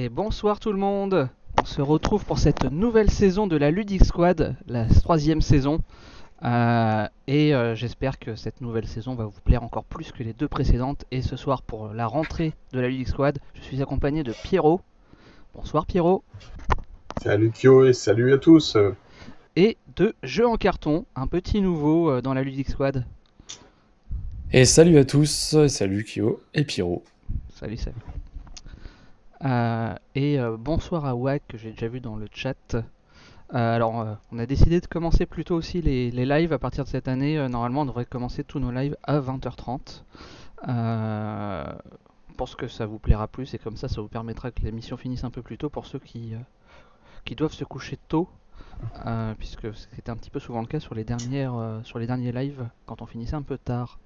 Et bonsoir tout le monde. On se retrouve pour cette nouvelle saison de la Ludic Squad, la troisième saison. J'espère que cette nouvelle saison va vous plaire encore plus que les deux précédentes. Et ce soir, pour la rentrée de la Ludic Squad, je suis accompagné de Pierrot. Bonsoir Pierrot. Salut Kyo et salut à tous. Et de Jeu en carton, un petit nouveau dans la Ludic Squad. Et salut à tous, salut Kyo et Pyro. Salut, salut. Bonsoir à Wack que j'ai déjà vu dans le chat. On a décidé de commencer plus tôt aussi les lives à partir de cette année. Normalement, on devrait commencer tous nos lives à 20h30. Je pense que ça vous plaira plus et comme ça vous permettra que l'émission finisse un peu plus tôt pour ceux qui doivent se coucher tôt. Puisque c'était un petit peu souvent le cas sur les derniers lives quand on finissait un peu tard.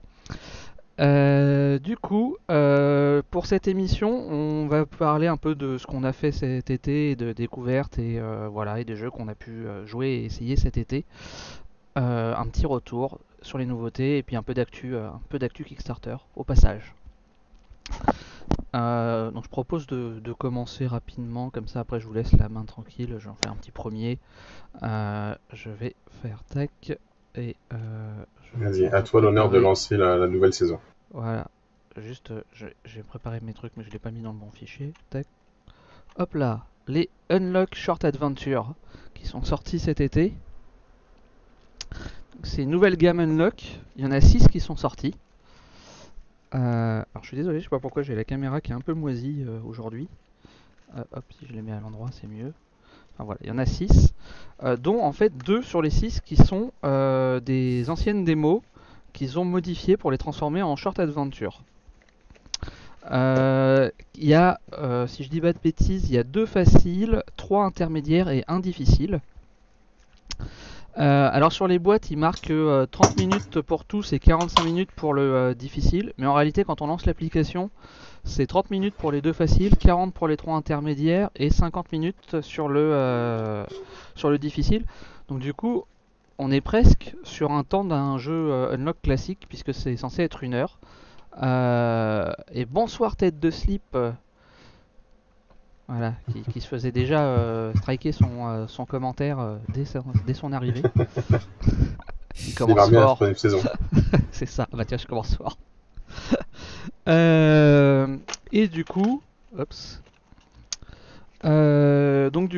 Pour cette émission, on va parler un peu de ce qu'on a fait cet été, et de découvertes et des jeux qu'on a pu jouer et essayer cet été. Un petit retour sur les nouveautés et puis un peu d'actu Kickstarter au passage. Donc je propose de commencer rapidement, comme ça après je vous laisse la main tranquille, j'en fais un petit premier. Je vais faire tac et Vas-y, à toi l'honneur de lancer la nouvelle saison. Voilà, juste j'ai préparé mes trucs mais je l'ai pas mis dans le bon fichier. Tac. Hop là, les Unlock Short Adventure qui sont sortis cet été. C'est une nouvelle gamme Unlock, il y en a 6 qui sont sortis. Alors je suis désolé, je sais pas pourquoi j'ai la caméra qui est un peu moisie aujourd'hui. Hop, si je les mets à l'endroit c'est mieux. Enfin voilà, il y en a 6, dont en fait 2 sur les 6 qui sont des anciennes démos qu'ils ont modifiées pour les transformer en short adventure. Il y a, si je dis pas de bêtises, il y a 2 faciles, 3 intermédiaires et 1 difficile. Alors sur les boîtes, il marque 30 minutes pour tous et 45 minutes pour le difficile, mais en réalité quand on lance l'application, c'est 30 minutes pour les 2 faciles, 40 pour les 3 intermédiaires et 50 minutes sur le difficile. Donc du coup, on est presque sur un temps d'un jeu Unlock classique puisque c'est censé être 1 heure. Et bonsoir tête de slip, voilà, qui se faisait déjà striker son commentaire dès son arrivée. Il commence fort. C'est ça, bah tiens je commence fort. Et du coup,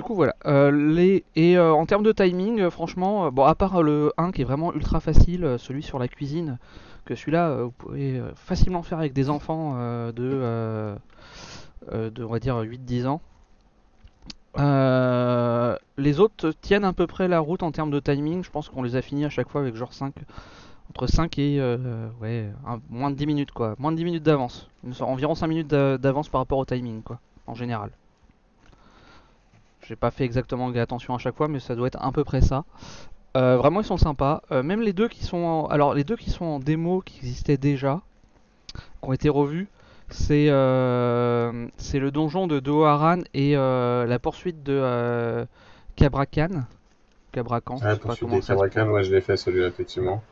voilà. En termes de timing, franchement, bon, à part le 1 qui est vraiment ultra facile, celui sur la cuisine, que celui-là, vous pouvez facilement faire avec des enfants de on va dire 8-10 ans. Les autres tiennent à peu près la route en termes de timing. Je pense qu'on les a finis à chaque fois avec genre 5. Entre 5 et moins de 10 minutes quoi. Moins de 10 minutes d'avance. Environ 5 minutes d'avance par rapport au timing quoi, en général. J'ai pas fait exactement attention à chaque fois, mais ça doit être à peu près ça. Vraiment ils sont sympas. Même les deux qui sont en démo, qui existaient déjà, qui ont été revus, c'est le donjon de Doharan et la poursuite de Cabracan. Cabracan. Ah, la poursuite de Cabracan, ouais je l'ai fait celui-là effectivement.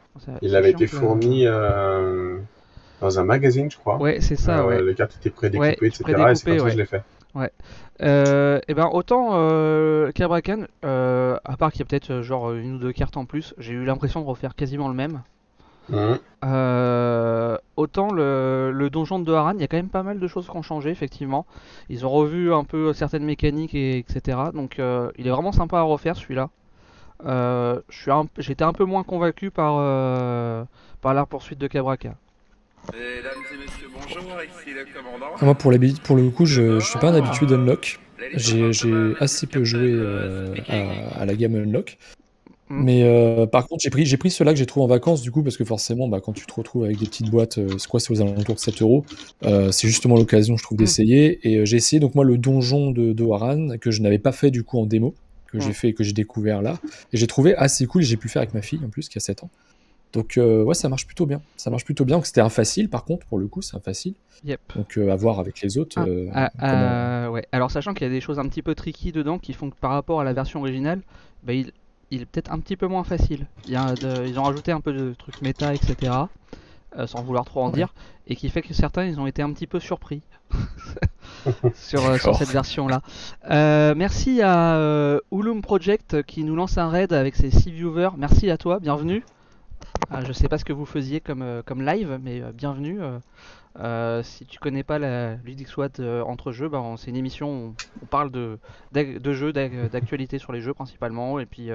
Il avait été fourni dans un magazine, je crois. Ouais, c'est ça, ouais. Les cartes étaient prédécoupées, etc. Et c'est comme ça que je l'ai fait. Ouais. Et ben autant Cabracan, à part qu'il y a peut-être genre 1 ou 2 cartes en plus, j'ai eu l'impression de refaire quasiment le même. Autant le donjon de Doharan, il y a quand même pas mal de choses qui ont changé effectivement. Ils ont revu un peu certaines mécaniques etc. Donc il est vraiment sympa à refaire celui-là. J'étais un peu moins convaincu par la poursuite de Cabracan. Mesdames et messieurs, bonjour, ici le commandant. Moi pour le coup, je suis pas un habitué d'Unlock. J'ai assez peu joué à la gamme Unlock. Mais par contre, j'ai pris ceux-là que j'ai trouvé en vacances du coup, parce que forcément, quand tu te retrouves avec des petites boîtes, c'est aux alentours de 7 €. C'est justement l'occasion, je trouve, d'essayer. Et j'ai essayé donc moi le donjon de Doharan, que je n'avais pas fait du coup en démo, que j'ai fait et que j'ai découvert là. Et j'ai trouvé assez cool, et j'ai pu faire avec ma fille en plus, qui a 7 ans. Donc ouais, ça marche plutôt bien. Donc c'était un facile, par contre, pour le coup, c'est un facile. Yep. Donc à voir avec les autres. Ouais. Alors sachant qu'il y a des choses un petit peu tricky dedans qui font que par rapport à la version originale, il est peut-être un petit peu moins facile. Ils ont rajouté un peu de trucs méta, etc. sans vouloir trop en dire, et qui fait que certains ils ont été un petit peu surpris sur cette version-là. Merci à Ulum Project qui nous lance un raid avec ses 6 viewers. Merci à toi, bienvenue. Je sais pas ce que vous faisiez comme live, mais bienvenue. Si tu connais pas la Ludic SWAT entre jeux, c'est une émission où on parle de jeux, d'actualité sur les jeux principalement, et puis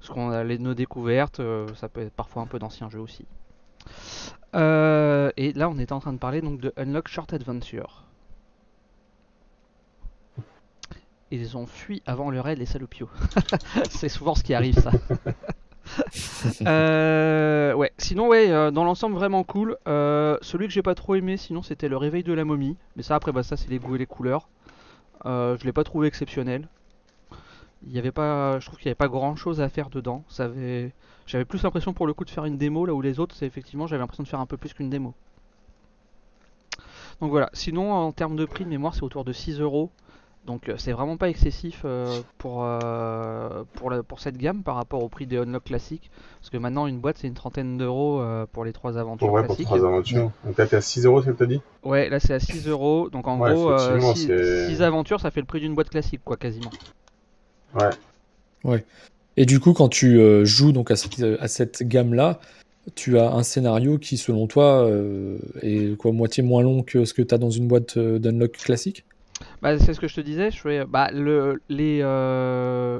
ce qu'on a nos découvertes, ça peut être parfois un peu d'anciens jeux aussi. Et là on était en train de parler donc de Unlock Short Adventure. Ils ont fui avant le raid les salopios. C'est souvent ce qui arrive ça. Ouais, sinon dans l'ensemble vraiment cool. Celui que j'ai pas trop aimé sinon c'était le réveil de la momie, mais ça après ça c'est les goûts et les couleurs. Je l'ai pas trouvé exceptionnel. Je trouve qu'il y avait pas grand chose à faire dedans. J'avais plus l'impression pour le coup de faire une démo, là où les autres c'est effectivement j'avais l'impression de faire un peu plus qu'une démo. Donc voilà, sinon en termes de prix de mémoire c'est autour de 6€. Donc c'est vraiment pas excessif pour cette gamme par rapport au prix des Unlock classiques. Parce que maintenant une boîte c'est une trentaine d'euros pour les 3 aventures classiques. Pour 3 aventures. Donc là t'es à 6€, c'est ce que t'as dit? Ouais, là c'est à 6€. Donc en gros 6 aventures ça fait le prix d'une boîte classique quoi quasiment. Ouais. Et du coup quand tu joues donc à cette gamme-là, tu as un scénario qui selon toi est quoi, moitié moins long que ce que t'as dans une boîte d'Unlock classique? C'est ce que je te disais,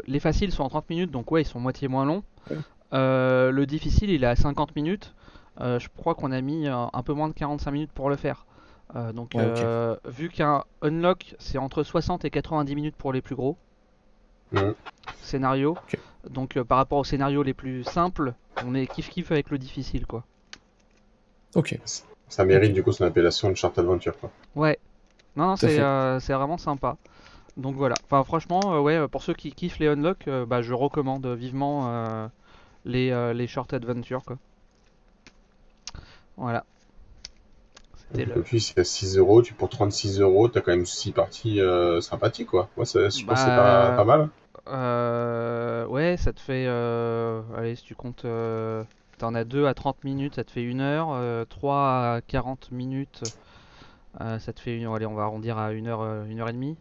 les faciles sont en 30 minutes, donc ouais, ils sont moitié moins longs. Ouais. Le difficile, il est à 50 minutes. Je crois qu'on a mis un peu moins de 45 minutes pour le faire. Vu qu'un Unlock, c'est entre 60 et 90 minutes pour les plus gros scénarios. Okay. Donc par rapport aux scénarios les plus simples, on est kiff-kiff avec le difficile, quoi. Ok. Ça mérite du coup son appellation de Short Adventure, quoi. Ouais. Non, c'est vraiment sympa. Donc voilà. Enfin, franchement, pour ceux qui kiffent les Unlock, je recommande vivement les Short Adventure, quoi. Voilà. Et puis, c'est à 6€, pour 36€, t'as quand même 6 parties sympathiques, quoi. Moi, je pense que c'est pas mal. Ouais, ça te fait. Allez, si tu comptes. T'en as 2 à 30 minutes, ça te fait 1 heure. 3 à 40 minutes. Ça te fait allez, on va arrondir à 1 heure, 1 heure et demie.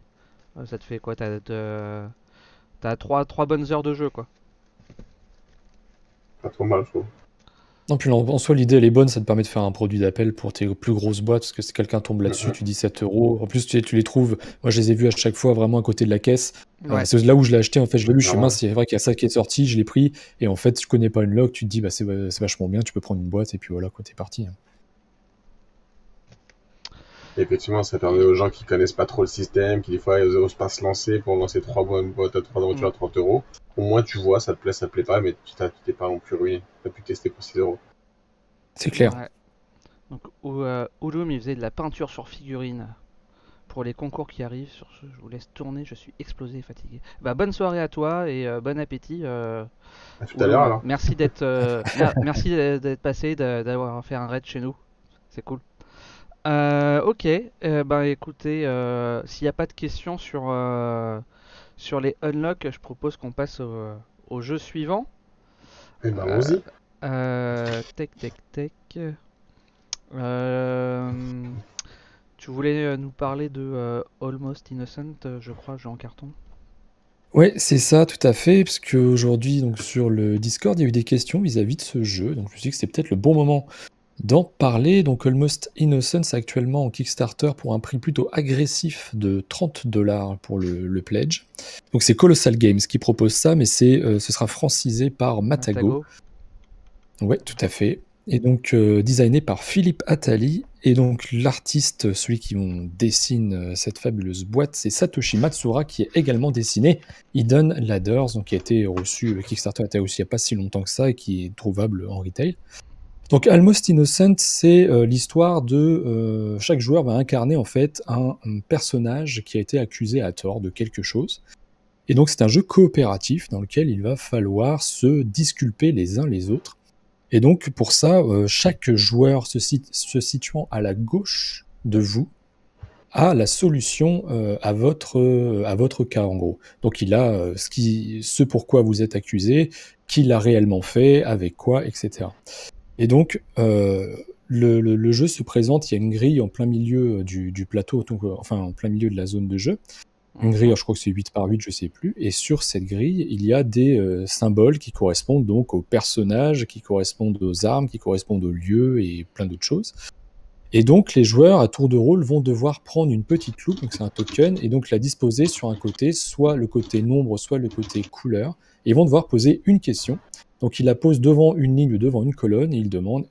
Ça te fait quoi? T'as 3 bonnes heures de jeu, quoi. Pas trop mal, je trouve. Non, puis en soi, l'idée elle est bonne, ça te permet de faire un produit d'appel pour tes plus grosses boîtes, parce que si quelqu'un tombe là-dessus, tu dis 7€. En plus, tu les trouves, moi je les ai vus à chaque fois vraiment à côté de la caisse. Ouais. C'est là où je l'ai acheté, en fait, je l'ai vu, je suis mince, c'est vrai qu'il y a ça qui est sorti, je l'ai pris, et en fait, si tu connais pas Unlock, tu te dis, c'est vachement bien, tu peux prendre une boîte, et puis voilà, quoi, t'es parti. Et effectivement, ça permet aux gens qui connaissent pas trop le système, qui des fois ils osent pas se lancer pour lancer 3 boîtes à 3 aventures à 30€. Au moins tu vois, ça te plaît pas, mais tu t'es pas non plus ruiné. Tu as pu tester pour 6€. C'est clair. Ouais. Donc Ulum il faisait de la peinture sur figurines pour les concours qui arrivent. Sur ce, je vous laisse tourner, je suis explosé et fatigué. Bonne soirée à toi et bon appétit. À tout à l'heure alors. Merci d'être passé, d'avoir fait un raid chez nous. C'est cool. Ok, écoutez, s'il n'y a pas de questions sur les Unlock, je propose qu'on passe au jeu suivant. Et allons-y. Tech. Tu voulais nous parler de Almost Innocent, je crois, jeu en carton. Ouais, c'est ça, tout à fait, parce qu'aujourd'hui, donc sur le Discord, il y a eu des questions vis-à-vis de ce jeu, donc je me suis dit que c'était peut-être le bon moment d'en parler. Donc Almost Innocent, c'est actuellement en Kickstarter pour un prix plutôt agressif de 30$ pour le pledge. Donc c'est Colossal Games qui propose ça, mais ce sera francisé par Matago. Ouais, tout à fait. Et donc designé par Philippe Attali. Et donc l'artiste, celui qui dessine cette fabuleuse boîte, c'est Satoshi Matsura, qui est également dessiné Hidden Ladders, donc qui a été reçu, le Kickstarter a été reçu il n'y a pas si longtemps que ça, et qui est trouvable en retail. Donc Almost Innocent, c'est l'histoire de chaque joueur va incarner en fait un personnage qui a été accusé à tort de quelque chose. Et donc c'est un jeu coopératif dans lequel il va falloir se disculper les uns les autres. Et donc pour ça, chaque joueur se situant à la gauche de vous a la solution à votre cas en gros. Donc il a ce pourquoi vous êtes accusé, qui l'a réellement fait, avec quoi, etc. Et donc, le jeu se présente, il y a une grille en plein milieu du plateau, donc, enfin en plein milieu de la zone de jeu. Une grille, je crois que c'est 8 par 8, je sais plus. Et sur cette grille, il y a des symboles qui correspondent donc aux personnages, qui correspondent aux armes, qui correspondent aux lieux et plein d'autres choses. Et donc les joueurs à tour de rôle vont devoir prendre une petite loupe, donc c'est un token, et donc la disposer sur un côté, soit le côté nombre, soit le côté couleur. Et ils vont devoir poser une question. Donc il la pose devant une ligne ou devant une colonne et il demande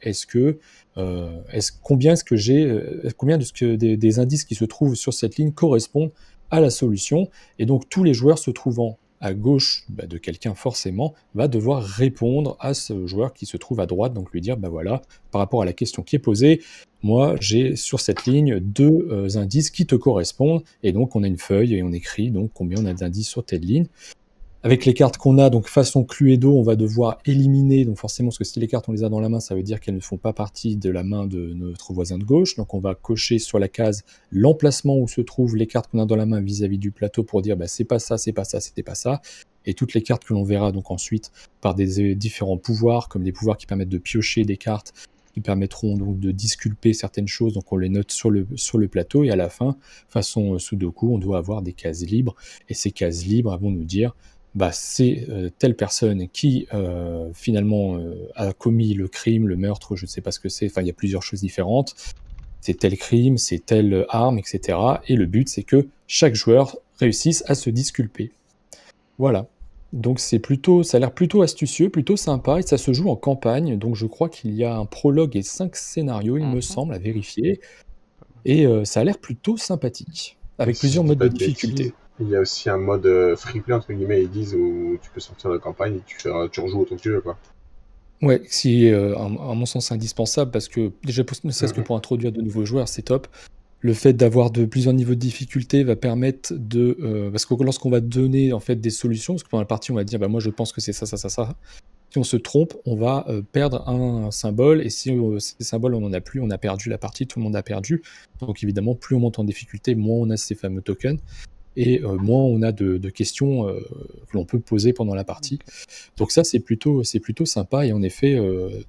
combien des indices qui se trouvent sur cette ligne correspondent à la solution. Et donc tous les joueurs se trouvant à gauche de quelqu'un forcément va devoir répondre à ce joueur qui se trouve à droite, donc lui dire voilà, par rapport à la question qui est posée, moi j'ai sur cette ligne 2 indices qui te correspondent, et donc on a une feuille et on écrit donc combien on a d'indices sur telle ligne. Avec les cartes qu'on a, donc façon Cluedo, on va devoir éliminer, donc forcément, parce que si les cartes on les a dans la main, ça veut dire qu'elles ne font pas partie de la main de notre voisin de gauche. Donc on va cocher sur la case l'emplacement où se trouvent les cartes qu'on a dans la main vis-à-vis du plateau pour dire c'est pas ça, c'est pas ça, c'était pas ça. Et toutes les cartes que l'on verra donc ensuite par des différents pouvoirs, comme des pouvoirs qui permettent de piocher des cartes, qui permettront donc de disculper certaines choses, donc on les note sur le plateau, et à la fin, façon Sudoku, on doit avoir des cases libres, et ces cases libres vont nous dire c'est telle personne qui finalement a commis le crime, le meurtre, je ne sais pas ce que c'est, enfin il y a plusieurs choses différentes, c'est tel crime, c'est telle arme, etc. Et le but c'est que chaque joueur réussisse à se disculper. Voilà. Donc ça a l'air plutôt astucieux, plutôt sympa, et ça se joue en campagne, donc je crois qu'il y a un prologue et 5 scénarios, il me semble, à vérifier, et ça a l'air plutôt sympathique, avec plusieurs modes de difficulté. Il y a aussi un mode free play, entre guillemets, ils disent, où tu peux sortir de la campagne et tu rejoues autant que tu veux, quoi. Ouais, qui est à mon sens indispensable, parce que déjà, ne serait-ce que pour introduire de nouveaux joueurs, c'est top. Le fait d'avoir plusieurs niveaux de difficulté va permettre parce que lorsqu'on va donner en fait des solutions, parce que pendant la partie on va dire moi je pense que c'est ça, ça, ça, ça. Si on se trompe, on va perdre un symbole, et si ces symboles on n'en a plus, on a perdu la partie, tout le monde a perdu. Donc évidemment, plus on monte en difficulté, moins on a ces fameux tokens, et moins on a de questions que l'on peut poser pendant la partie. Donc ça c'est plutôt sympa, et en effet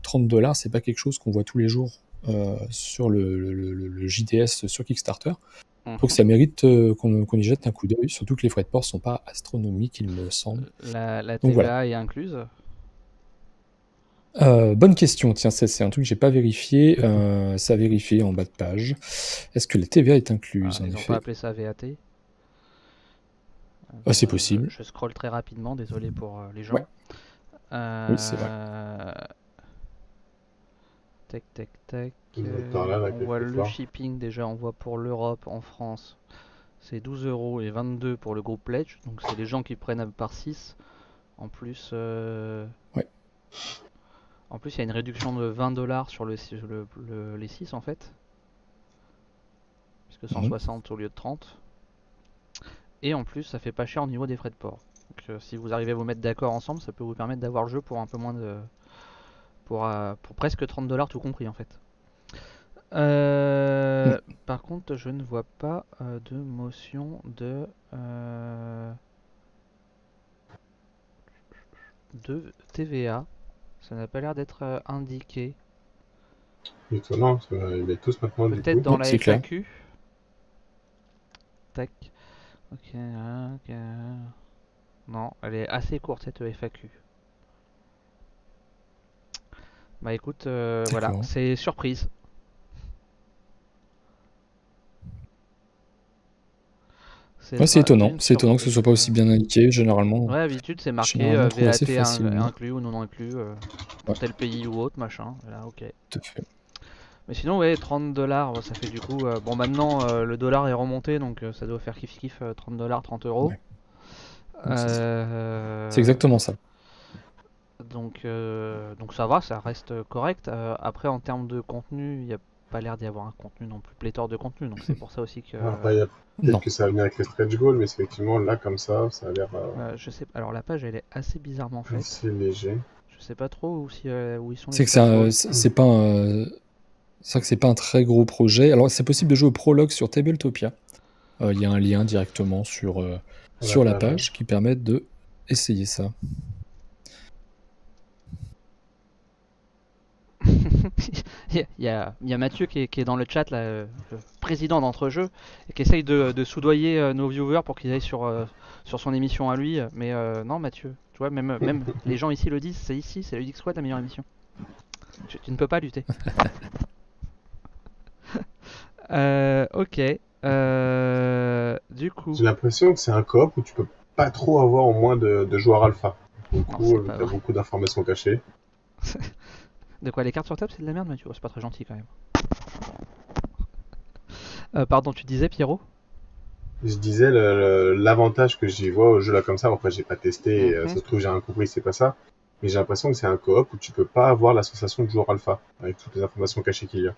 $30 c'est pas quelque chose qu'on voit tous les jours sur le JDS sur Kickstarter. Donc ça mérite qu'on y jette un coup d'œil, surtout que les frais de port sont pas astronomiques, il me semble. La TVA voilà. Est incluse? Bonne question, tiens, c'est un truc que j'ai pas vérifié, ça vérifie en bas de page. Est-ce que la TVA est incluse? Ils n'ont pas appelé ça VAT? C'est possible. Je scrolle très rapidement, désolé pour les gens. Ouais. Oui, c'est vrai. Tac. On voit le shipping déjà, on voit pour l'Europe, en France, c'est 12 € et 22 pour le groupe Pledge, donc c'est les gens qui prennent par 6. En plus, ouais. En plus, il y a une réduction de $20 sur les 6 en fait, puisque 160 au lieu de 30. Et en plus, ça fait pas cher au niveau des frais de port. Donc, si vous arrivez à vous mettre d'accord ensemble, ça peut vous permettre d'avoir le jeu pour un peu moins de, pour presque $30 tout compris en fait. Par contre, je ne vois pas de motion de TVA. Ça n'a pas l'air d'être indiqué. Étonnant, parce qu'ils mettent tous maintenant du coup. Peut-être dans la FAQ. Tac. Ok. Non, elle est assez courte cette FAQ. Bah écoute, voilà, c'est surprise. C'est étonnant que ce soit pas aussi bien indiqué, généralement. Ouais, d'habitude c'est marqué VAT inclus ou non inclus, dans tel pays ou autre, machin. Là, ok. Tout à fait. Mais sinon, ouais, $30, ça fait du coup. Bon, maintenant le dollar est remonté, donc ça doit faire kiff $30, 30 €. Ouais. C'est exactement ça. Donc ça va, ça reste correct. Après, en termes de contenu, il n'y a pas l'air d'y avoir un contenu non plus pléthore de contenu, donc c'est pour ça aussi que. Peut-être que ça va venir avec les stretch goals, mais effectivement là comme ça a l'air. Je sais. Alors la page elle est assez bizarrement faite. C'est léger. Je sais pas trop où ils sont. C'est que c'est pas un très gros projet. Alors c'est possible de jouer au prologue sur Tabletopia. Il y a un lien directement sur la page qui permet de essayer ça. Il y a Mathieu qui est dans le chat, là, le président d'Entrejeux, et qui essaye de soudoyer nos viewers pour qu'ils aillent sur son émission à lui. Mais non, Mathieu, tu vois, même les gens ici le disent, c'est le Geek Squad la meilleure émission. Tu ne peux pas lutter. Ok. Du coup. J'ai l'impression que c'est un coop où tu peux pas trop avoir au moins de joueurs alpha. Du Non, coup, c'est pas t'as vrai. beaucoup d'informations cachées. De quoi, les cartes sur table, c'est de la merde, Mathieu? C'est pas très gentil quand même. Pardon, tu disais, Pierrot? Je disais l'avantage que j'y vois au jeu là comme ça. Après, j'ai pas testé. Et, ça se trouve, j'ai rien compris, c'est pas ça. Mais j'ai l'impression que c'est un coop où tu peux pas avoir la sensation de joueur alpha avec toutes les informations cachées qu'il y a.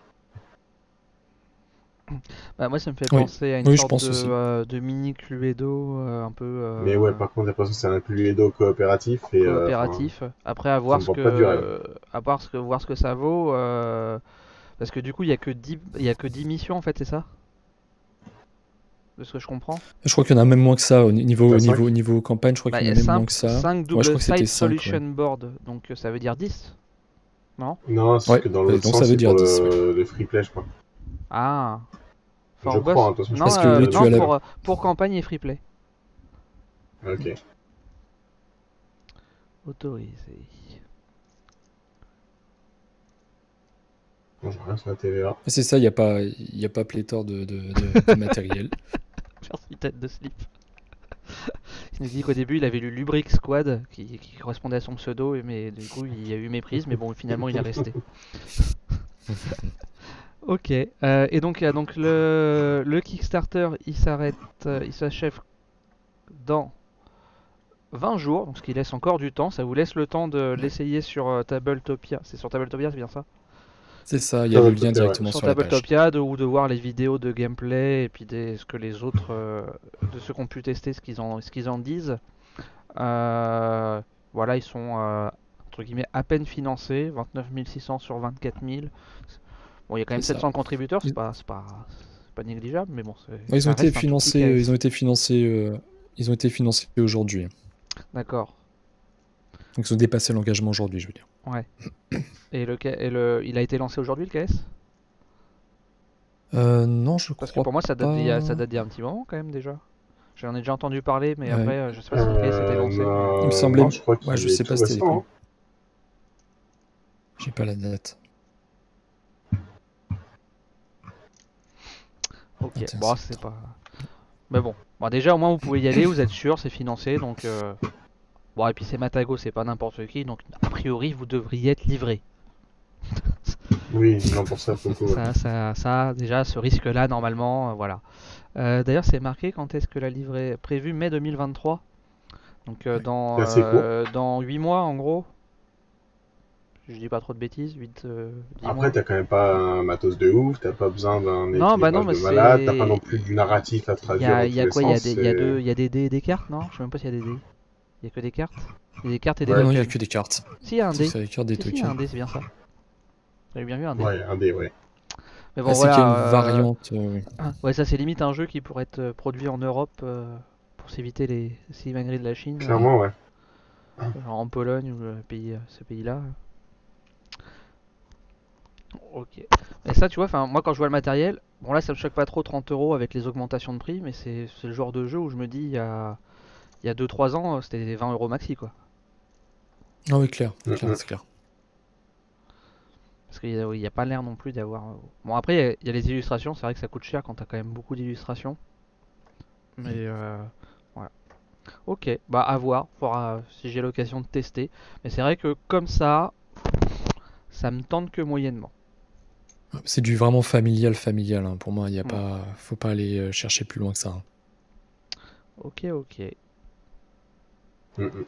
Bah, moi, ça me fait Oui. penser à une Oui, je sorte pense aussi. de mini Cluedo, un peu Mais ouais, par contre, j'ai l'impression que c'est un Cluedo coopératif et coopératif. Après, à ça voir me ce vend pas du rêve. que, voir ce que ça vaut. Parce que du coup, il y a que 10 missions en fait, c'est ça? De ce que je comprends. Je crois qu'il y en a même moins que ça au niveau, T'as au cinq niveau, au niveau campagne. Je crois Bah, qu'il il y y en a a même moins que ça. 5 Ouais, je double crois que c'était side 5. solution Ouais. board, donc ça veut dire 10, non? Non, c'est Ouais, que dans donc l'autre ça sens, veut c'est dire pour 10. Ouais. le free play, je crois. Ah, Je For crois, hein, Boss. de toute façon, je Non, Parce pense que oui, tu non, as la... pour campagne et free play. Ok. Autorisé. Bon, j'ai rien sur la TVA. C'est ça, il n'y a pas pléthore de matériel. Merci, tête de slip. Il nous dit qu'au début il avait lu Lubric Squad qui correspondait à son pseudo, mais du coup il y a eu méprise, mais bon finalement il est resté. Ok, et donc le Kickstarter il s'achève dans 20 jours, donc ce qui laisse encore du temps, ça vous laisse le temps de l'essayer sur Tabletopia. C'est sur Tabletopia, c'est bien ça? C'est ça, il y a le lien Ouais. directement Sur sur la page. Tabletopia, ou de voir les vidéos de gameplay et puis ce que les autres, de ceux qui ont pu tester, ce qu'ils en disent. Voilà, ils sont entre guillemets à peine financés, 29 600 sur 24 000. Bon, il y a quand même C'est ça. 700 contributeurs, c'est Ils- pas négligeable, mais bon, Ils ça ont été reste un tout petit financés, KS. ils ont été financés aujourd'hui. D'accord, Donc ils ont dépassé l'engagement aujourd'hui, je veux dire. ouais. Et il a été lancé aujourd'hui le KS? Non, je Parce que crois pour moi ça date d'il y a pas. un petit moment quand même déjà. J'en ai déjà entendu parler, mais Ouais. après je sais pas si le KS était lancé. Non, Il me semblait- non, je crois qu'il Ouais, je est sais tout pas c'était récent, quand. hein. J'ai pas la date. Ok, Attends, bon, c'est pas. Mais bon, déjà au moins vous pouvez y aller, vous êtes sûr, c'est financé, donc. Bon, et puis c'est Matago, c'est pas n'importe qui, donc a priori vous devriez être livré. Oui, non, pour ça, pour le coup, ouais. Ça, déjà, ce risque-là, normalement, voilà. D'ailleurs, c'est marqué quand est-ce que la livrée est prévue, mai 2023. Donc Ouais. C'est assez court. dans 8 mois, en gros. Je dis pas trop de bêtises, 10 Après, mois. t'as quand même pas un matos de ouf, t'as pas besoin d'un Non, bah non, équilibrage mais de malade, t'as c'est. pas non plus du narratif à Il y traduire a, dans il tous y a les quoi? sens. Il y a des dés et des cartes, non? Je sais même pas s'il y a des dés. Il y a que des cartes? Il y a des cartes et des Ouais. Non, il y a tokens. que des cartes. Si, il y a un C'est dé. ça, les cartes des Si, il y a un tokens. dé, c'est bien ça. J'avais bien vu un dé. Ouais, un dé, ouais. Mais bon, Ah, c'est qu'il y a voilà. une variante. Ouais, ça c'est limite un jeu qui pourrait être produit en Europe pour s'éviter les simagrées de la Chine, Clairement, ouais. genre en Pologne ou ce pays-là. Ok. Et ça, tu vois, moi quand je vois le matériel, bon là ça me choque pas trop 30 € avec les augmentations de prix, mais c'est le genre de jeu où je me dis il y a 2-3 ans c'était 20 € maxi quoi. Ah oui, clair, Mhm. c'est clair. Parce qu'il y a pas l'air non plus d'avoir. Bon après il y a les illustrations, c'est vrai que ça coûte cher quand t'as quand même beaucoup d'illustrations. Mais voilà. Ok, bah à voir, faudra si j'ai l'occasion de tester. Mais c'est vrai que comme ça me tente que moyennement. C'est du vraiment familial. Hein. Pour moi, il y a Mm. pas, faut pas aller chercher plus loin que ça. Hein. Ok. Mhm.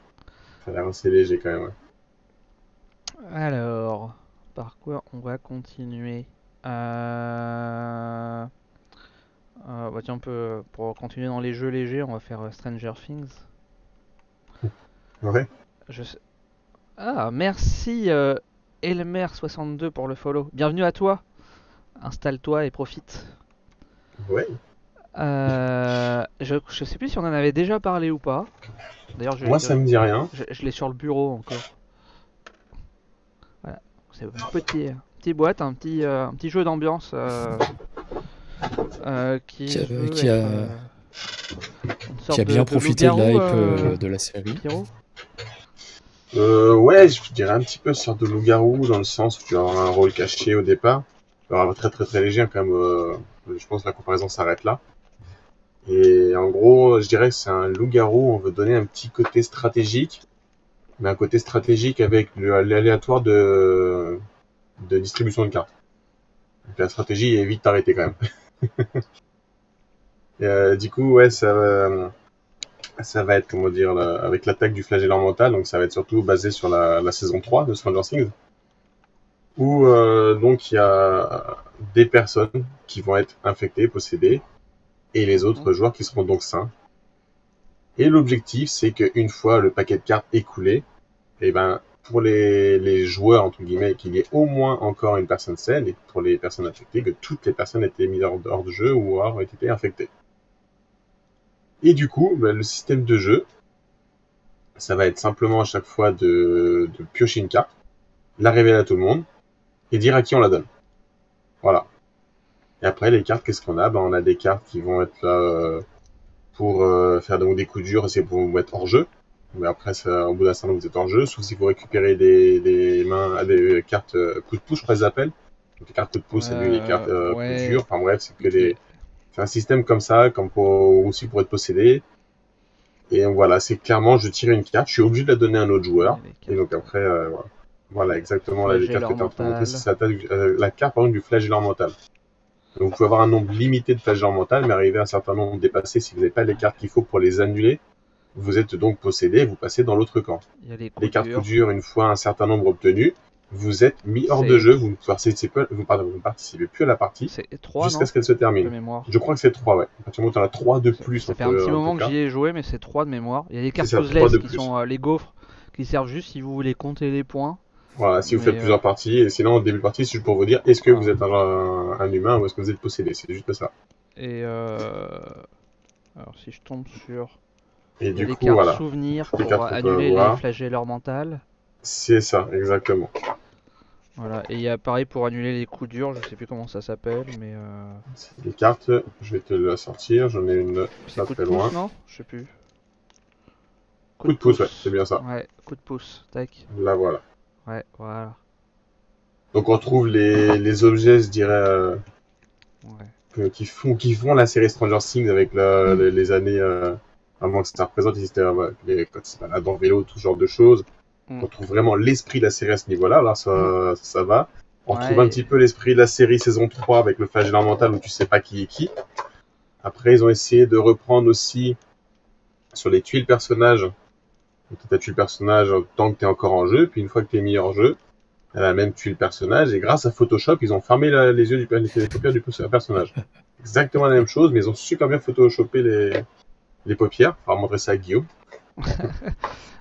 Ça a l'air assez léger quand même, ouais. Alors, par quoi on va continuer bah tiens, pour continuer dans les jeux légers, on va faire Stranger Things. Ouais. Ah, merci Elmer62 pour le follow. Bienvenue à toi. Installe-toi et profite. Ouais. Je sais plus si on en avait déjà parlé ou pas. D'ailleurs, Moi, ça me dit rien. je l'ai sur le bureau encore. Voilà. C'est un petit petite boîte, un petit jeu d'ambiance qui Qui a, veut qui être, a- une qui sorte a bien profité de la loup-garou, hype de la série. Pierrot. Ouais, je dirais un petit peu sorte de loup-garou dans le sens où tu vas avoir un rôle caché au départ. Tu vas avoir très très très léger hein, quand même. Je pense que la comparaison s'arrête là. Et en gros, je dirais que c'est un loup-garou. On veut donner un petit côté stratégique, mais un côté stratégique avec l'aléatoire de distribution de cartes. Donc la stratégie évite d'arrêter quand même. Du coup, ouais, ça va être, comment dire, avec l'attaque du flagellant mental, donc ça va être surtout basé sur la saison 3 de Stranger Things, où donc il y a des personnes qui vont être infectées, possédées, et les autres joueurs qui seront donc sains. Et l'objectif, c'est qu'une fois le paquet de cartes écoulé, et ben pour les joueurs, entre guillemets, qu'il y ait au moins encore une personne saine, et pour les personnes infectées, que toutes les personnes aient été mises hors de jeu ou aient été infectées. Et du coup, ben, le système de jeu, ça va être simplement à chaque fois de piocher une carte, la révéler à tout le monde, et dire à qui on la donne. Voilà. Et après, les cartes, qu'est-ce qu'on a? Ben, on a des cartes qui vont être là pour faire donc des coups durs, et c'est pour vous mettre hors jeu. Mais après, au bout d'un certain temps, vous êtes hors jeu, sauf si vous récupérez des cartes coups de pouce, je crois qu'ils appellent. Donc les cartes coups de pouce, c'est les cartes ouais. coups durs. Enfin bref, c'est un système comme ça, comme aussi pour être possédé. Et donc, voilà, c'est clairement, je tire une carte, je suis obligé de la donner à un autre joueur. Et donc après, voilà, exactement là, les cartes que tu as en train de montrer, c'est la carte par exemple du flagellant mental. Donc vous pouvez avoir un nombre limité de flagellants mental, mais arriver à un certain nombre dépassé, si vous n'avez pas les cartes qu'il faut pour les annuler, vous êtes donc possédé et vous passez dans l'autre camp. Il y a les cartes coups durs, une fois un certain nombre obtenu, vous êtes mis hors de jeu, vous ne participez plus à la partie jusqu'à ce qu'elle se termine. Je crois que c'est 3, ouais. À partir du moment où tu en as 3 de plus. Ça fait un petit moment que j'y ai joué, mais c'est 3 de mémoire. Il y a des cartes puzzles qui sont les gaufres, qui servent juste si vous voulez compter les points. Voilà, si vous faites plusieurs parties, et sinon au début de partie, c'est juste pour vous dire est-ce que vous êtes un humain ou est-ce que vous êtes possédé, c'est juste ça. Et alors si je tombe sur et du des coup, cartes voilà. souvenirs pour annuler les flagelleurs mentales. C'est ça, exactement. Voilà, et il y a pareil pour annuler les coups durs, je sais plus comment ça s'appelle, mais les cartes, je vais te la sortir, j'en ai une pas très loin. Non, je sais plus. Coup de pouce, ouais, c'est bien ça. Ouais, coup de pouce, tac. Là voilà. Ouais, voilà. Donc on retrouve les objets, je dirais, qui font la série Stranger Things avec les années avant que ça représente, c'était quand c'est balade en vélo, tout genre de choses. On trouve vraiment l'esprit de la série à ce niveau-là, là ça va. On retrouve un petit peu l'esprit de la série saison 3 avec le flagellant mental où tu sais pas qui est qui. Après ils ont essayé de reprendre aussi sur les tuiles personnages. Donc tu as tué le personnage tant que tu es encore en jeu, puis une fois que tu es mis hors jeu, elle a même tué le personnage, et grâce à Photoshop, ils ont fermé les yeux les paupières du personnage. Exactement la même chose, mais ils ont super bien photoshopé les paupières. Il faudra montrer ça à Guillaume.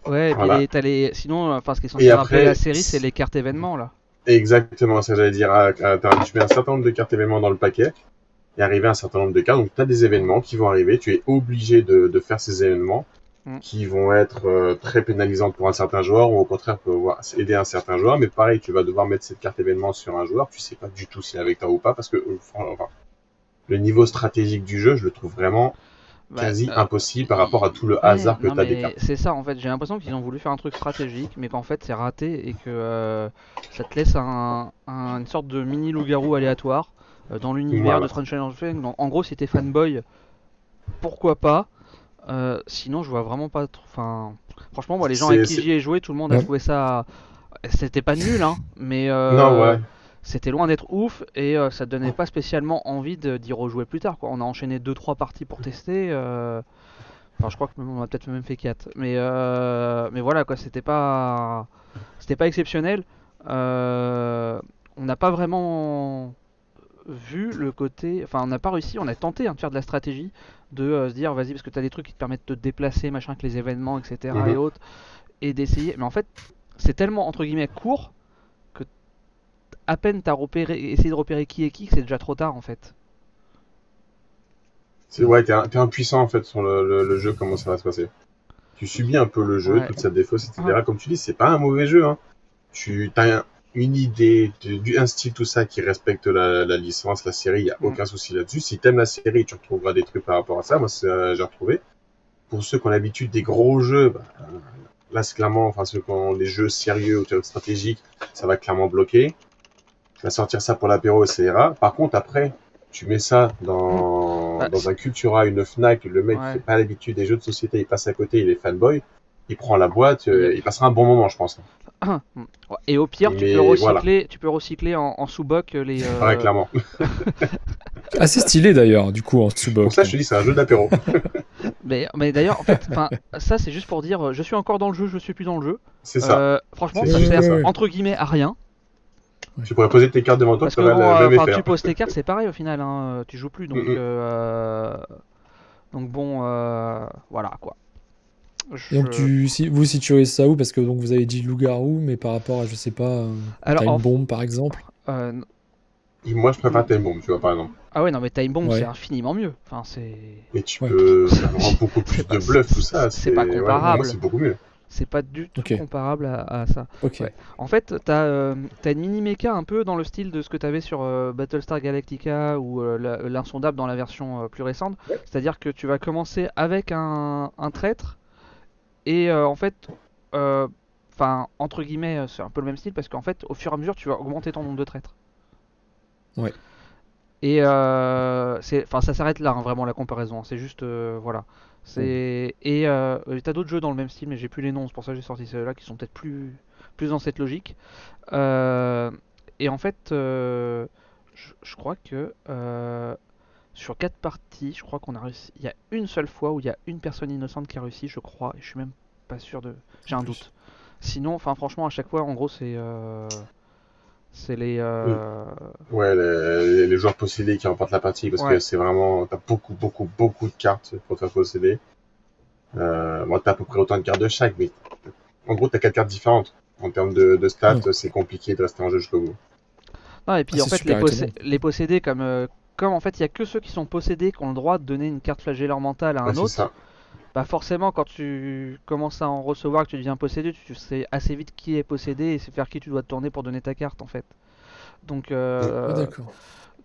Ouais, et puis voilà. Sinon, enfin, ce qui est censé rappeler la série, c'est les cartes événements, là. Exactement, ça j'allais dire. Tu mets un certain nombre de cartes événements dans le paquet, et arriver à un certain nombre de cartes, donc tu as des événements qui vont arriver, tu es obligé de faire ces événements, qui vont être très pénalisantes pour un certain joueur, ou au contraire pouvoir aider un certain joueur, mais pareil, tu vas devoir mettre cette carte événement sur un joueur, tu sais pas du tout s'il est avec toi ou pas, parce que le niveau stratégique du jeu, je le trouve vraiment quasi impossible par rapport à tout le hasard que tu as des cartes. C'est ça, en fait, j'ai l'impression qu'ils ont voulu faire un truc stratégique, mais qu'en fait c'est raté, et que ça te laisse une sorte de mini loup-garou aléatoire dans l'univers de Stranger Things. En gros, si t'es fanboy, pourquoi pas. Sinon, je vois vraiment pas trop. Enfin, franchement, moi, les gens avec qui j'y ai joué, tout le monde a trouvé ça. C'était pas nul, hein, mais c'était loin d'être ouf et ça donnait pas spécialement envie d'y rejouer plus tard, quoi. On a enchaîné 2-3 parties pour tester. Enfin, je crois qu'on a peut-être même fait 4. Mais voilà, quoi. C'était pas exceptionnel. On n'a pas vraiment vu le côté, enfin on n'a pas réussi, on a tenté de faire de la stratégie, de se dire vas-y parce que tu as des trucs qui te permettent de te déplacer, machin, que les événements, etc. et autres, et d'essayer, mais en fait c'est tellement entre guillemets court que à peine t'as essayé de repérer qui est qui, que c'est déjà trop tard en fait. T'es impuissant en fait sur le jeu, comment ça va se passer. Tu subis un peu le jeu, toute sa défausse, etc. Comme tu dis, c'est pas un mauvais jeu, hein. T'as une idée, un style, tout ça qui respecte la licence, la série, il n'y a aucun souci là-dessus. Si t'aimes la série, tu retrouveras des trucs par rapport à ça. Moi, j'ai retrouvé. Pour ceux qui ont l'habitude des gros jeux, là, c'est clairement, enfin, ceux qui ont des jeux sérieux ou stratégiques, ça va clairement bloquer. Tu vas sortir ça pour l'apéro et ça ira. Par contre, après, tu mets ça dans un Cultura, une Fnac, le mec qui fait pas l'habitude des jeux de société, il passe à côté, il est fanboy, il prend la boîte, il passera un bon moment, je pense. Et au pire, tu peux recycler en sous-boc les. Ouais, clairement. Assez stylé d'ailleurs, du coup, en sous-boc. Pour ça, je te dis, c'est un jeu d'apéro. mais d'ailleurs, en fait, ça c'est juste pour dire, je suis encore dans le jeu, je suis plus dans le jeu. C'est ça. Franchement, ça sert entre guillemets à rien. Tu pourrais poser tes cartes devant toi, parce que tu poses tes cartes, c'est pareil au final, hein, tu joues plus, donc bon, voilà quoi. Et donc vous situez ça où? Parce que donc vous avez dit loup-garou, mais par rapport à, je sais pas, Time Bomb par exemple. Moi je préfère Time Bomb, tu vois, par exemple. Ah ouais, non mais Time Bomb c'est infiniment mieux. Enfin, c'est... Et tu peux avoir beaucoup plus de bluff, tout ça. C'est pas comparable. Moi c'est beaucoup mieux. C'est pas du tout comparable à ça. Ouais. En fait, t'as une mini-mecha un peu dans le style de ce que t'avais sur Battlestar Galactica ou l'Insondable dans la version plus récente. C'est-à-dire que tu vas commencer avec un traître et en fait, entre guillemets, c'est un peu le même style parce qu'en fait, au fur et à mesure, tu vas augmenter ton nombre de traîtres. Ouais. Et ça s'arrête là, hein, vraiment la comparaison. C'est juste, voilà. Et t'as d'autres jeux dans le même style, mais j'ai plus les noms. C'est pour ça que j'ai sorti ceux-là qui sont peut-être plus dans cette logique. Et en fait, je crois que sur 4 parties, je crois qu'on a réussi. Il y a une seule fois où il y a une personne innocente qui a réussi, je crois. Et je suis même pas sûr de. J'ai un doute. Sinon, franchement, à chaque fois, en gros, c'est les. Ouais, les joueurs possédés qui remportent la partie parce que c'est vraiment. T'as beaucoup de cartes pour te faire posséder. Moi, t'as à peu près autant de cartes de chaque, mais en gros, t'as 4 cartes différentes. En termes de stats, c'est compliqué de rester en jeu jusqu'au bout. Non, et puis en fait, les possédés, comme en fait, il y a que ceux qui sont possédés qui ont le droit de donner une carte flagellaire mentale à un autre. Ça. Bah forcément, quand tu commences à en recevoir, que tu deviens possédé, tu sais assez vite qui est possédé et c'est vers qui tu dois te tourner pour donner ta carte en fait. Donc, d'accord.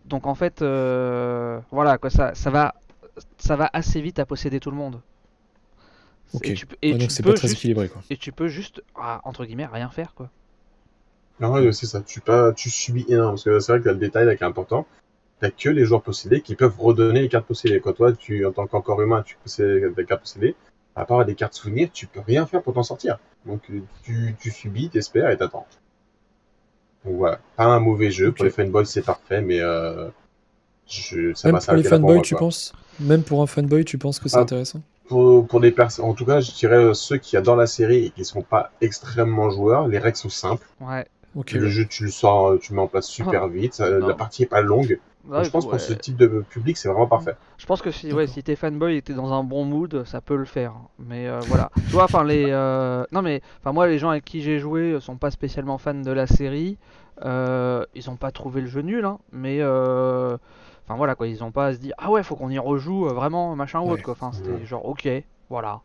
Donc en fait, voilà quoi, ça va assez vite à posséder tout le monde. Ok. Donc c'est pas très équilibré quoi. Et tu peux juste, entre guillemets, rien faire quoi. Non, ouais, c'est ça. Tu subis énormément parce que c'est vrai que t'as le détail là qui est important. T'as que les joueurs possédés qui peuvent redonner les cartes possédées. Quand toi, en tant qu'encore humain, tu possèdes des cartes possédées, à part des cartes souvenirs, tu peux rien faire pour t'en sortir. Donc tu subis, t'espères et t'attends. Donc voilà, pas un mauvais jeu. Pour les fanboys, c'est parfait, mais ça même va pour les fanboys, tu penses? Même pour un fanboy, tu penses que c'est intéressant? Pour des personnes, en tout cas, je dirais ceux qui adorent la série et qui sont pas extrêmement joueurs, les règles sont simples. Ouais. Le jeu, tu le sors, tu le mets en place super vite. La partie est pas longue. Je pense que pour ce type de public, c'est vraiment parfait. Je pense que si t'es fanboy et t'es dans un bon mood, ça peut le faire. Mais voilà. Tu vois, moi, les gens avec qui j'ai joué sont pas spécialement fans de la série. Ils ont pas trouvé le jeu nul, hein, mais voilà quoi, ils ont pas à se dire ah ouais, faut qu'on y rejoue vraiment machin ou autre quoi. Enfin, c'était genre ok, voilà.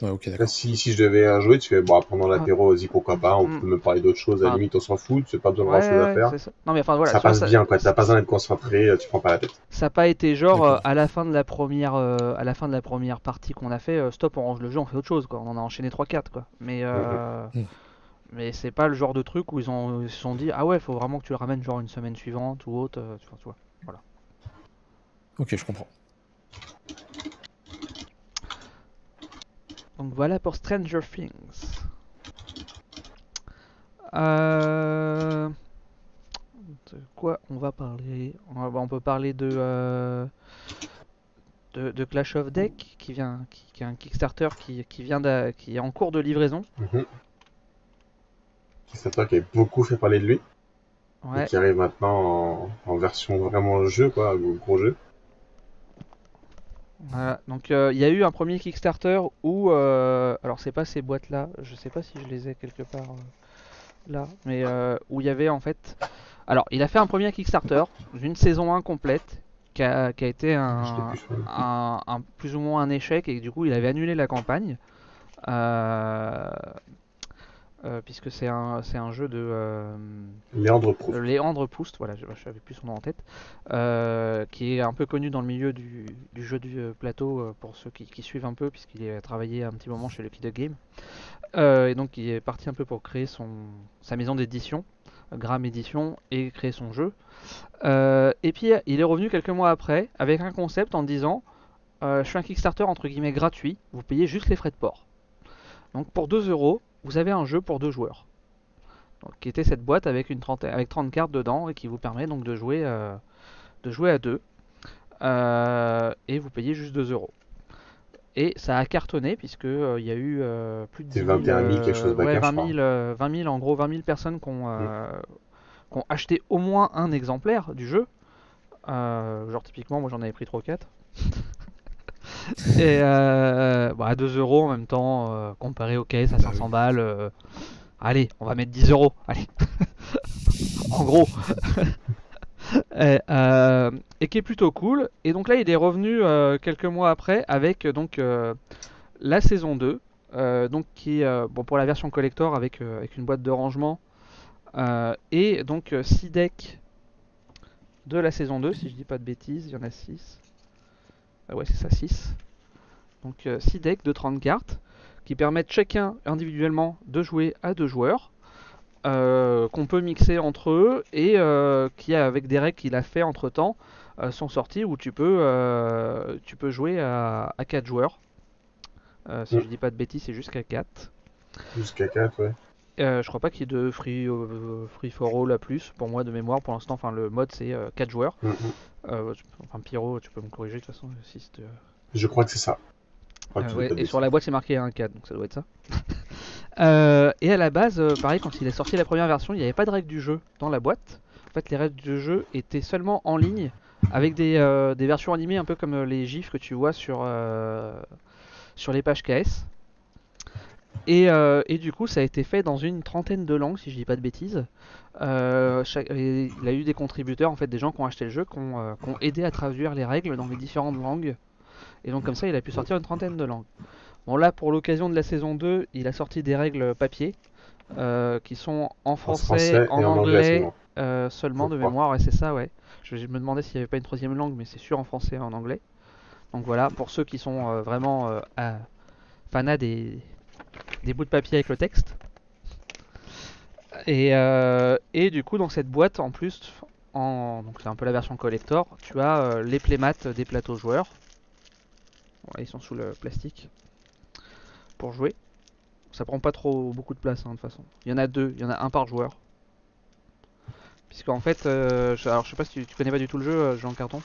Ouais, ok, d'accord. Si je devais jouer, tu fais pendant l'apéro, vas-y, pourquoi pas, on peut me parler d'autre chose, à la limite on s'en fout, c'est pas besoin de grand chose à faire. Ça. Non, mais voilà, ça passe bien quoi, t'as pas besoin d'être concentré, tu prends pas la tête. Ça n'a pas été genre à la fin de la première partie qu'on a fait, stop, on range le jeu, on fait autre chose quoi, on en a enchaîné 3-4 quoi. Mais c'est pas le genre de truc où ils se sont dit ah ouais, faut vraiment que tu le ramènes genre une semaine suivante ou autre, tu vois. Voilà. Ok, je comprends. Donc voilà pour Stranger Things. De quoi on va parler? On peut parler de Clash of Deck qui est un Kickstarter qui est en cours de livraison. Kickstarter qui a beaucoup fait parler de lui. Ouais. Et qui arrive maintenant en version vraiment jeu quoi, gros jeu. Voilà, donc il y a eu un premier Kickstarter où, alors c'est pas ces boîtes là, je sais pas si je les ai quelque part là, mais où il y avait en fait, alors il a fait un premier Kickstarter d'une saison 1 complète qui a été un plus ou moins un échec et du coup il avait annulé la campagne. puisque c'est un jeu de Léandre Proust. Léandre Proust, voilà, je n'avais plus son nom en tête, qui est un peu connu dans le milieu du jeu du plateau pour ceux qui suivent un peu, puisqu'il a travaillé un petit moment chez Lucky Duck Game. Et donc il est parti un peu pour créer sa maison d'édition, Gram Édition, et créer son jeu. Et puis il est revenu quelques mois après avec un concept en disant je fais un Kickstarter entre guillemets gratuit, vous payez juste les frais de port. Donc pour 2 €, vous avez un jeu pour 2 joueurs. Donc, qui était cette boîte avec 30 cartes dedans et qui vous permet donc de jouer à 2. Et vous payez juste 2 €. Et ça a cartonné puisque il y a eu plus de 10 000, 21 000 quelque chose ouais, backer, 20 000 en gros 20 000 personnes qui ont acheté au moins un exemplaire du jeu. Genre typiquement moi j'en avais pris 3 ou 4. Et à 2 € en même temps, comparé au caisse à 500 balles, allez, on va mettre 10 €, allez. En gros. Et qui est plutôt cool. Et donc là, il est revenu quelques mois après avec donc la saison 2, donc qui est bon pour la version collector avec une boîte de rangement et donc 6 decks de la saison 2, si je dis pas de bêtises, il y en a 6. Ouais, c'est ça, 6. Donc 6 decks de 30 cartes qui permettent chacun individuellement de jouer à 2 joueurs. Qu'on peut mixer entre eux et qui, avec des règles qu'il a fait entre temps, sont sorties où tu peux jouer à 4 joueurs. Si je dis pas de bêtises, c'est jusqu'à 4. Jusqu'à 4, ouais. Je crois pas qu'il y ait de free for all à plus, pour moi de mémoire pour l'instant. Enfin, le mode c'est 4 joueurs. Enfin, Pyro, tu peux me corriger de toute façon. Si je crois que c'est ça. Ouais, et sur la boîte c'est marqué 1-4, donc ça doit être ça. Et à la base, pareil, quand il est sorti la première version, il n'y avait pas de règles du jeu dans la boîte. En fait, les règles du jeu étaient seulement en ligne, avec des versions animées un peu comme les gifs que tu vois sur les pages KS. Et du coup, ça a été fait dans une trentaine de langues, si je dis pas de bêtises. Il a eu des contributeurs, en fait, des gens qui ont acheté le jeu, qui ont aidé à traduire les règles dans les différentes langues. Et donc comme ça, il a pu sortir une trentaine de langues. Bon là, pour l'occasion de la saison 2, il a sorti des règles papier qui sont en français, en anglais seulement de mémoire. Ouais, c'est ça, ouais. Je me demandais s'il n'y avait pas une troisième langue, mais c'est sûr en français et en anglais. Donc voilà, pour ceux qui sont vraiment fanats des bouts de papier avec le texte. Et du coup, dans cette boîte, en plus, donc c'est un peu la version collector, tu as les playmats des plateaux joueurs. Voilà, ils sont sous le plastique pour jouer. Ça prend pas beaucoup de place de toute façon. Il y en a 2, il y en a un par joueur. Puisqu'en fait, alors je sais pas si tu connais pas du tout le jeu, Jean Carton.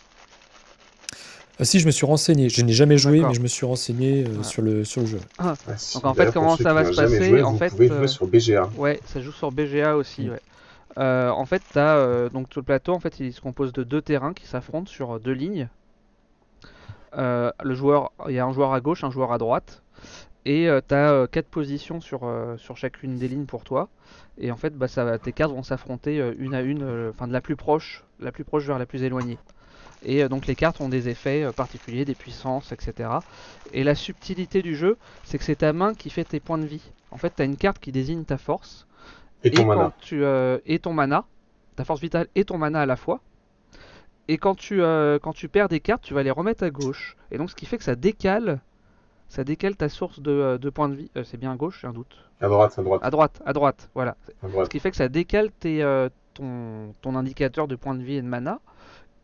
Si, je me suis renseigné. Je n'ai jamais joué, mais je me suis renseigné sur le jeu. Ah. Donc en fait, comment ça va se passer joué, en fait, vous pouvez jouer sur BGA. Ouais, ça joue sur BGA aussi. Ouais. En fait, t'as donc tout le plateau. En fait, il se compose de 2 terrains qui s'affrontent sur 2 lignes. Il y a un joueur à gauche, un joueur à droite. Et tu as 4 positions sur chacune des lignes pour toi. Et en fait, tes cartes vont s'affronter une à une, de la plus proche vers la plus éloignée. Et donc les cartes ont des effets particuliers, des puissances, etc. Et la subtilité du jeu, c'est que c'est ta main qui fait tes points de vie. En fait, tu as une carte qui désigne ta force. Et ton mana. Et ton mana. Ta force vitale et ton mana à la fois. Et quand tu perds des cartes, tu vas les remettre à gauche. Et donc ce qui fait que ça décale ta source de points de vie. C'est bien à gauche, j'ai un doute. À droite. À droite, voilà. À droite. Ce qui fait que ça décale ton indicateur de points de vie et de mana.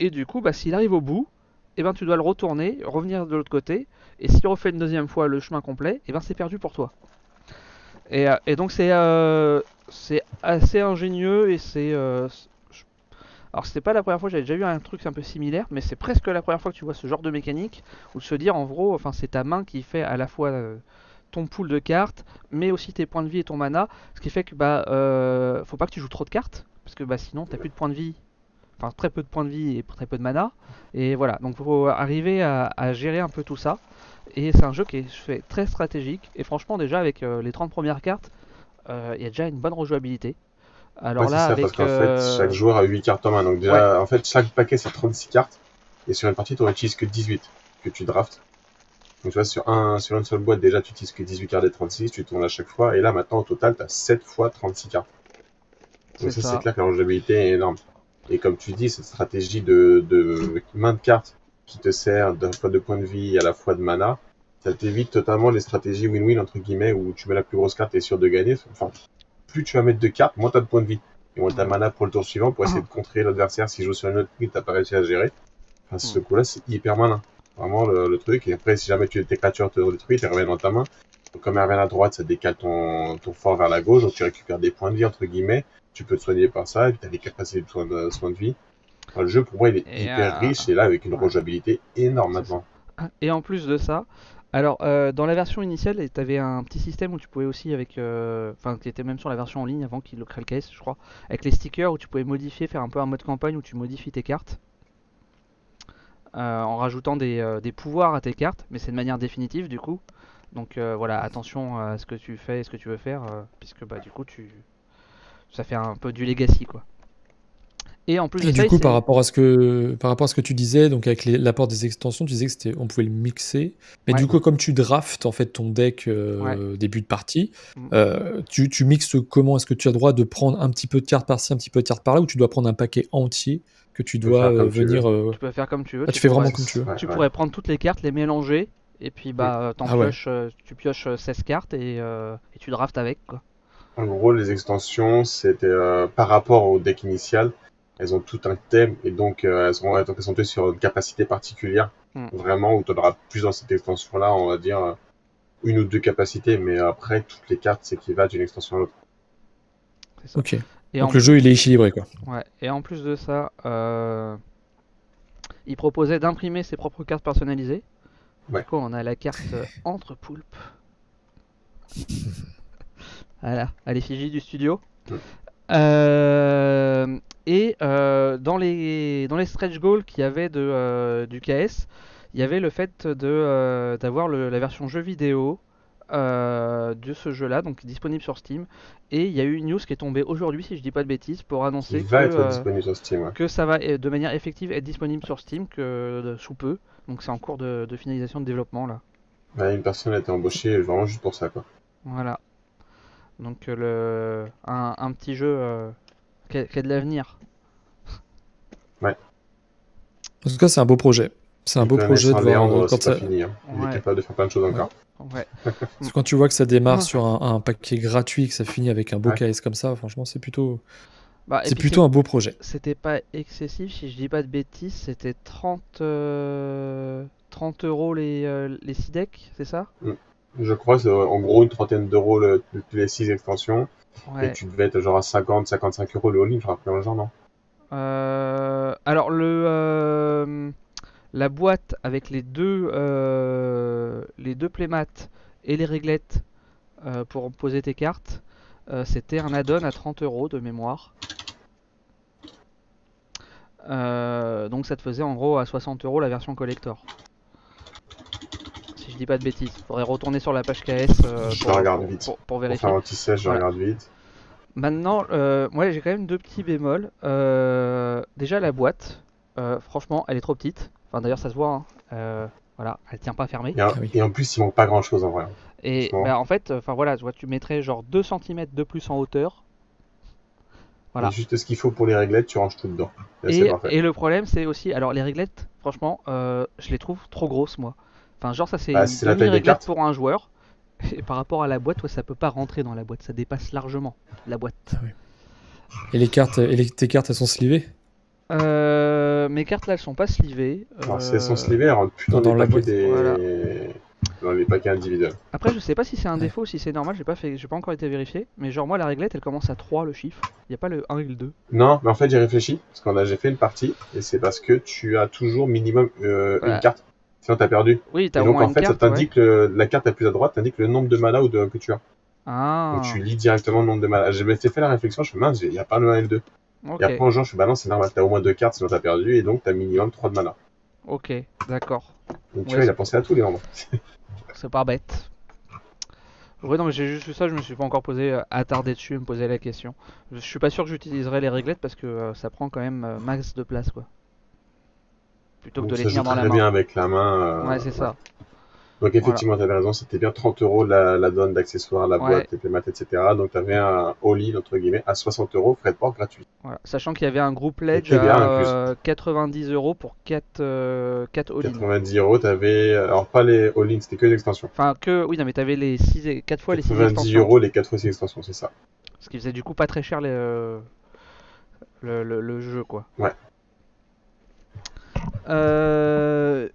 Et du coup, s'il arrive au bout, tu dois le retourner, revenir de l'autre côté. Et s'il refait une deuxième fois le chemin complet, c'est perdu pour toi. Et donc c'est assez ingénieux et c'est... Alors c'était pas la première fois, j'avais déjà vu un truc un peu similaire, mais c'est presque la première fois que tu vois ce genre de mécanique, où se dire en gros, c'est ta main qui fait à la fois ton pool de cartes, mais aussi tes points de vie et ton mana, ce qui fait que faut pas que tu joues trop de cartes, parce que sinon t'as plus de points de vie, enfin très peu de points de vie et très peu de mana, et voilà, donc faut arriver à gérer un peu tout ça, et c'est un jeu qui est fait très stratégique, et franchement déjà avec les 30 premières cartes, il y a déjà une bonne rejouabilité. Alors là, parce qu'en fait, chaque joueur a 8 cartes en main. Donc déjà, en fait, chaque paquet, c'est 36 cartes. Et sur une partie, tu n'en utilises que 18 que tu draftes. Donc, tu vois, sur une seule boîte, déjà, tu utilises que 18 cartes des 36, tu tournes à chaque fois. Et là, maintenant, au total, tu as 7 fois 36 cartes. Donc, C'est ça, ça. c'est clair que la rejouabilité est énorme. Et comme tu dis, cette stratégie de main de cartes qui te sert à la fois de points de vie et à la fois de mana, ça t'évite totalement les stratégies win-win, entre guillemets, où tu mets la plus grosse carte et t'es sûr de gagner. Enfin, plus tu vas mettre de cartes, moins tu as de points de vie. Et moins tu as mana pour le tour suivant pour essayer de contrer l'adversaire s'il joue sur une autre ligne que tu pas réussi à gérer. Enfin, ce coup-là, c'est hyper malin. Vraiment le truc. Et après, si jamais tes créatures te détruisent, elles reviennent dans ta main. Donc, comme elles reviennent à droite, ça décale ton fort vers la gauche. Donc, tu récupères des points de vie, entre guillemets. Tu peux te soigner par ça. Et puis, tu as des capacités de soins de vie. Enfin, le jeu, pour moi, il est hyper riche. Et là, avec une rejouabilité énorme maintenant. Et en plus de ça, alors dans la version initiale, tu avais un petit système où tu pouvais aussi avec, enfin qui était même sur la version en ligne avant qu'il le crée le KS, je crois, avec les stickers où tu pouvais modifier, faire un peu un mode campagne où tu modifies tes cartes en rajoutant des pouvoirs à tes cartes, mais c'est de manière définitive du coup. Donc voilà, attention à ce que tu fais et ce que tu veux faire, puisque bah du coup ça fait un peu du legacy quoi. Et en plus de Et ça, du coup, par rapport à ce que tu disais, donc avec l'apport des extensions, tu disais que on pouvait le mixer. Mais Ouais. du coup, comme tu draftes en fait ton deck début de partie, tu mixes comment? Est-ce que tu as le droit de prendre un petit peu de cartes par-ci, un petit peu de cartes par-là, ou tu dois prendre un paquet entier que tu dois venir. Tu peux faire comme tu veux. Tu fais vraiment comme tu veux. Tu pourrais prendre toutes les cartes, les mélanger, et puis bah tu pioches 16 cartes et tu draftes avec quoi. En gros, les extensions, c'était par rapport au deck initial, elles ont tout un thème et donc elles sont toutes sur une capacité particulière. Vraiment, où tu auras plus dans cette extension-là, on va dire une ou deux capacités, mais après, toutes les cartes s'équivalent d'une extension à l'autre. Ok. Et donc le jeu, il est équilibré quoi. Ouais. Et en plus de ça, il proposait d'imprimer ses propres cartes personnalisées. Ouais. Du coup, on a la carte entre poulpes. Voilà, à l'effigie du studio. Et dans les stretch goals qu'il y avait du KS, il y avait le fait d'avoir la version jeu vidéo de ce jeu-là, donc disponible sur Steam. Et il y a eu une news qui est tombée aujourd'hui, si je dis pas de bêtises, pour annoncer que ça va de manière effective être disponible sur Steam sous peu. Donc c'est en cours de finalisation de développement là. Ouais, une personne a été embauchée vraiment juste pour ça quoi. Voilà. Donc un petit jeu qui a de l'avenir. Ouais. En tout cas, c'est un beau projet. C'est un beau projet de voir quand ça finit. Hein. Il est capable de faire plein de choses encore. Ouais. Parce que quand tu vois que ça démarre sur un paquet gratuit, que ça finit avec un beau KS comme ça, franchement, c'est plutôt un beau projet. C'était pas excessif, si je dis pas de bêtises, c'était 30 € les 6 decks, c'est ça? Je crois que c'est en gros une trentaine d'euros les 6 extensions. Ouais. Et tu devais être genre à 50-55 € le all-in, je rappelle dans le genre, non? Alors la boîte avec les deux playmats et les réglettes pour poser tes cartes, c'était un add-on à 30 € de mémoire. Donc ça te faisait en gros à 60 € la version collector. Si je dis pas de bêtises, faudrait retourner sur la page KS pour vérifier. Pour faire un petit sèche, je regarde vite. Maintenant, moi j'ai quand même deux petits bémols. Déjà la boîte, franchement, elle est trop petite. Enfin d'ailleurs ça se voit. Hein. Voilà, elle tient pas fermée. Et en plus, il manque pas grand chose en vrai. Et bah, en fait, voilà, tu mettrais genre 2 cm de plus en hauteur. Voilà. Juste ce qu'il faut pour les réglettes, tu ranges tout dedans. Et le problème, c'est aussi, alors les réglettes, franchement, je les trouve trop grosses moi. Enfin, genre ça c'est une demi-réglette pour un joueur. Et par rapport à la boîte, ouais, ça peut pas rentrer dans la boîte, ça dépasse largement la boîte. Ah oui. Et les cartes, tes cartes, elles sont slivées? Mes cartes là, elles sont pas slivées. Alors si elles sont slivées, elles rentrent plus dans les paquets dans les paquets individuels. Après, je sais pas si c'est un défaut ou si c'est normal, j'ai pas encore été vérifié. Mais genre moi, la réglette, elle commence à 3 le chiffre. Il y a pas le 1 et le 2. Non, mais en fait j'ai réfléchi parce j'ai fait une partie et c'est parce que tu as toujours minimum une carte. Sinon t'as perdu. Oui, t'as et donc en fait ça t'indique la carte la plus à droite t'indique le nombre de mana que tu as. Ah. Donc tu lis directement le nombre de mana. J'ai fait la réflexion, je me suis dit mince, il n'y a pas le 1 et le 2. Okay. Et après en jouant, je me suis dit bah non, c'est normal, t'as au moins 2 cartes sinon t'as perdu et donc t'as minimum 3 de mana. Ok, d'accord. Donc tu vois, il a pensé à tous les membres. C'est pas bête. Ouais, non, mais j'ai juste vu ça, je me suis pas encore attardé dessus, me poser la question. Je suis pas sûr que j'utiliserai les réglettes parce que ça prend quand même max de place quoi. Plutôt que de les tenir dans la main. Bien avec la main. Ouais, c'est ça. Donc effectivement, tu avais raison, c'était bien 30 € la donne d'accessoires, la Ouais. boîte, les playmates, etc. Donc tu avais un all-in, entre guillemets, à 60 €, frais de port gratuit. Voilà. Sachant qu'il y avait un groupe Et pledge TVA incluse. à 90 € pour 4 all-in. 90 €, tu avais... Alors pas les all-in, c'était que les extensions. Enfin, oui, non, mais t'avais 4 fois les 6 90 extensions. € les 4 fois 6 extensions, c'est ça. Ce qui faisait du coup pas très cher le jeu, quoi. Ouais.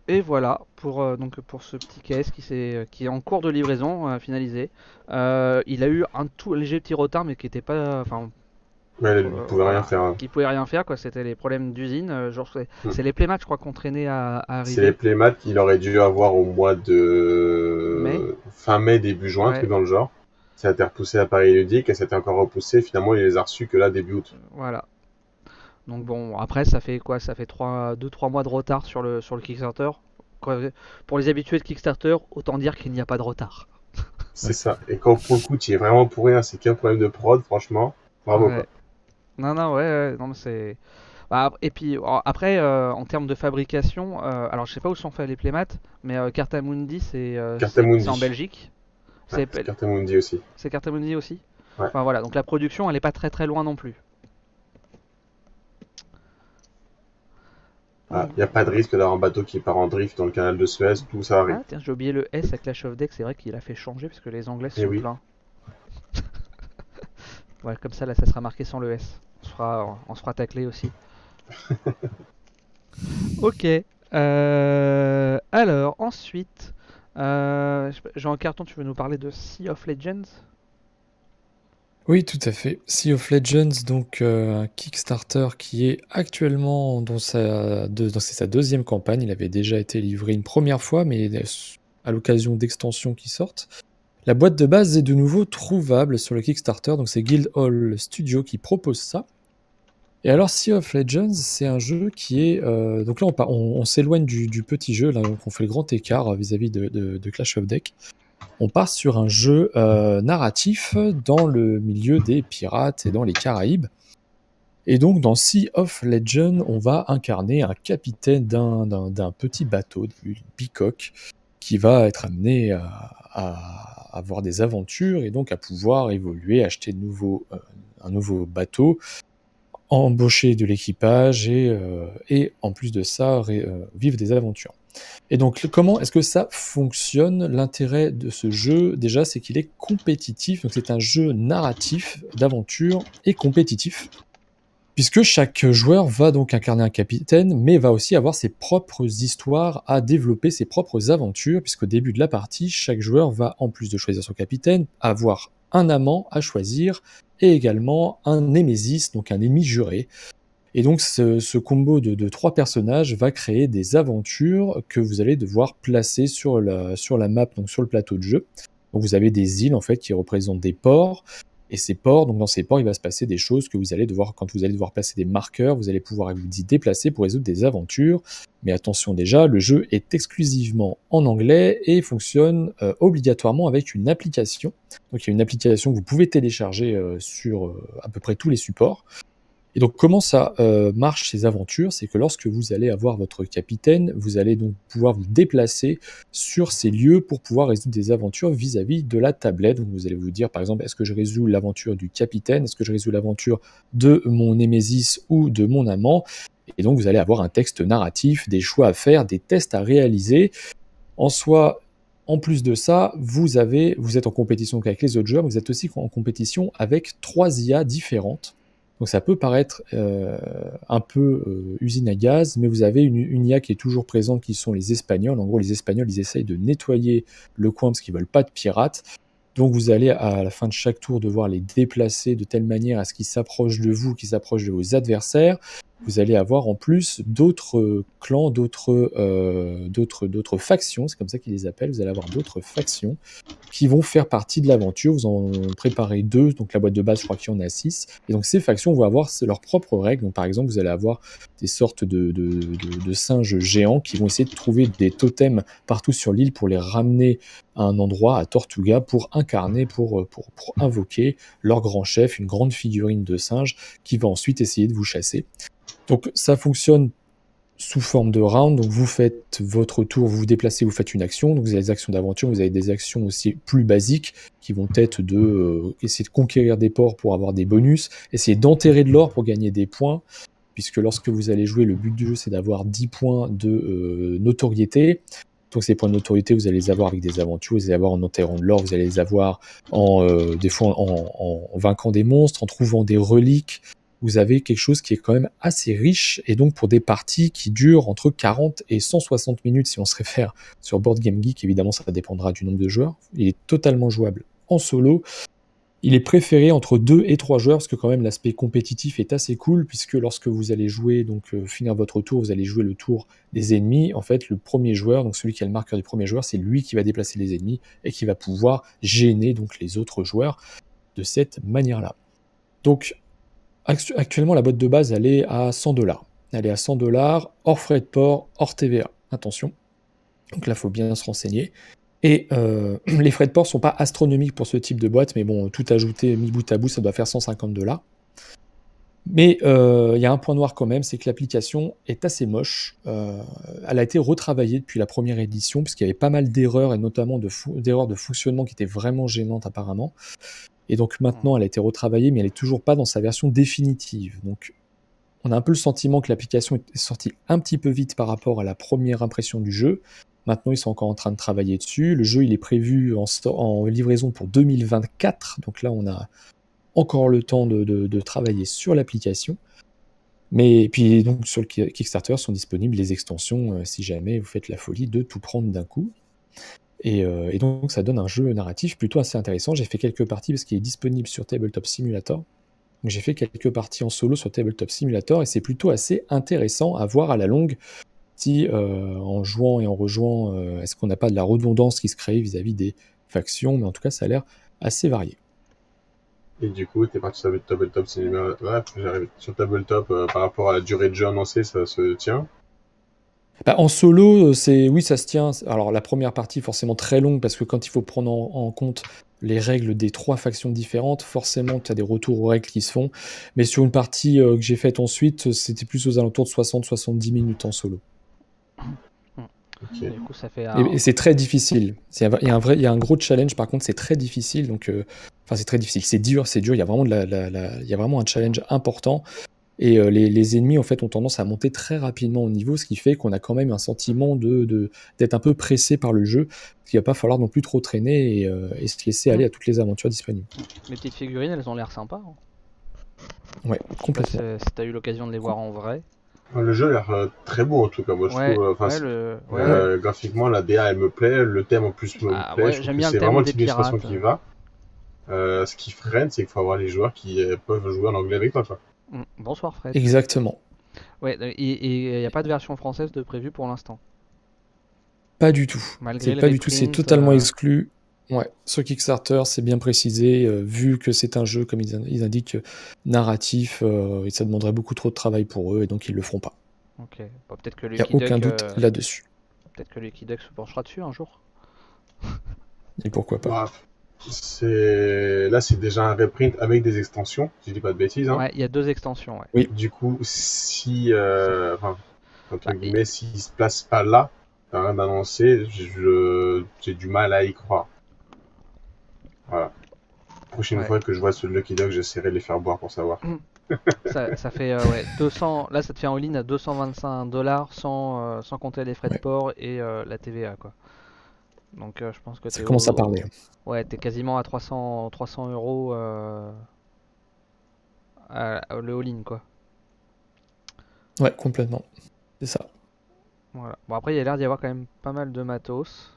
Et voilà donc pour ce petit case qui est en cours de livraison, finalisé. Il a eu un tout léger petit retard, mais qui était pas, enfin, Ouais, il pouvait rien faire. Hein. qui pouvait rien faire, quoi. C'était les problèmes d'usine. Genre Hmm. c'est les playmats, je crois, qu'on traînait à C'est les arriver. playmats qu'il aurait dû avoir au mois Mais de fin mai, début juin, un ouais, truc dans le genre. Ça a été repoussé à Paris Ludique et ça a été encore repoussé. Finalement, il les a reçus que là, début août. voilà. Donc bon, après ça fait quoi? Ça fait 2-3 mois de retard sur le Kickstarter. Pour les habitués de Kickstarter, autant dire qu'il n'y a pas de retard. C'est Ouais. ça. Et quand pour le coup, tu es vraiment pour rien, c'est qu'un problème de prod, franchement, bravo quoi. Ouais. Non, ouais, non, mais c'est. Bah, et puis après, en termes de fabrication, alors je sais pas où sont faits les playmats, mais Cartamundi c'est en Cartamundi. Belgique. Ouais, C'est c'est Cartamundi aussi. c'est Cartamundi aussi. Ouais. Enfin voilà, donc la production elle est pas très très loin non plus. Ah, il n'y a pas de risque d'avoir un bateau qui part en drift dans le canal de Suez, tout ça arrive. Ah tiens, j'ai oublié le S avec Clash of Deck, c'est vrai qu'il a fait changer parce que les Anglais se Eh sont oui. plaints. Ouais, comme ça là ça sera marqué sans le S. On se fera tacler aussi. Ok. Alors ensuite, Jean Carton, tu veux nous parler de Sea of Legends? Oui, tout à fait. Sea of Legends, donc un Kickstarter qui est actuellement c'est sa deuxième campagne. Il avait déjà été livré une première fois, mais à l'occasion d'extensions qui sortent. La boîte de base est de nouveau trouvable sur le Kickstarter, donc c'est Guildhall Studio qui propose ça. Et alors Sea of Legends, c'est un jeu qui est... donc là, on s'éloigne du petit jeu, là, donc on fait le grand écart vis-à-vis de Clash of Deck. On part sur un jeu narratif dans le milieu des pirates et dans les Caraïbes. Et donc dans Sea of Legends, on va incarner un capitaine d'un petit bateau, d'une bicoque, qui va être amené à avoir des aventures et donc à pouvoir évoluer, acheter un nouveau bateau, embaucher de l'équipage et en plus de ça, vivre des aventures. Et donc, comment est-ce que ça fonctionne? L'intérêt de ce jeu, déjà, c'est qu'il est compétitif. Donc, c'est un jeu narratif, d'aventure et compétitif. Puisque chaque joueur va donc incarner un capitaine, mais va aussi avoir ses propres histoires à développer, ses propres aventures, puisqu'au début de la partie, chaque joueur va, en plus de choisir son capitaine, avoir un amant à choisir, et également un némésis, donc un ennemi juré. Et donc ce combo de 3 personnages va créer des aventures que vous allez devoir placer sur la map, donc sur le plateau de jeu. Donc vous avez des îles en fait qui représentent des ports. Et ces ports, donc dans ces ports, il va se passer des choses que vous allez devoir, quand vous allez devoir placer des marqueurs, vous allez pouvoir vous y déplacer pour résoudre des aventures. Mais attention déjà, le jeu est exclusivement en anglais et fonctionne obligatoirement avec une application. Donc il y a une application que vous pouvez télécharger sur à peu près tous les supports. Et donc comment ça marche ces aventures? C'est que lorsque vous allez avoir votre capitaine, vous allez donc pouvoir vous déplacer sur ces lieux pour pouvoir résoudre des aventures vis-à-vis de la tablette. Donc vous allez vous dire par exemple, est-ce que je résous l'aventure du capitaine? Est-ce que je résous l'aventure de mon némésis ou de mon amant? Et donc vous allez avoir un texte narratif, des choix à faire, des tests à réaliser. En soi, en plus de ça, vous êtes en compétition avec les autres joueurs, mais vous êtes aussi en compétition avec 3 IA différentes. Donc ça peut paraître un peu usine à gaz, mais vous avez une IA qui est toujours présente, qui sont les Espagnols. En gros, les Espagnols, ils essayent de nettoyer le coin parce qu'ils veulent pas de pirates. Donc vous allez à la fin de chaque tour devoir les déplacer de telle manière à ce qu'ils s'approchent de vous, qu'ils s'approchent de vos adversaires. Vous allez avoir en plus d'autres clans, d'autres factions, c'est comme ça qu'ils les appellent. Vous allez avoir d'autres factions qui vont faire partie de l'aventure. Vous en préparez 2, donc la boîte de base, je crois qu'il y en a 6. Et donc ces factions vont avoir leurs propres règles. Donc par exemple, vous allez avoir des sortes de singes géants qui vont essayer de trouver des totems partout sur l'île pour les ramener à un endroit, à Tortuga, pour incarner, pour invoquer leur grand chef, une grande figurine de singe qui va ensuite essayer de vous chasser. Donc ça fonctionne sous forme de round. Donc vous faites votre tour, vous vous déplacez, vous faites une action. Donc vous avez des actions d'aventure, vous avez des actions aussi plus basiques qui vont être de essayer de conquérir des ports pour avoir des bonus, essayer d'enterrer de l'or pour gagner des points, puisque lorsque vous allez jouer, le but du jeu c'est d'avoir 10 points de notoriété. Donc ces points de notoriété, vous allez les avoir avec des aventures, vous allez les avoir en enterrant de l'or, vous allez les avoir des fois en vainquant des monstres, en trouvant des reliques. Vous avez quelque chose qui est quand même assez riche, et donc pour des parties qui durent entre 40 et 160 minutes, si on se réfère sur Board Game Geek, évidemment ça dépendra du nombre de joueurs. Il est totalement jouable en solo. Il est préféré entre 2 et 3 joueurs, parce que quand même l'aspect compétitif est assez cool, puisque lorsque vous allez jouer, donc finir votre tour, vous allez jouer le tour des ennemis. En fait, le premier joueur, donc celui qui a le marqueur du premier joueur, c'est lui qui va déplacer les ennemis et qui va pouvoir gêner donc les autres joueurs de cette manière-là. Donc actuellement, la boîte de base, elle est à 100$. Elle est à 100$, hors frais de port, hors TVA. Attention. Donc là, il faut bien se renseigner. Et les frais de port sont pas astronomiques pour ce type de boîte, mais bon, tout ajouté, mis bout à bout, ça doit faire 150$. Mais il y a un point noir quand même, c'est que l'application est assez moche. Elle a été retravaillée depuis la première édition, puisqu'il y avait pas mal d'erreurs, et notamment d'erreurs de fonctionnement qui étaient vraiment gênantes apparemment. Et donc maintenant, elle a été retravaillée, mais elle est toujours pas dans sa version définitive. Donc on a un peu le sentiment que l'application est sortie un petit peu vite par rapport à la première impression du jeu. Maintenant, ils sont encore en train de travailler dessus. Le jeu, il est prévu en livraison pour 2024. Donc là, on a encore le temps de travailler sur l'application. Mais puis donc sur le Kickstarter sont disponibles les extensions si jamais vous faites la folie de tout prendre d'un coup. Et donc ça donne un jeu narratif plutôt assez intéressant. J'ai fait quelques parties parce qu'il est disponible sur Tabletop Simulator. Donc j'ai fait quelques parties en solo sur Tabletop Simulator et c'est plutôt assez intéressant à voir à la longue si en jouant et en rejouant, est-ce qu'on n'a pas de la redondance qui se crée vis-à-vis des factions, mais en tout cas ça a l'air assez varié. Et du coup, t'es parti sur Tabletop Simulator. Ouais, j'arrive sur Tabletop par rapport à la durée de jeu annoncée, ça se tient. Bah, en solo, oui, ça se tient. Alors la première partie forcément très longue parce que quand il faut prendre en compte les règles des 3 factions différentes, forcément tu as des retours aux règles qui se font. Mais sur une partie que j'ai faite ensuite, c'était plus aux alentours de 60-70 minutes en solo. Okay. Du coup, ça fait et c'est très difficile. Il y a un gros challenge, par contre, c'est très difficile. Donc, c'est très difficile. C'est dur. Il y a vraiment, il y a vraiment un challenge important. Et les ennemis, en fait, ont tendance à monter très rapidement au niveau, ce qui fait qu'on a quand même un sentiment d'être un peu pressé par le jeu. Il va pas falloir non plus trop traîner et se laisser aller à toutes les aventures disponibles. Les petites figurines, elles ont l'air sympas. Hein. Ouais, complètement. Si t'as eu l'occasion de les voir en vrai. Le jeu a l'air très beau en tout cas, moi je trouve. Graphiquement, la DA elle me plaît, le thème en plus me plaît. Je trouve que c'est vraiment le type d'illustration qui va. Ce qui freine, c'est qu'il faut avoir les joueurs qui peuvent jouer en anglais avec toi. Quoi. Bonsoir Fred. Exactement. Ouais, et il n'y a pas de version française de prévue pour l'instant. Pas du tout. Malgré pas du tout, c'est totalement exclu. Ouais, sur Kickstarter, c'est bien précisé, vu que c'est un jeu, comme ils indiquent, narratif, et ça demanderait beaucoup trop de travail pour eux, et donc ils le feront pas. Ok, bon, peut-être que il n'y a aucun doute là-dessus. Peut-être que Lucky Duck se penchera dessus un jour. Et pourquoi pas. Là, c'est déjà un reprint avec des extensions, si je dis pas de bêtises. Hein. Ouais, il y a 2 extensions. Ouais. Oui. Du coup, si, entre guillemets, s'il se place pas là, t'as rien d'annoncé, j'ai du mal à y croire. Voilà. Prochaine fois que je vois ce Lucky Duck, j'essaierai de les faire boire pour savoir. ça fait 200. Là, ça te fait en ligne à 225$ sans compter les frais de port et la TVA, quoi. Donc, je pense que ça commence à parler. Ouais, t'es quasiment à 300 euros le all-in, quoi. Ouais, complètement. C'est ça. Voilà. Bon, après, il y a l'air d'y avoir quand même pas mal de matos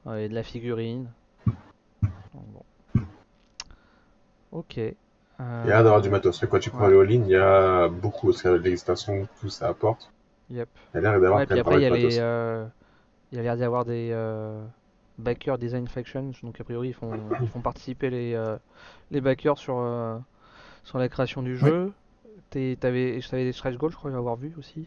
et de la figurine. Donc, bon. Ok. Il y a l'air d'avoir du matos. Quoi, tu prends le all-in, il y a beaucoup, parce que l'extension, tout ça apporte. Yep. Il y a l'air d'avoir quand même pas mal de matos. Il y a l'air d'y avoir des backers design factions, donc a priori ils font participer les backers sur la création du jeu. T'avais des stretch goals, je crois avoir vu aussi.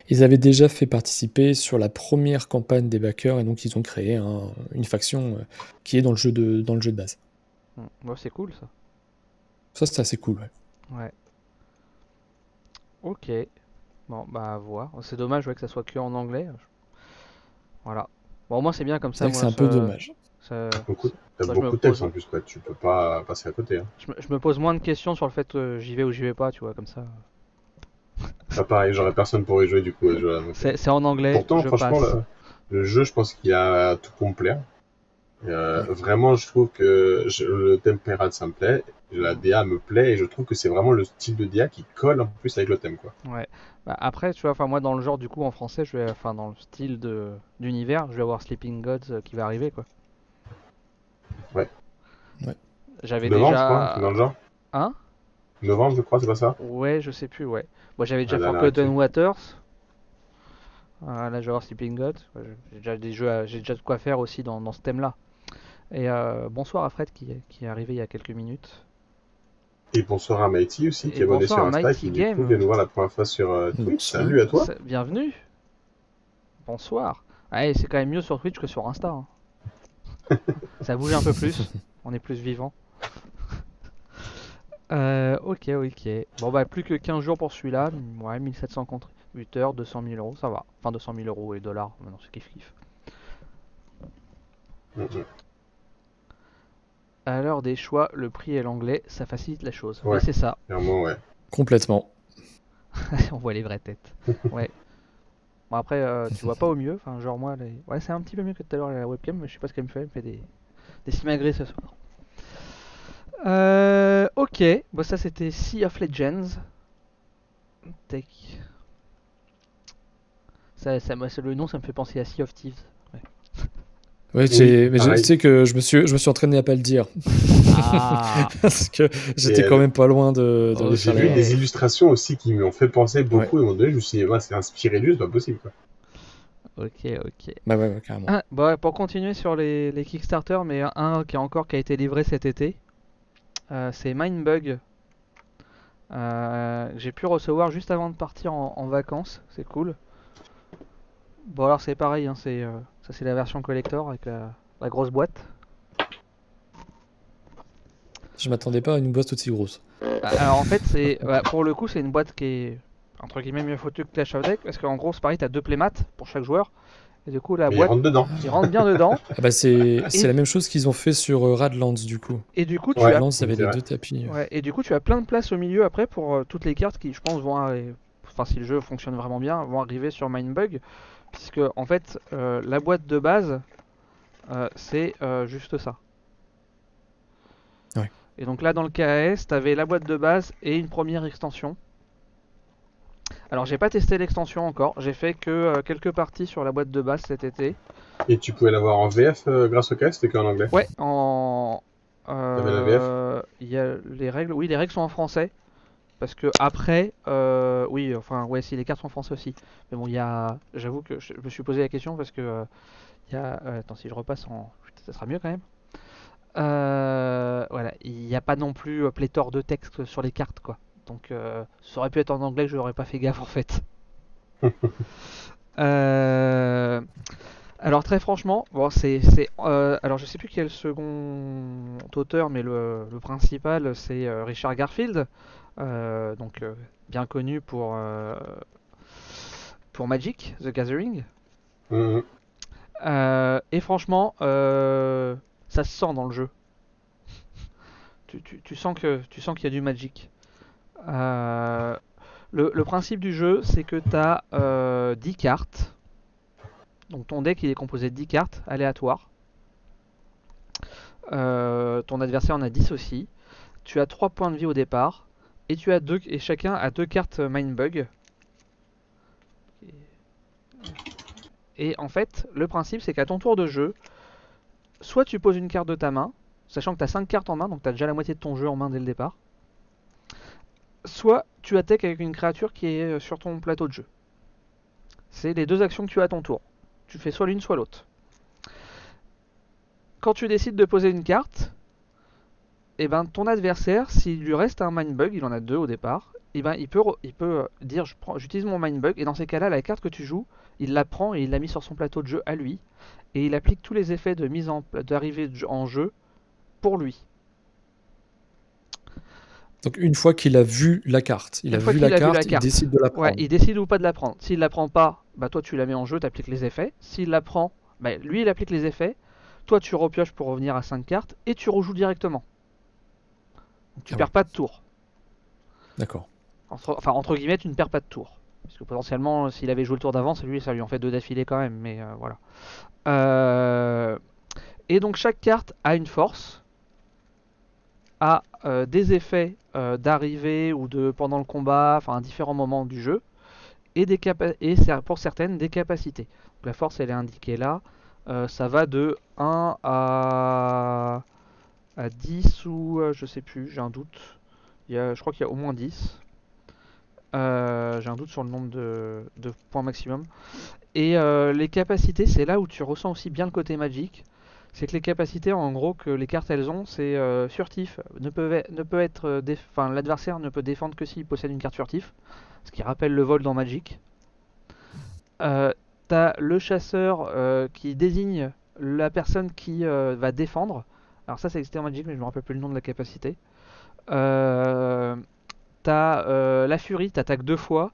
Ils avaient déjà fait participer sur la première campagne des backers et donc ils ont créé une faction qui est dans le jeu de base. Ouais, c'est cool ça. Ça c'est assez cool, ouais. Ouais. Ok. Bon, bah à voir. C'est dommage ouais, que ça soit que en anglais. Voilà. Bon, au moins c'est bien comme C'est ça. vrai que Moi, c'est un peu dommage. T'as moi, je me beaucoup de textes en pose, plus, quoi. Tu peux pas passer à côté. Hein. je me pose moins de questions sur le fait que j'y vais ou j'y vais pas, tu vois, comme ça. Pas pareil, j'aurais personne pour y jouer du coup. À ce jeu-là, donc, C'est en anglais, Pourtant, je franchement, passe. le jeu, je pense qu'il a tout pour me plaire. Ouais. Vraiment, je trouve que le thème pirate, ça me plaît. La Mm. DA me plaît et je trouve que c'est vraiment le style de DA qui colle en plus avec le thème, quoi. Ouais. Bah, après, tu vois, enfin moi dans le genre du coup en français, enfin dans le style de d'univers, je vais avoir Sleeping Gods qui va arriver quoi. Ouais. Ouais. J'avais Novembre, je crois, c'est déjà, dans le genre. hein? Novembre, je crois, c'est pas ça? Ouais, je sais plus, ouais. Moi j'avais Ah déjà là là, Forgotten ok. Waters. Là je vais avoir Sleeping Gods. Ouais, j'ai déjà des jeux, j'ai déjà de quoi faire aussi dans ce thème-là. Et bonsoir à Fred qui est arrivé il y a quelques minutes. Et bonsoir à Mighty aussi, qui Et est abonné bonsoir sur à Insta et Mighty qui du coup vient Game. nous voir la première fois sur Twitch. Bonsoir. Salut à toi. Bienvenue. Bonsoir. Ouais, c'est quand même mieux sur Twitch que sur Insta. Hein. Ça bouge un peu plus. On est plus vivant. Ok, ok. Bon, bah, plus que 15 jours pour celui-là. Ouais, 1700 contributeurs, 200 000 euros, ça va. Enfin, 200 000 euros et dollars. Maintenant, c'est kiff-kiff. Mhm. À l'heure des choix, le prix et l'anglais, ça facilite la chose. Oui, Ouais, c'est ça. clairement, ouais. Complètement. On voit les vraies têtes. Ouais. Bon, après, tu vois pas au mieux. Enfin, genre, moi, ouais, c'est un petit peu mieux que tout à l'heure la webcam, mais je sais pas ce qu'elle me fait. Elle me fait des simagrées ce soir. Ok. Bon, ça, c'était Sea of Legends. Tech. Le nom, ça me fait penser à Sea of Thieves. Ouais. Ouais, Oui, mais tu pareil. sais que je me suis entraîné à pas le dire. Ah. Parce que j'étais Et, quand même pas loin de Ok. j'ai faire vu l'erreur. des illustrations aussi qui m'ont fait penser Ouais. beaucoup. Et à un moment donné, je me suis dit, ouais, c'est inspiré de lui, c'est pas possible, quoi. Ok, ok. Bah ouais, carrément. Bon, pour continuer sur les Kickstarter, mais un qui a été livré cet été, c'est Mindbug. Que j'ai pu recevoir juste avant de partir en vacances, c'est cool. Bon alors c'est pareil, hein, ça c'est la version collector avec la grosse boîte. Je m'attendais pas à une boîte aussi grosse. Alors en fait pour le coup c'est une boîte qui est entre guillemets mieux foutue que Clash of Deck parce qu'en gros c'est pareil, t'as deux playmats pour chaque joueur et du coup la Mais il boîte rentre dedans. il rentre bien dedans Ah bah c'est et, la même chose qu'ils ont fait sur Radlands du coup. et du coup tu Ouais, as Radlands, ça avait c'est les vrai. deux tapis. ouais, et du coup tu as plein de place au milieu après pour toutes les cartes qui je pense vont enfin si le jeu fonctionne vraiment bien vont arriver sur Mindbug puisque en fait la boîte de base c'est juste ça. Ouais. Et donc là dans le KS, t'avais la boîte de base et une première extension. Alors j'ai pas testé l'extension encore, j'ai fait que quelques parties sur la boîte de base cet été. Et tu pouvais l'avoir en VF grâce au cast, c'était qu'en anglais. Ouais, T'avais la VF. il y a les règles, oui les règles sont en français. Parce que après, oui, enfin ouais si les cartes sont en français aussi. Mais bon j'avoue que je me suis posé la question parce que il y a, attends si je repasse en, putain, ça sera mieux quand même. Voilà, il n'y a pas non plus pléthore de texte sur les cartes, quoi. Donc, ça aurait pu être en anglais, je n'aurais pas fait gaffe en fait. Euh, alors très franchement, bon, alors je sais plus quel est le second auteur, mais le principal c'est Richard Garfield, donc bien connu pour Magic, The Gathering. Mhm. Et franchement, ça se sent dans le jeu. Tu sens qu'il y a du Magic. Euh, le principe du jeu, c'est que tu as 10 cartes. Donc ton deck il est composé de 10 cartes aléatoires. Ton adversaire en a 10 aussi. Tu as 3 points de vie au départ. Et chacun a 2 cartes Mindbug. Et en fait, le principe c'est qu'à ton tour de jeu, soit tu poses une carte de ta main, sachant que tu as 5 cartes en main, donc tu as déjà la moitié de ton jeu en main dès le départ. Soit tu attaques avec une créature qui est sur ton plateau de jeu. C'est les deux actions que tu as à ton tour. Tu fais soit l'une, soit l'autre. Quand tu décides de poser une carte, et ben ton adversaire, s'il lui reste un Mindbug, il en a 2 au départ, et ben il peut dire j'utilise mon Mindbug, et dans ces cas-là, la carte que tu joues, il la prend et il l'a mis sur son plateau de jeu à lui, et il applique tous les effets d'arrivée en jeu pour lui. Donc une fois qu'il a vu la carte, il Une fois vu qu'il la a vu la carte, il carte. décide de la Ouais, prendre. il décide ou pas de la prendre. S'il la prend pas, bah toi tu la mets en jeu, t'appliques les effets. S'il la prend, bah lui il applique les effets. Toi tu repioches pour revenir à 5 cartes et tu rejoues directement. Donc, tu Ah perds ouais. pas de tour. D'accord. Enfin, entre guillemets, tu ne perds pas de tour. Parce que potentiellement, s'il avait joué le tour d'avant, ça lui en fait 2 d'affilée quand même. Mais voilà. Euh, Et donc chaque carte a une force, a des effets d'arrivée ou de pendant le combat, enfin à différents moments du jeu, et, pour certaines des capacités. Donc, la force elle est indiquée là. Ça va de 1 à 10 ou je sais plus, j'ai un doute. Je crois qu'il y a au moins 10. J'ai un doute sur le nombre de points maximum. Et les capacités, c'est là où tu ressens aussi bien le côté magique. C'est que les capacités, en gros, que les cartes elles ont, c'est furtif. Enfin, l'adversaire ne peut défendre que s'il possède une carte furtif, ce qui rappelle le vol dans Magic. T'as le chasseur qui désigne la personne qui va défendre. Alors ça, c'est existé en Magic, mais je me rappelle plus le nom de la capacité. Euh, T'as la furie, t'attaques 2 fois.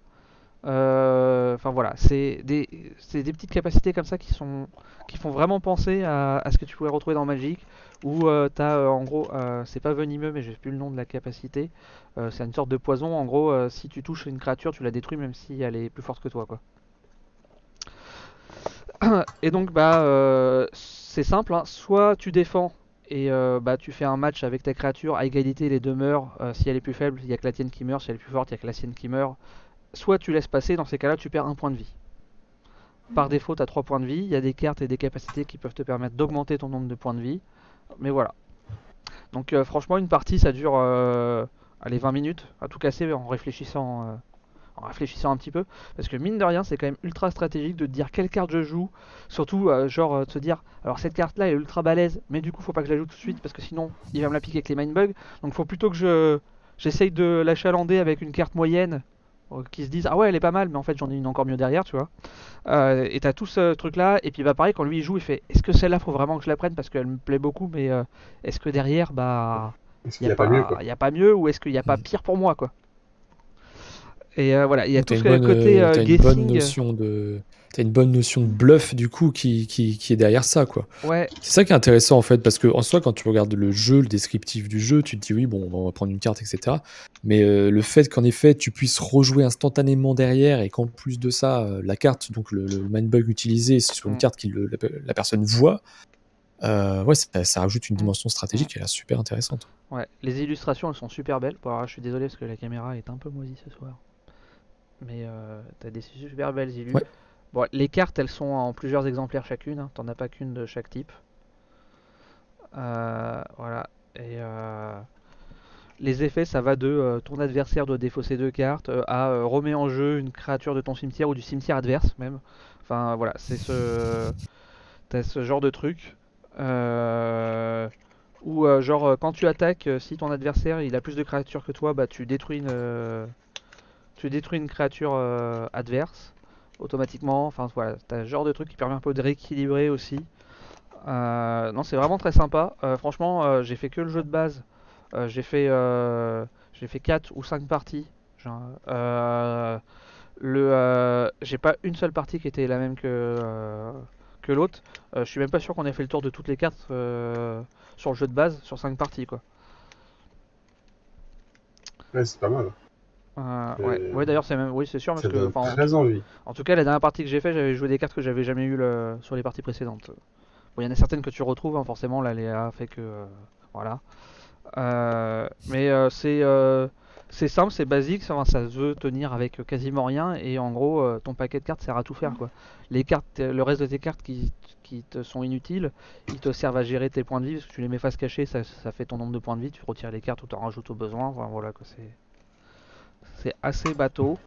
Enfin voilà, c'est des petites capacités comme ça qui font vraiment penser à ce que tu pourrais retrouver dans Magic. Où t'as en gros, c'est pas venimeux, mais j'ai plus le nom de la capacité. C'est une sorte de poison. En gros, si tu touches une créature, tu la détruis même si elle est plus forte que toi, quoi. Et donc bah c'est simple, hein. Soit tu défends et bah tu fais un match avec ta créature à égalité, les deux meurent. Si elle est plus faible, il y a que la tienne qui meurt. Si elle est plus forte, il y a que la sienne qui meurt. Soit tu laisses passer, dans ces cas-là, tu perds un point de vie. Par défaut, tu as 3 points de vie. Il y a des cartes et des capacités qui peuvent te permettre d'augmenter ton nombre de points de vie. Mais voilà. Donc franchement, une partie, ça dure allez, 20 minutes, à tout casser en réfléchissant un petit peu. Parce que mine de rien, c'est quand même ultra stratégique de te dire quelle carte je joue. Surtout, de se dire, alors cette carte-là est ultra balèze, mais du coup, faut pas que je la joue tout de suite, parce que sinon, il va me la piquer avec les mindbugs. Donc faut plutôt que j'essaye de l'achalander avec une carte moyenne qui se disent ah ouais elle est pas mal mais en fait j'en ai une encore mieux derrière tu vois. Et t'as tout ce truc là et puis bah pareil quand lui il joue il fait est-ce que celle-là faut vraiment que je la prenne parce qu'elle me plaît beaucoup mais est-ce que derrière bah Est-ce il qu'il y n'y a a pas mieux, quoi? y a pas mieux ou est-ce qu'il y a pas Mm. pire pour moi quoi. Et voilà il y a Donc tout ce côté t'as une bonne guessing. t'as une bonne notion de bluff du coup qui est derrière ça, quoi. Ouais. C'est ça qui est intéressant en fait, parce que en soi, quand tu regardes le jeu, le descriptif du jeu, tu te dis oui, bon, on va prendre une carte, etc. Mais le fait qu'en effet, tu puisses rejouer instantanément derrière et qu'en plus de ça, la carte, donc le mindbug utilisé, c'est sur une carte que la personne voit, ouais, ça rajoute une dimension stratégique qui a l'air super intéressante. Ouais, les illustrations elles sont super belles. Bon, alors, je suis désolé parce que la caméra est un peu moisie ce soir. Mais t'as des super belles illus. Ouais. Bon, les cartes elles sont en plusieurs exemplaires chacune, hein. T'en as pas qu'une de chaque type. Voilà. Et les effets, ça va de ton adversaire doit défausser 2 cartes à remet en jeu une créature de ton cimetière ou du cimetière adverse même. Enfin voilà, t'as ce genre de truc. Ou genre quand tu attaques, si ton adversaire il a plus de créatures que toi, bah tu détruis une créature adverse automatiquement. Enfin voilà, t'as ce genre de truc qui permet un peu de rééquilibrer aussi. Non, c'est vraiment très sympa. Franchement, j'ai fait que le jeu de base. J'ai fait 4 ou 5 parties. Genre, j'ai pas une seule partie qui était la même que l'autre. Je suis même pas sûr qu'on ait fait le tour de toutes les cartes sur le jeu de base, sur 5 parties quoi. Ouais, c'est pas mal. Ouais, d'ailleurs c'est même, oui c'est sûr parce Ça que, donne enfin, très envie. en tout cas la dernière partie que j'ai fait, j'avais joué des cartes que j'avais jamais eu sur les parties précédentes. Bon, il y en a certaines que tu retrouves, hein, forcément l'aléa fait que, voilà. Mais c'est simple, c'est basique, ça se veut tenir avec quasiment rien et en gros ton paquet de cartes sert à tout faire quoi. Les cartes, le reste de tes cartes qui te sont inutiles, ils te servent à gérer tes points de vie parce que tu les mets face cachée, ça fait ton nombre de points de vie, tu retires les cartes ou t'en rajoutes au besoin, enfin, voilà quoi, c'est assez bateau.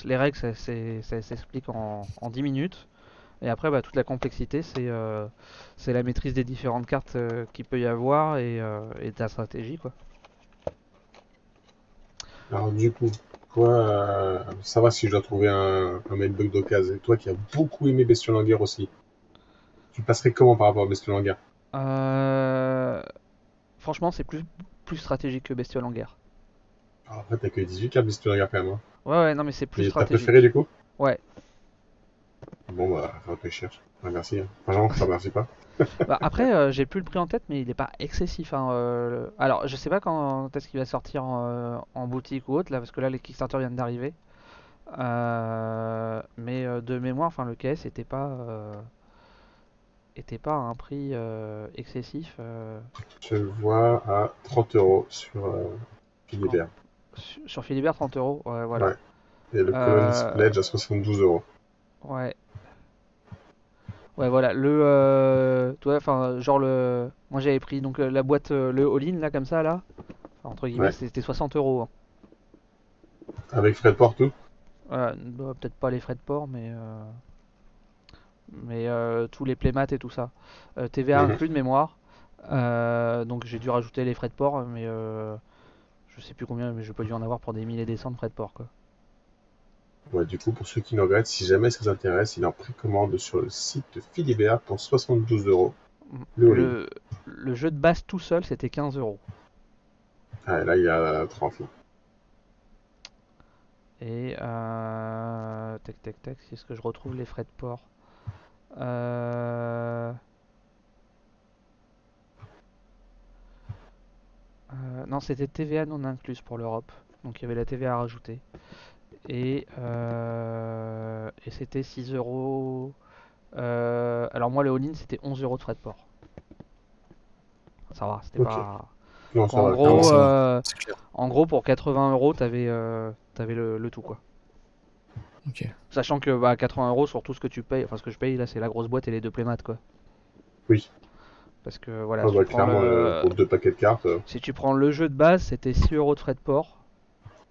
Les règles ça s'explique en 10 minutes. Et après, bah, toute la complexité, c'est la maîtrise des différentes cartes qu'il peut y avoir et ta stratégie, quoi. Alors, du coup, toi, ça va si je dois trouver un mindbug d'occasion. Et toi qui as beaucoup aimé Bestiole en guerre aussi, tu passerais comment par rapport à Bestiole en guerre? Euh, Franchement, c'est plus stratégique que Bestiole en guerre. Alors après, t'as que 18 cartes si tu regardes quand même. Hein. Ouais, non, mais c'est plus Et t'as stratégique. préféré du coup? Ouais. Bon, bah, faudra que je cherche. Ah, merci. Hein. Franchement, je te remercie pas. Bah, après, j'ai plus le prix en tête, mais il est pas excessif. Hein, alors, je sais pas quand est-ce qu'il va sortir en boutique ou autre, là, parce que là, les Kickstarter viennent d'arriver. Mais de mémoire, enfin, le KS était pas à un prix excessif. Je le vois à 30 € sur Philibert. Sur Philibert, 30 €, ouais, voilà. Ouais. Et le Colonist Euh, Pledge à 72 €. ouais. Ouais, voilà, toi, enfin, genre moi j'avais pris donc la boîte, le all-in là, comme ça, là, enfin, entre guillemets, Ouais. c'était 60 €. Hein. Avec frais de port, tout. Bah, peut-être pas les frais de port, mais tous les playmats et tout ça. TVA Mhm. inclus de mémoire. Donc j'ai dû rajouter les frais de port, mais je sais plus combien, mais je peux dû en avoir pour des milliers et des cents de frais de port, quoi. Ouais, du coup, pour ceux qui nous regrettent, si jamais ça vous intéresse, il est en précommande sur le site de Philibert pour 72 €. Le all-in. Le jeu de base tout seul, c'était 15 €. Ah, et là, il y a 30 là. Et tac tac tac, c'est ce que je retrouve les frais de port. Euh, non, c'était TVA non incluse pour l'Europe. Donc il y avait la TVA à rajouter. Et c'était 6 €. Alors moi le all-in c'était 11 € de frais de port. Ça va, c'était Ok. pas. Non, Donc, ça en va, Non, clairement. gros, ça va. C'est clair. pour 80 € t'avais le tout, quoi. Ok. Sachant que bah, 80 € sur tout ce que tu payes, enfin ce que je paye là c'est la grosse boîte et les deux playmats, quoi. Oui. Parce que voilà, Ah, si tu bah, prends clairement, pour 2 paquets de cartes. si tu prends le jeu de base, c'était 6 € de frais de port.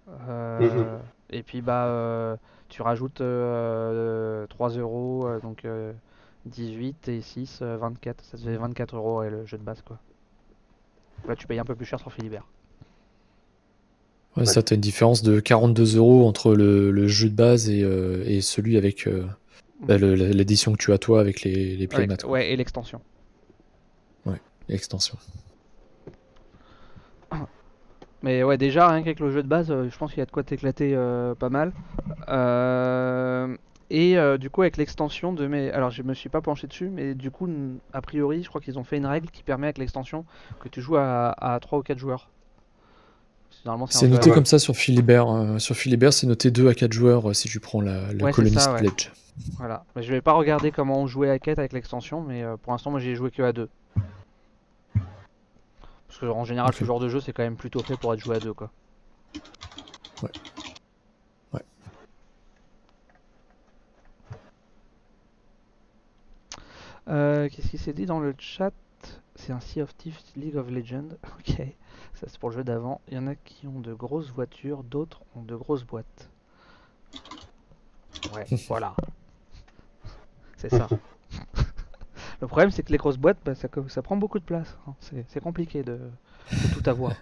Mhm. Et puis bah tu rajoutes 3 €, donc 18 et 6, 24. Ça te fait 24 € ouais, le jeu de base, quoi. Là tu payes un peu plus cher sur Philibert. Ouais, Ouais. ça, t'as une différence de 42 € entre le jeu de base et celui avec l'édition que tu as toi avec les playmats, quoi. Ouais, et l'extension. Ouais, l'extension. Mais ouais, déjà rien qu'avec le jeu de base, je pense qu'il y a de quoi t'éclater pas mal. Euh, du coup avec l'extension de mes... Alors je me suis pas penché dessus, mais du coup a priori je crois qu'ils ont fait une règle qui permet avec l'extension que tu joues à 3 ou 4 joueurs. Normalement c'est un C'est jeu à noté Ouais. deux. comme ça sur Philibert. Sur Philibert, c'est noté 2 à 4 joueurs si tu prends le Ouais, c'est ça, Colonist ouais. Pledge. Voilà. Mais je vais pas regarder comment on jouait à 4 avec l'extension, mais pour l'instant moi j'ai joué que à 2. Parce que en général ce Ok. genre de jeu c'est quand même plutôt fait pour être joué à 2, quoi. Ouais. Ouais. Qu'est-ce qui s'est dit dans le chat? C'est un Sea of Thieves League of Legends. Ok, ça c'est pour le jeu d'avant. Il y en a qui ont de grosses voitures, d'autres ont de grosses boîtes. Ouais, voilà, c'est ça. Le problème c'est que les grosses boîtes, bah, ça prend beaucoup de place. Hein. C'est compliqué de tout avoir.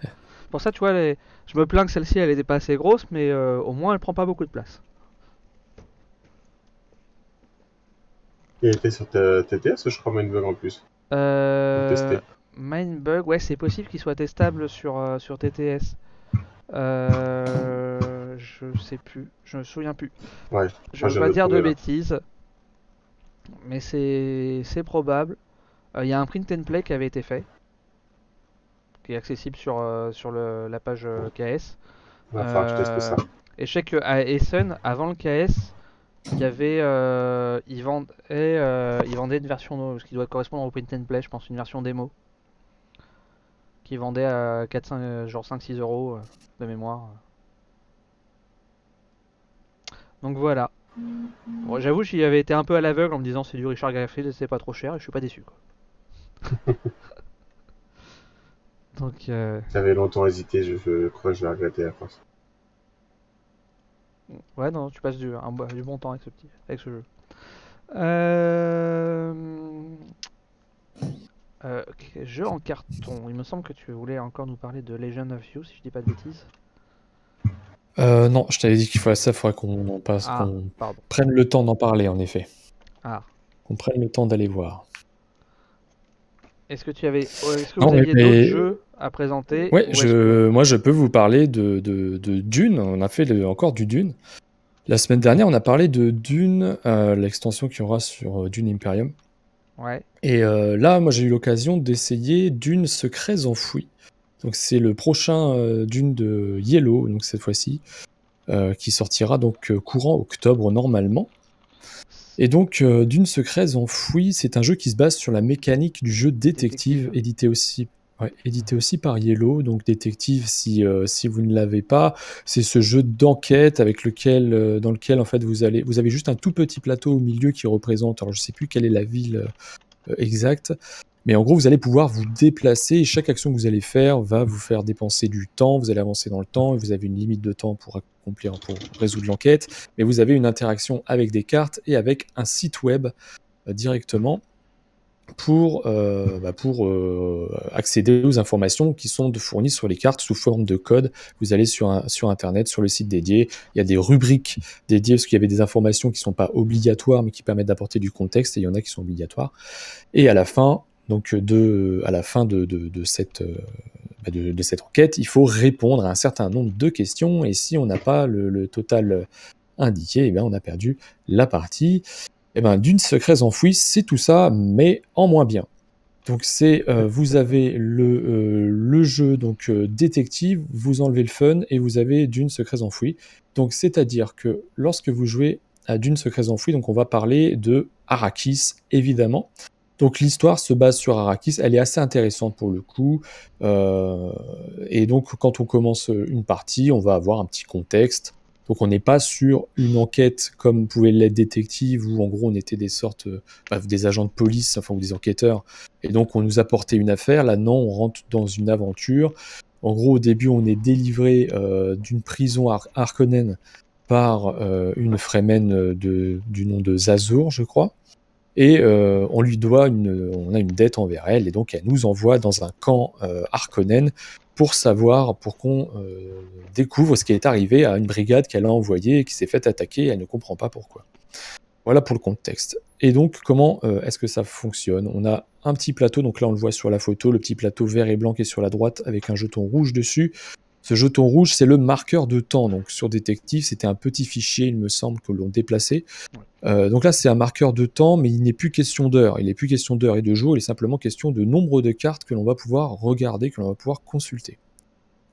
Pour ça, tu vois, je me plains que celle-ci elle était pas assez grosse, mais au moins elle prend pas beaucoup de place. Il était sur TTS, je crois, Mindbug en plus. Pour Euh, tester. Mindbug, ouais, c'est possible qu'il soit testable sur TTS. Je sais plus, je me souviens plus. Ouais. Je Ah, je veux viens pas de le dire de trouver là. bêtises, mais c'est probable. Il y a un print and play qui avait été fait, qui est accessible sur la page KS. Il va falloir que je teste Euh, ça. et je sais qu'à Essen, avant le KS, il y avait, ils vendaient une version, ce qui doit correspondre au print and play, je pense, une version démo, qui vendait à 4, 5, genre 5-6 € de mémoire. Donc voilà. Bon, j'avoue, j'y avais été un peu à l'aveugle en me disant c'est du Richard Garfield et c'est pas trop cher et je suis pas déçu, quoi. Donc J'avais longtemps hésité, je crois que je vais regretter à force. ouais, non, tu passes du bon temps avec avec ce jeu. Euh... Ok, jeu en carton. Il me semble que tu voulais encore nous parler de Legend of You, si je dis pas de bêtises. Non, je t'avais dit qu'il faudrait ça, il faudrait qu'on en passe, Ah, qu'on pardon. prenne le temps d'en parler, en effet. Ah, Qu'on prenne le temps d'aller voir. Est-ce que Non, vous aviez d'autres mais- jeux à présenter? Ouais, ou est-ce que- moi je peux vous parler de Dune. On a fait encore du Dune. La semaine dernière, on a parlé de Dune, l'extension qu'il y aura sur Dune Imperium. Ouais. Et là, moi j'ai eu l'occasion d'essayer Dune Secrets Enfouis. Donc c'est le prochain Dune de Yellow, donc cette fois-ci, qui sortira donc courant octobre normalement. Et donc Dune Secrets Enfouis, c'est un jeu qui se base sur la mécanique du jeu Détective, Détective. édité aussi par Yellow. Donc Détective, si vous ne l'avez pas, c'est ce jeu d'enquête avec dans lequel en fait vous avez juste un tout petit plateau au milieu qui représente, alors je sais plus quelle est la ville exacte, mais en gros vous allez pouvoir vous déplacer et chaque action que vous allez faire va vous faire dépenser du temps, vous allez avancer dans le temps et vous avez une limite de temps pour résoudre l'enquête, mais vous avez une interaction avec des cartes et avec un site web directement pour accéder aux informations qui sont fournies sur les cartes sous forme de code. Vous allez sur Internet, sur le site dédié, il y a des rubriques dédiées parce qu'il y avait des informations qui ne sont pas obligatoires mais qui permettent d'apporter du contexte et il y en a qui sont obligatoires. Et à la fin, de cette enquête, il faut répondre à un certain nombre de questions et si on n'a pas le total indiqué, eh bien, on a perdu la partie. Eh ben, Dune Secrets Enfouis, c'est tout ça, mais en moins bien. Donc vous avez le jeu détective, vous enlevez le fun et vous avez Dune Secrets Enfouis. Donc c'est-à-dire que lorsque vous jouez à Dune Secrets Enfouis, donc on va parler de Arrakis évidemment. Donc l'histoire se base sur Arrakis, elle est assez intéressante pour le coup. Et donc quand on commence une partie, on va avoir un petit contexte. Donc on n'est pas sur une enquête comme pouvait l'être Détective, où en gros on était des sortes des agents de police, enfin ou des enquêteurs, et donc on nous apportait une affaire. Là non, on rentre dans une aventure. En gros au début on est délivré d'une prison à Harkonnen par une Fremen du nom de Zazur, je crois. Et on a une dette envers elle, et donc elle nous envoie dans un camp Harkonnen pour qu'on découvre ce qui est arrivé à une brigade qu'elle a envoyée et qui s'est fait attaquer, et elle ne comprend pas pourquoi. Voilà pour le contexte. Et donc, comment est-ce que ça fonctionne? On a un petit plateau, donc là on le voit sur la photo, le petit plateau vert et blanc qui est sur la droite avec un jeton rouge dessus. Ce jeton rouge, c'est le marqueur de temps. Donc sur Détective, c'était un petit fichier, il me semble, que l'on déplaçait. Donc là, c'est un marqueur de temps, mais il n'est plus question d'heure. Il n'est plus question d'heure et de jour, il est simplement question de nombre de cartes que l'on va pouvoir regarder, que l'on va pouvoir consulter.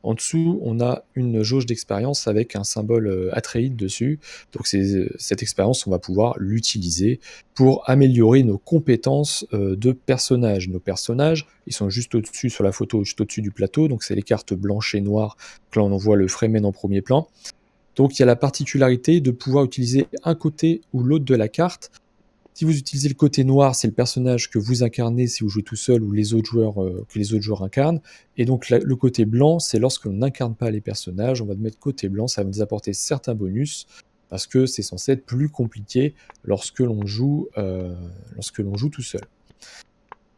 En dessous, on a une jauge d'expérience avec un symbole Atreides dessus. Donc cette expérience, on va pouvoir l'utiliser pour améliorer nos compétences de personnages. Nos personnages, ils sont juste au-dessus sur la photo, juste au-dessus du plateau. Donc c'est les cartes blanches et noires. Donc là, on en voit le Fremen en premier plan. Donc il y a la particularité de pouvoir utiliser un côté ou l'autre de la carte. Si vous utilisez le côté noir, c'est le personnage que vous incarnez si vous jouez tout seul ou que les autres joueurs incarnent. Et donc le côté blanc, c'est lorsque l'on n'incarne pas les personnages, on va mettre côté blanc, ça va nous apporter certains bonus parce que c'est censé être plus compliqué lorsque l'on joue tout seul.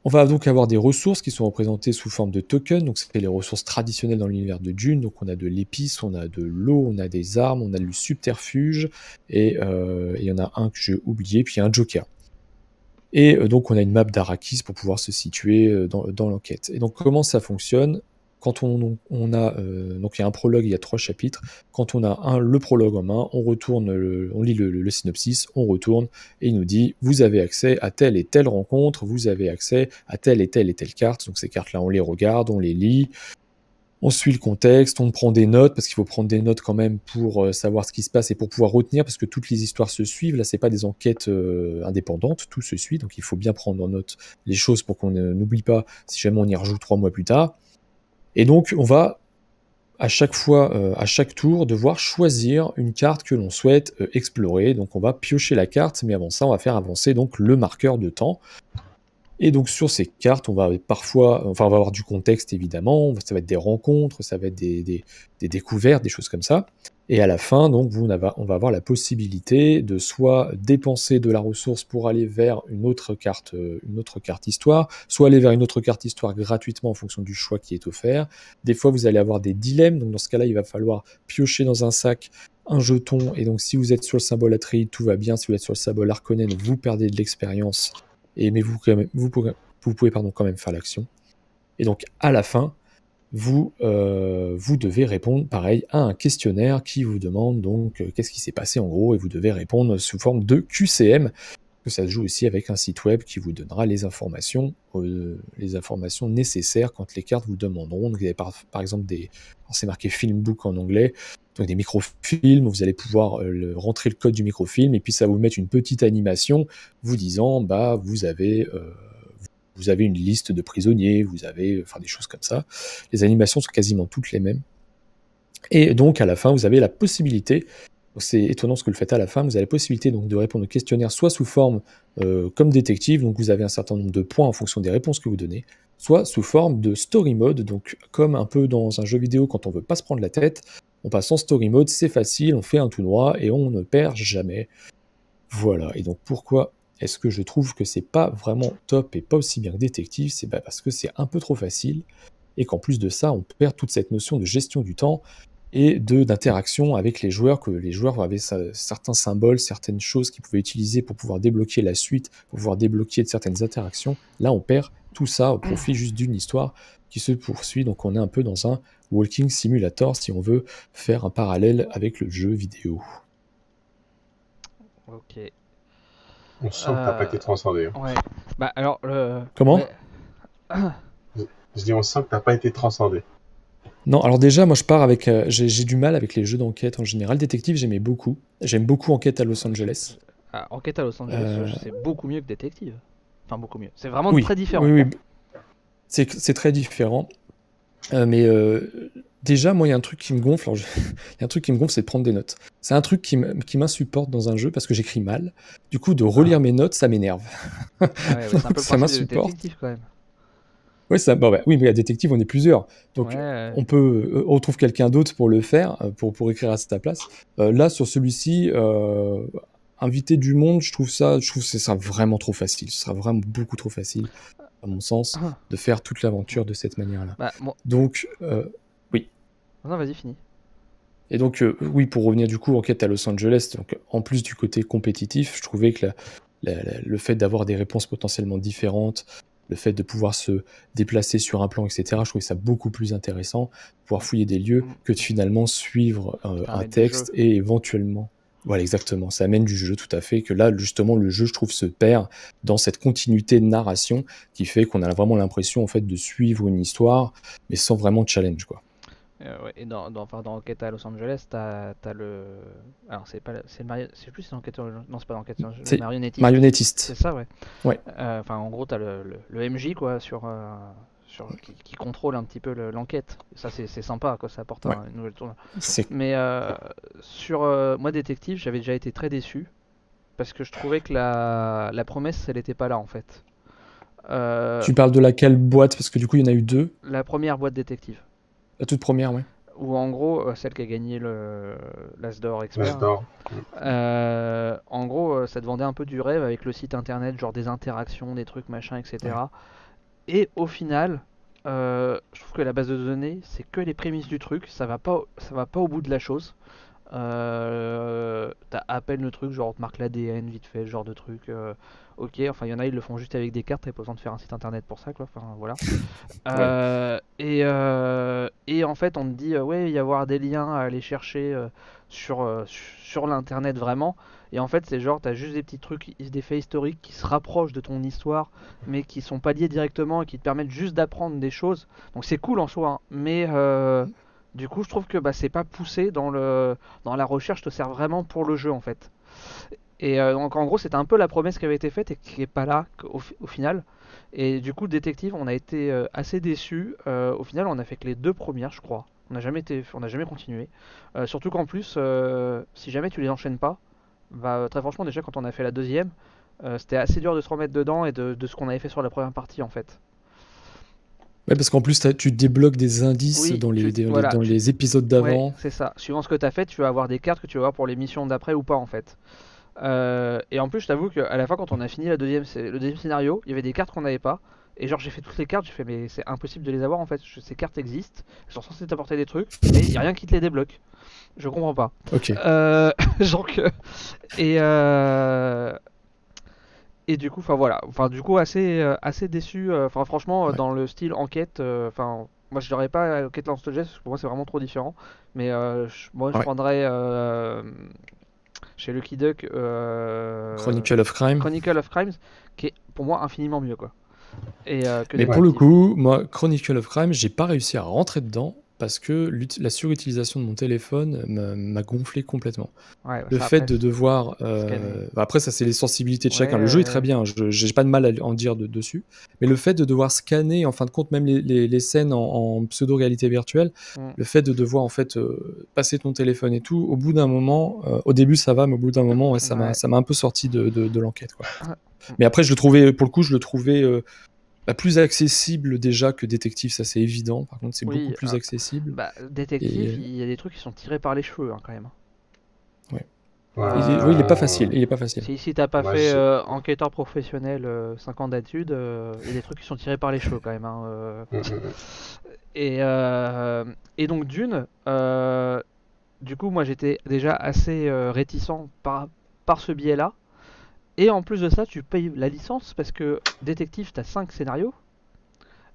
On va donc avoir des ressources qui sont représentées sous forme de tokens, donc c'est les ressources traditionnelles dans l'univers de Dune, donc on a de l'épice, on a de l'eau, on a des armes, on a du subterfuge, et il y en a un que j'ai oublié, puis un joker. Et donc on a une map d'Arrakis pour pouvoir se situer dans l'enquête. Et donc comment ça fonctionne? Quand donc il y a un prologue, il y a 3 chapitres. Quand on a le prologue en main, on lit le synopsis, on retourne et il nous dit vous avez accès à telle et telle rencontre, vous avez accès à telle et telle carte. Donc ces cartes-là, on les regarde, on les lit, on suit le contexte, on prend des notes parce qu'il faut prendre des notes quand même pour savoir ce qui se passe et pour pouvoir retenir parce que toutes les histoires se suivent. Là, c'est pas des enquêtes indépendantes, tout se suit, donc il faut bien prendre en note les choses pour qu'on n'oublie pas si jamais on y rejoue 3 mois plus tard. Et donc, on va à chaque fois, à chaque tour, devoir choisir une carte que l'on souhaite explorer. Donc, on va piocher la carte, mais avant ça, on va faire avancer donc le marqueur de temps. Et donc, sur ces cartes, on va avoir du contexte évidemment. Ça va être des rencontres, ça va être des découvertes, des choses comme ça. Et à la fin, donc, on va avoir la possibilité de soit dépenser de la ressource pour aller vers une autre carte histoire, soit aller vers une autre carte histoire gratuitement en fonction du choix qui est offert. Des fois, vous allez avoir des dilemmes, donc dans ce cas-là, il va falloir piocher dans un sac un jeton, et donc si vous êtes sur le symbole Atreides, tout va bien. Si vous êtes sur le symbole Harkonnen, vous perdez de l'expérience, mais vous pourrez vous pouvez quand même faire l'action. Et donc à la fin, vous devez répondre pareil à un questionnaire qui vous demande donc qu'est-ce qui s'est passé en gros, et vous devez répondre sous forme de QCM, que ça se joue aussi avec un site web qui vous donnera les informations nécessaires quand les cartes vous demanderont. Donc vous avez par exemple c'est marqué Filmbook en anglais, donc des microfilms, vous allez pouvoir rentrer le code du microfilm, et puis ça va vous mettre une petite animation vous disant vous avez une liste de prisonniers, vous avez des choses comme ça. Les animations sont quasiment toutes les mêmes. Et donc à la fin, vous avez la possibilité, c'est étonnant ce que vous le faites à la fin, vous avez la possibilité donc de répondre au questionnaire soit sous forme comme détective, donc vous avez un certain nombre de points en fonction des réponses que vous donnez, soit sous forme de story mode, donc comme un peu dans un jeu vidéo quand on veut pas se prendre la tête, on passe en story mode, c'est facile, on fait un tout droit et on ne perd jamais. Voilà, et donc pourquoi est-ce que je trouve que c'est pas vraiment top et pas aussi bien que détective? C'est parce que c'est un peu trop facile, et qu'en plus de ça, on perd toute cette notion de gestion du temps et d'interaction avec les joueurs, que les joueurs avaient certains symboles, certaines choses qu'ils pouvaient utiliser pour pouvoir débloquer la suite, pour pouvoir débloquer certaines interactions. Là, on perd tout ça au profit juste d'une histoire qui se poursuit, donc on est un peu dans un walking simulator si on veut faire un parallèle avec le jeu vidéo. Ok. On sent que t'as pas été transcendé. Ouais. Alors Comment ? Ouais. Je dis on sent que t'as pas été transcendé. Non, alors déjà, moi je pars avec... j'ai du mal avec les jeux d'enquête en général. Détective, j'aimais beaucoup. J'aime beaucoup Enquête à Los Angeles. Enquête à Los Angeles, c'est beaucoup mieux que Détective. Enfin, beaucoup mieux. C'est vraiment très différent. Oui. C'est très différent. Mais déjà, moi, il y a un truc qui me gonfle. Il y a un truc qui me gonfle, c'est de prendre des notes. C'est un truc qui m'insupporte dans un jeu parce que j'écris mal. Du coup, de relire mes notes, ça m'énerve. Ouais, c'est un peu ça le principe m'insupporte. de Détective quand même. Oui, oui, mais à détective, on est plusieurs. Donc, on trouve quelqu'un d'autre pour le faire, pour écrire à sa place. Là, sur celui-ci, inviter du monde, je trouve que ce sera vraiment trop facile. Ce sera vraiment beaucoup trop facile, à mon sens, de faire toute l'aventure de cette manière-là. Donc, oui. Non, vas-y, fini. Et donc, oui, pour revenir du coup, Enquête à Los Angeles, donc, en plus du côté compétitif, je trouvais que le fait d'avoir des réponses potentiellement différentes, le fait de pouvoir se déplacer sur un plan, etc., je trouvais ça beaucoup plus intéressant, pouvoir fouiller des lieux, que de finalement suivre un texte et éventuellement... Voilà, exactement, ça amène du jeu, tout à fait, que là, justement, le jeu, je trouve, se perd dans cette continuité de narration qui fait qu'on a vraiment l'impression, en fait, de suivre une histoire, mais sans vraiment de challenge, quoi. Ouais, et dans Enquête à Los Angeles, t'as le... Alors, c'est plus c'est Enquête... Non, c'est pas Enquête, c'est Marionnettiste. Marionnettiste. C'est ça, ouais. Ouais. En gros, t'as le MJ, quoi, qui contrôle un petit peu l'enquête. Ça, c'est sympa, quoi, ça apporte une nouvelle tournure. Mais moi, Détective, j'avais déjà été très déçu, parce que je trouvais que la promesse, elle était pas là, en fait. Tu parles de laquelle boîte? Parce que du coup, il y en a eu deux. La première boîte Détective. La toute première, ouais. Ou en gros, celle qui a gagné l'As d'Or Expert. L'As d'Or. En gros, ça te vendait un peu du rêve avec le site internet, genre des interactions, des trucs, machin, etc. Ouais. Et au final, je trouve que la base de données, c'est que les prémices du truc, ça va pas au bout de la chose. T'as à peine le truc, genre on te marque l'ADN vite fait, ce genre de truc. Ok, enfin il y en a, ils le font juste avec des cartes, t'as pas besoin de faire un site internet pour ça, quoi. Enfin voilà. Et en fait, on te dit ouais, il va y avoir des liens à aller chercher sur l'internet vraiment. Et en fait, c'est genre t'as juste des petits trucs, des faits historiques qui se rapprochent de ton histoire, mais qui sont pas liés directement et qui te permettent juste d'apprendre des choses. Donc c'est cool en soi, hein, mais du coup, je trouve que c'est pas poussé dans la recherche, te sert vraiment pour le jeu en fait. Et donc en gros, c'était un peu la promesse qui avait été faite et qui est pas là au final. Et du coup, Détective, on a été assez déçus. Au final, on a fait que les 2 premières, je crois. On n'a jamais continué. Surtout qu'en plus, si jamais tu les enchaînes pas, très franchement, déjà quand on a fait la deuxième, c'était assez dur de se remettre dedans et de ce qu'on avait fait sur la première partie en fait. Ouais, parce qu'en plus, tu débloques des indices dans les épisodes d'avant. Ouais, c'est ça. Suivant ce que tu as fait, tu vas avoir des cartes que tu vas avoir pour les missions d'après ou pas, en fait. Et en plus, je t'avoue qu'à la fin, quand on a fini le deuxième scénario, il y avait des cartes qu'on n'avait pas. Et genre, j'ai fait toutes les cartes, j'ai fait, mais c'est impossible de les avoir, en fait. Ces cartes existent, elles sont censées t'apporter des trucs, mais il n'y a rien qui te les débloque. Je comprends pas. Ok. Et du coup, enfin voilà, enfin du coup assez déçu. Enfin franchement, Ouais. dans le style enquête, enfin moi je dirais pas Enquête Lance Jazz parce que pour moi c'est vraiment trop différent. Mais moi je Ouais. prendrais chez Lucky Duck Chronicle of Crime. Chronicle of Crimes, qui est pour moi infiniment mieux quoi. Et que Mais pour le Détective. coup, moi, Chronicle of Crime, j'ai pas réussi à rentrer dedans parce que la surutilisation de mon téléphone m'a gonflé complètement. Ouais, Le ça fait après de devoir... scanner. Après, ça, c'est les sensibilités de chacun. Le jeu est très Ouais, bien, j'ai pas de mal à en dire dessus. Mais le fait de devoir scanner, en fin de compte, même les scènes en pseudo-réalité virtuelle, mm, le fait de devoir, en fait, passer ton téléphone et tout, au bout d'un moment, au début, ça va, mais au bout d'un moment, ouais, ouais. ça m'a un peu sorti de l'enquête, quoi. Ah, Mais après, je le trouvais, pour le coup, je le trouvais plus accessible déjà que Détective, ça c'est évident. Par contre, c'est beaucoup oui, plus accessible. bah Et Détective, il y a des trucs qui sont tirés par les cheveux hein, quand même. ouais. Ouais, Oui, il est pas facile. ouais. Il est pas facile. Si t'as pas Moi, fait j'ai- enquêteur professionnel 5 ans d'études, il y a des trucs qui sont tirés par les cheveux quand même. Hein, Mm, mm, mm. Et, euh, et donc Dune, du coup moi j'étais déjà assez réticent par ce biais-là. Et en plus de ça, tu payes la licence parce que Détective, t'as 5 scénarios.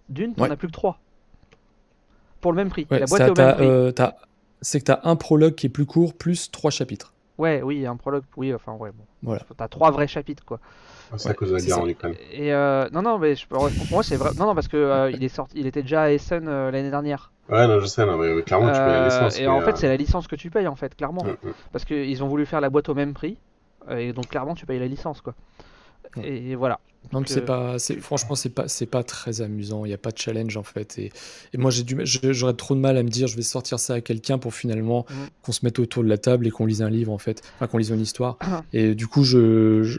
Dune, t'en Ouais. as plus que 3. Pour le même prix. Ouais, La boîte est au même prix. c'est que t'as un prologue qui est plus court, plus 3 chapitres. Ouais, oui, un prologue, oui, enfin ouais, bon. Voilà. T'as 3 vrais chapitres quoi. C'est à Ouais, cause de la c'est guerre ça. en Ukraine. Et non, non, mais pour moi c'est vrai. Non, non, parce que il était déjà à Essen l'année dernière. Ouais, non, je sais, non, mais clairement, tu payes la licence, Et mais... en fait, c'est la licence que tu payes en fait, clairement. mm. Parce qu'ils ont voulu faire la boîte au même prix. Et donc clairement, tu payes la licence quoi. Ouais. Et voilà. Non, mais Donc, franchement, c'est pas très amusant. Il n'y a pas de challenge en fait. Et moi, j'aurais trop de mal à me dire, je vais sortir ça à quelqu'un pour finalement mm. qu'on se mette autour de la table et qu'on lise un livre en fait, enfin qu'on lise une histoire. Et du coup,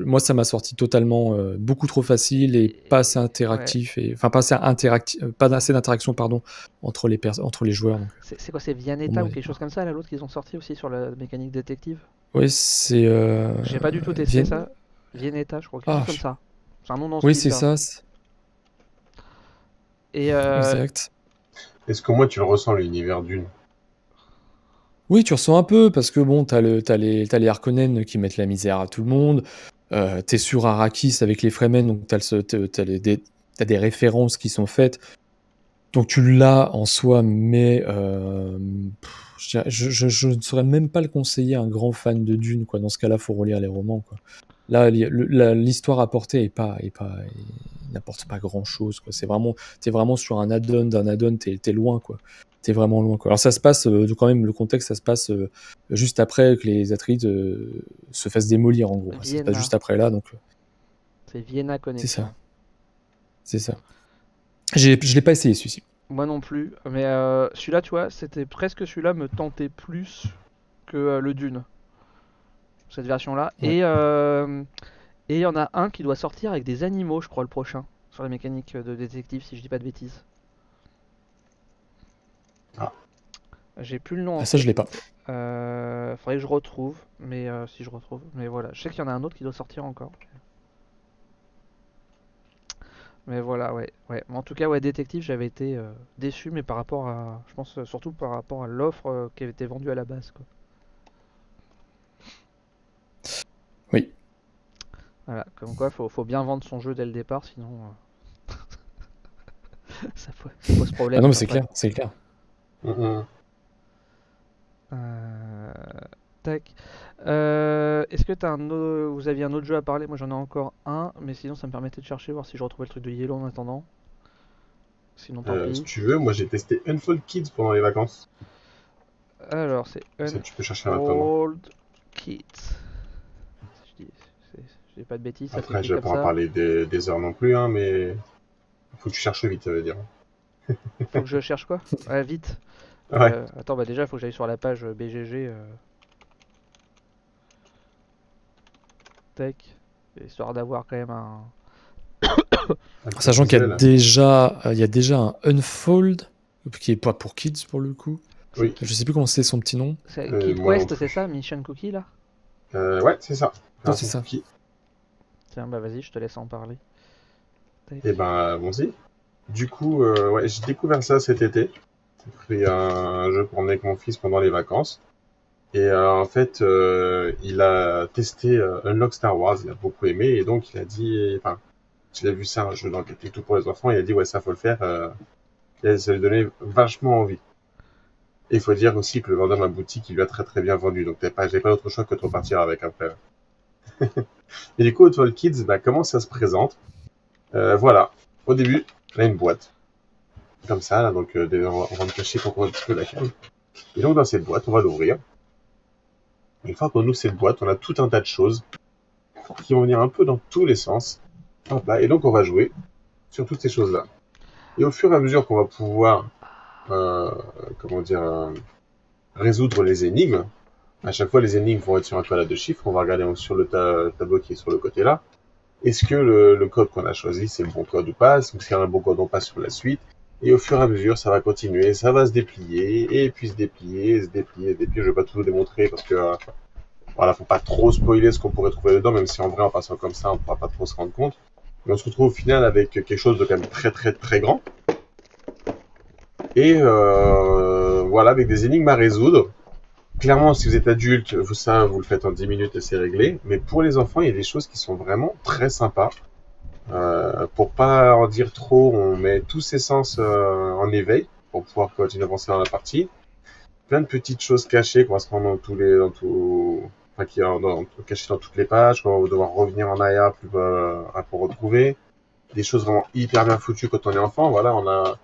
moi, ça m'a sorti totalement beaucoup trop facile et pas assez ouais. interactif enfin pas assez interactif, pas assez d'interaction pardon entre les joueurs. Donc, C'est quoi, c'est pour Vianetta moi, ou quelque chose comme ça, là, l'autre qu'ils ont sorti aussi sur la mécanique détective? oui, c'est J'ai pas du tout testé Vienne- ça. Vianetta, je crois, quelque chose Ah, comme ça. C'est un nom dans ce oui, c'est style-là. ça, Et exact. Est-ce que moi, tu le ressens, l'univers d'une? Oui, tu ressens un peu, parce que bon, t'as les Harkonnen qui mettent la misère à tout le monde. T'es sur Arrakis avec les Fremen, donc t'as des références qui sont faites. Donc tu l'as en soi, mais je ne saurais même pas le conseiller à un grand fan de Dune, quoi. Dans ce cas-là, faut relire les romans, quoi. Là, l'histoire apportée n'apporte pas grand-chose, quoi. T'es vraiment sur un add-on d'un add-on, t'es loin, quoi. T'es vraiment loin, quoi. Alors ça se passe, quand même, le contexte, ça se passe juste après que les Atreides se fassent démolir, en gros. Ça se passe Vienna. juste après là, donc C'est Vienna c'est Connection. ça. C'est ça. Je l'ai pas essayé, celui-ci. Moi non plus. Mais celui-là, tu vois, c'était presque celui-là me tentait plus que le Dune. Cette version-là. Ouais. Et il y en a un qui doit sortir avec des animaux, je crois, le prochain. Sur la mécanique de détective, si je dis pas de bêtises. Ah. J'ai plus le nom en Ah, ça, je tête. l'ai pas. Faudrait que je retrouve, mais si je retrouve. Mais voilà, je sais qu'il y en a un autre qui doit sortir encore. Mais voilà, ouais. Mais en tout cas, ouais, Détective, j'avais été déçu, mais par rapport à. Je pense surtout par rapport à l'offre qui avait été vendue à la base, quoi. Oui. Voilà, comme quoi, faut bien vendre son jeu dès le départ, sinon. ça pose problème. Ah non, mais c'est après. clair, c'est clair. Mm, mm. Tac. Est-ce que vous aviez un autre jeu à parler? Moi j'en ai encore un, mais sinon ça me permettait de chercher, voir si je retrouvais le truc de Yellow en attendant. Sinon tant Si pis. tu veux, moi, j'ai testé Unfold Kids pendant les vacances. Alors c'est Ça, tu peux chercher un attendant. Unfold Kids. Je dis, je dis pas de bêtises, ça Après, s'écrit je vais comme pas en ça. parler des heures non plus, hein, mais... Faut que tu cherches vite, ça veut dire. Faut que je cherche quoi? Ouais, vite. Ouais. Attends, bah déjà faut que j'aille sur la page BGG. Tac. Histoire d'avoir quand même un. Sachant qu'il y a Visuel. il y a déjà un Unfold, qui est pas pour kids pour le coup. Oui. Je sais plus comment c'est son petit nom. Kid moi non Quest, plus. c'est ça? Mission Cookie là? Ouais, c'est ça. Non, c'est ça. Tiens, bah vas-y, je te laisse en parler. Tac. Et ben, allons-y. Du coup, ouais, j'ai découvert ça cet été. J'ai pris un jeu pour emmener avec mon fils pendant les vacances. Et en fait, il a testé Unlock Star Wars, il a beaucoup aimé, et donc il a dit, enfin, il a vu ça, un jeu d'enquête et tout pour les enfants, il a dit ouais ça faut le faire, et ça lui donnait vachement envie. Et il faut dire aussi que le vendeur de la boutique, il lui a très très bien vendu, donc j'avais pas d'autre choix que de repartir avec après. Et du coup, Outwall Kids, bah, comment ça se présente? Voilà, au début, on a une boîte, comme ça, là, donc on va me cacher pour qu'on voit un petit peu la cave. Et donc dans cette boîte, on va l'ouvrir. Une fois qu'on ouvre cette boîte, on a tout un tas de choses qui vont venir un peu dans tous les sens. Hop là, et donc on va jouer sur toutes ces choses-là. Et au fur et à mesure qu'on va pouvoir, comment dire, résoudre les énigmes, à chaque fois les énigmes vont être sur un quadrat de chiffres, on va regarder sur le tableau qui est sur le côté là. Est-ce que le code qu'on a choisi c'est le bon code ou pas? Donc si y a un bon code, on passe sur la suite. Et au fur et à mesure, ça va continuer, ça va se déplier, et puis se déplier, se déplier, se déplier. Je vais pas tout vous démontrer parce que voilà, faut pas trop spoiler ce qu'on pourrait trouver dedans, même si en vrai, en passant comme ça, on pourra pas trop se rendre compte. Mais on se retrouve au final avec quelque chose de quand même très très très grand. Et voilà, avec des énigmes à résoudre. Clairement, si vous êtes adulte, vous le faites en 10 minutes et c'est réglé. Mais pour les enfants, il y a des choses qui sont vraiment très sympas. Pour pas en dire trop, on met tous ses sens en éveil pour pouvoir continuer à avancer dans la partie. Plein de petites choses cachées qu'on va se rendre enfin, cachées dans toutes les pages, qu'on va devoir revenir en arrière pour retrouver. Des choses vraiment hyper bien foutues quand on est enfant. Voilà, on a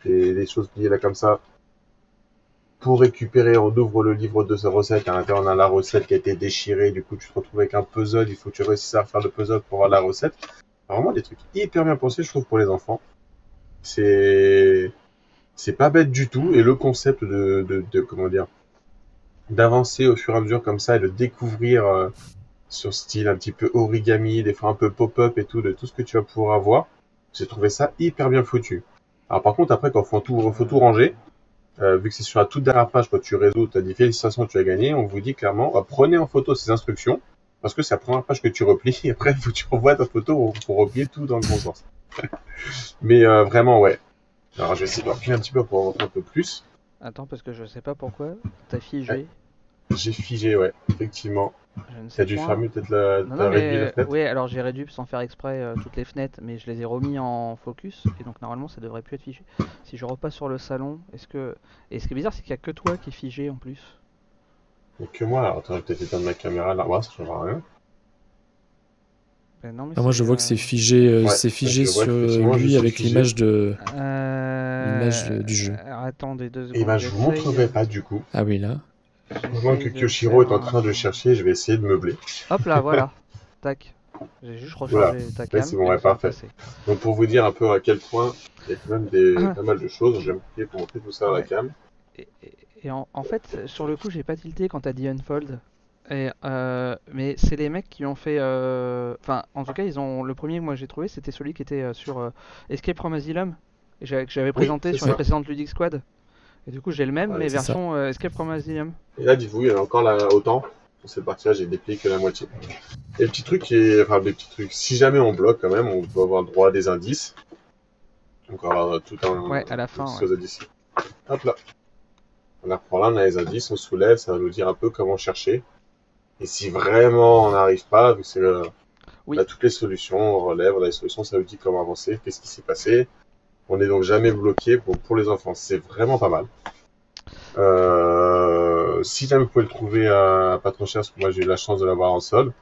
des choses liées là comme ça. Pour récupérer, on ouvre le livre de sa recette. À l'intérieur, on a la recette qui a été déchirée. Du coup, tu te retrouves avec un puzzle. Il faut que tu réussisses à faire le puzzle pour avoir la recette. Vraiment des trucs hyper bien pensés, je trouve, pour les enfants. C'est pas bête du tout. Et le concept comment dire, d'avancer au fur et à mesure comme ça et de découvrir sur style un petit peu origami, des fois un peu pop-up et tout, de tout ce que tu vas pouvoir avoir, j'ai trouvé ça hyper bien foutu. Alors par contre, après, quand faut tout ranger, vu que c'est sur la toute dernière page, quand tu résous, tu as dit félicitations, tu as gagné, on vous dit clairement, prenez en photo ces instructions, parce que c'est la première page que tu replies, et après, il faut que tu revoies ta photo pour replier tout dans le bon sens. Mais vraiment, ouais. Alors, je vais essayer de replier un petit peu pour en montrer un peu plus. Attends, parce que je sais pas pourquoi. T'as figé. J'ai figé, ouais, effectivement. Je ne sais T'as dû point. faire mieux, peut-être Non, réduit la mais fenêtre. oui, alors j'ai réduit sans faire exprès toutes les fenêtres, mais je les ai remis en focus, et donc normalement ça devrait plus être figé. Si je repasse sur le salon, est-ce que... Et ce qui est bizarre, c'est qu'il y a que toi qui est figé en plus. Et que moi, alors attends, je vais peut-être éteindre ma caméra là, ça changera rien. Ben non, mais Ah, moi, je vois que c'est figé, Ouais, c'est figé je vois sur qu'effectivement, je lui suis avec figé. l'image du jeu. Alors, attendez 2 secondes. Et ben, je vous j'essaye. montrerai pas du coup. Ah oui, là. Pendant que J'essaye de Kyoshiro est faire en train de chercher, je vais essayer de meubler. Hop là, voilà. Tac. J'ai juste Voilà. rechargé ta Là, cam. c'est bon, et ouais, ça va parfait. passer. Donc pour vous dire un peu à quel point il y a quand même pas mal de choses, je vais me plier pour montrer tout ça à la Ouais. cam. Et en fait, sur le coup, j'ai pas tilté quand t'as dit Unfold. Mais c'est les mecs qui ont fait. Enfin, en tout cas, ils ont. Le premier que moi j'ai trouvé, c'était celui qui était sur Escape from Asylum. Et que j'avais présenté c'est sur les ça. précédentes Ludic Squad. Et du coup, j'ai le même, Ouais, mais c'est ça. version Escape from Asylum. Et là, dites-vous, il y en a encore là, autant. Sur cette partie-là, j'ai déplié que la moitié. Et le petit truc enfin, des petits trucs. Si jamais on bloque quand même, on peut avoir le droit à des indices. Donc on va avoir tout un. Ouais, à la fin, Tout aux indices. Hop là. On reprend là, on a les indices, on soulève, ça va nous dire un peu comment chercher. Et si vraiment on n'arrive pas, vu que c'est Oui. on a toutes les solutions, on relève, on a les solutions, ça nous dit comment avancer, qu'est-ce qui s'est passé. On n'est donc jamais bloqué pour les enfants. C'est vraiment pas mal. Si jamais vous pouvez le trouver à pas trop cher, parce que moi j'ai eu la chance de l'avoir en solde,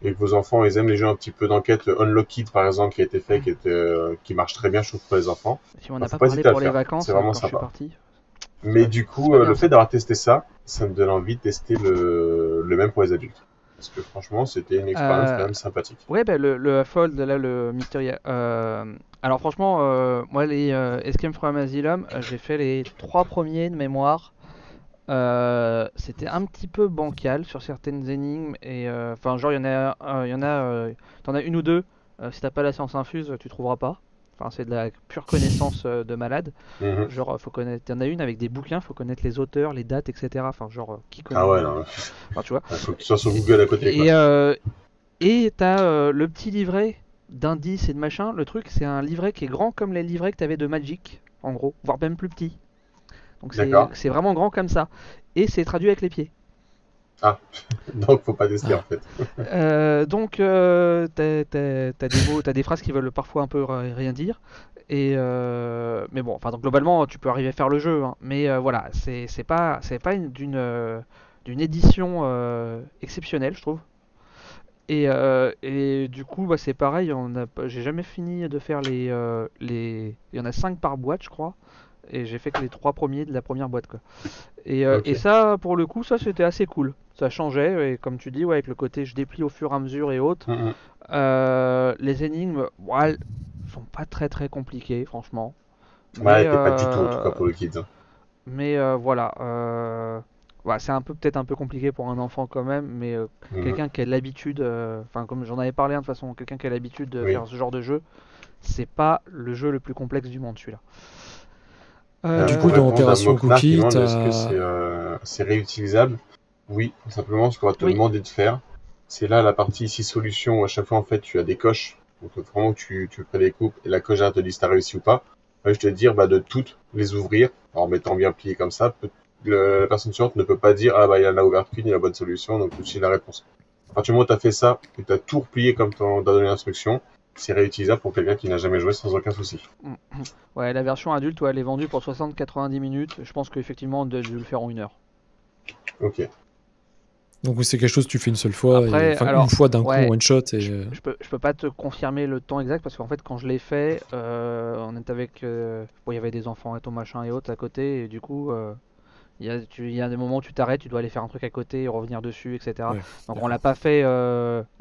et que vos enfants ils aiment les jeux un petit peu d'enquête, Unlocked par exemple, qui a été fait, qui marche très bien, je trouve, pour les enfants. Si on n'a Faut pas pas parlé hésiter à pour le les faire. vacances C'est vraiment quand je suis sympa. parti. Mais pas- du c'est coup, pas bien, le ça. fait d'avoir testé ça, ça me donne envie de tester le même pour les adultes. Parce que franchement, c'était une expérience quand même sympathique. Ouais, bah, le Fold, là, le Mystery. Alors, franchement, moi, les Escape from Asylum, j'ai fait les 3 premiers de mémoire. C'était un petit peu bancal sur certaines énigmes. Et enfin, genre, t'en as une ou deux. Si t'as pas la science infuse, tu trouveras pas. Enfin, c'est de la pure connaissance de malade. Mhm. Genre, faut connaître. T'en as une avec des bouquins, faut connaître les auteurs, les dates, etc. Enfin, genre, qui connaît. Ah ouais, non. Enfin, tu vois. Faut que tu sois sur Google à côté, quoi. Et t'as le petit livret d'indices et de machin. Le truc, c'est un livret qui est grand comme les livrets que t'avais de Magic, en gros, voire même plus petit. Donc D'accord. c'est vraiment grand comme ça. Et c'est traduit avec les pieds. Donc faut pas tester en fait. Donc, t'as des phrases qui veulent parfois un peu rien dire. Mais bon, enfin, donc, globalement, tu peux arriver à faire le jeu, hein. Mais voilà, c'est pas d'une édition exceptionnelle, je trouve. Et du coup, bah, c'est pareil, j'ai jamais fini de faire il y en a 5 par boîte, je crois. Et j'ai fait que les 3 premiers de la première boîte, quoi. Ok. Et ça, pour le coup, ça c'était assez cool. Ça changeait, et comme tu dis, ouais, avec le côté je déplie au fur et à mesure et autres. Mhm. Les énigmes, ouais, elles sont pas très très compliquées, franchement. Ouais, Mais, t'es pas du tout en tout cas pour le kids, hein. voilà. Ouais, c'est peut-être un peu compliqué pour un enfant quand même, mais Mhm. quelqu'un qui a l'habitude, enfin comme j'en avais parlé, hein, de toute façon, quelqu'un qui a l'habitude de Oui. faire ce genre de jeu, c'est pas le jeu le plus complexe du monde, celui-là. Du Pour coup, dans répondre à Opération Moknar qui Cookie, demande est-ce que t'as... c'est réutilisable? Oui, simplement ce qu'on va te Oui. demander de faire, c'est là la partie ici solution où à chaque fois en fait tu as des coches. Donc vraiment tu fais des coupes et la coche derrière te dit si t'as réussi ou pas. Moi, je te dire bah, de toutes les ouvrir en mettant bien plié comme ça. La personne suivante ne peut pas dire ah bah il en a ouvert qu'une, il a la bonne solution, donc tout de suite la réponse. À partir du moment où tu as fait ça et tu as tout replié comme t'as donné l'instruction, c'est réutilisable pour quelqu'un qui n'a jamais joué sans aucun souci. Ouais, la version adulte, ouais, elle est vendue pour 60-90 minutes. Je pense qu'effectivement, on a dû le faire en 1 heure. Ok. Donc c'est quelque chose que tu fais une seule fois, Après, enfin alors, une fois d'un coup, ouais, one shot, et... je peux pas te confirmer le temps exact parce qu'en fait, quand je l'ai fait, on était avec. Bon, il y avait des enfants et ton machin et autres à côté, et du coup, il y a des moments où tu t'arrêtes, tu dois aller faire un truc à côté et revenir dessus, etc. Ouais, Donc, on l'a d'accord. pas fait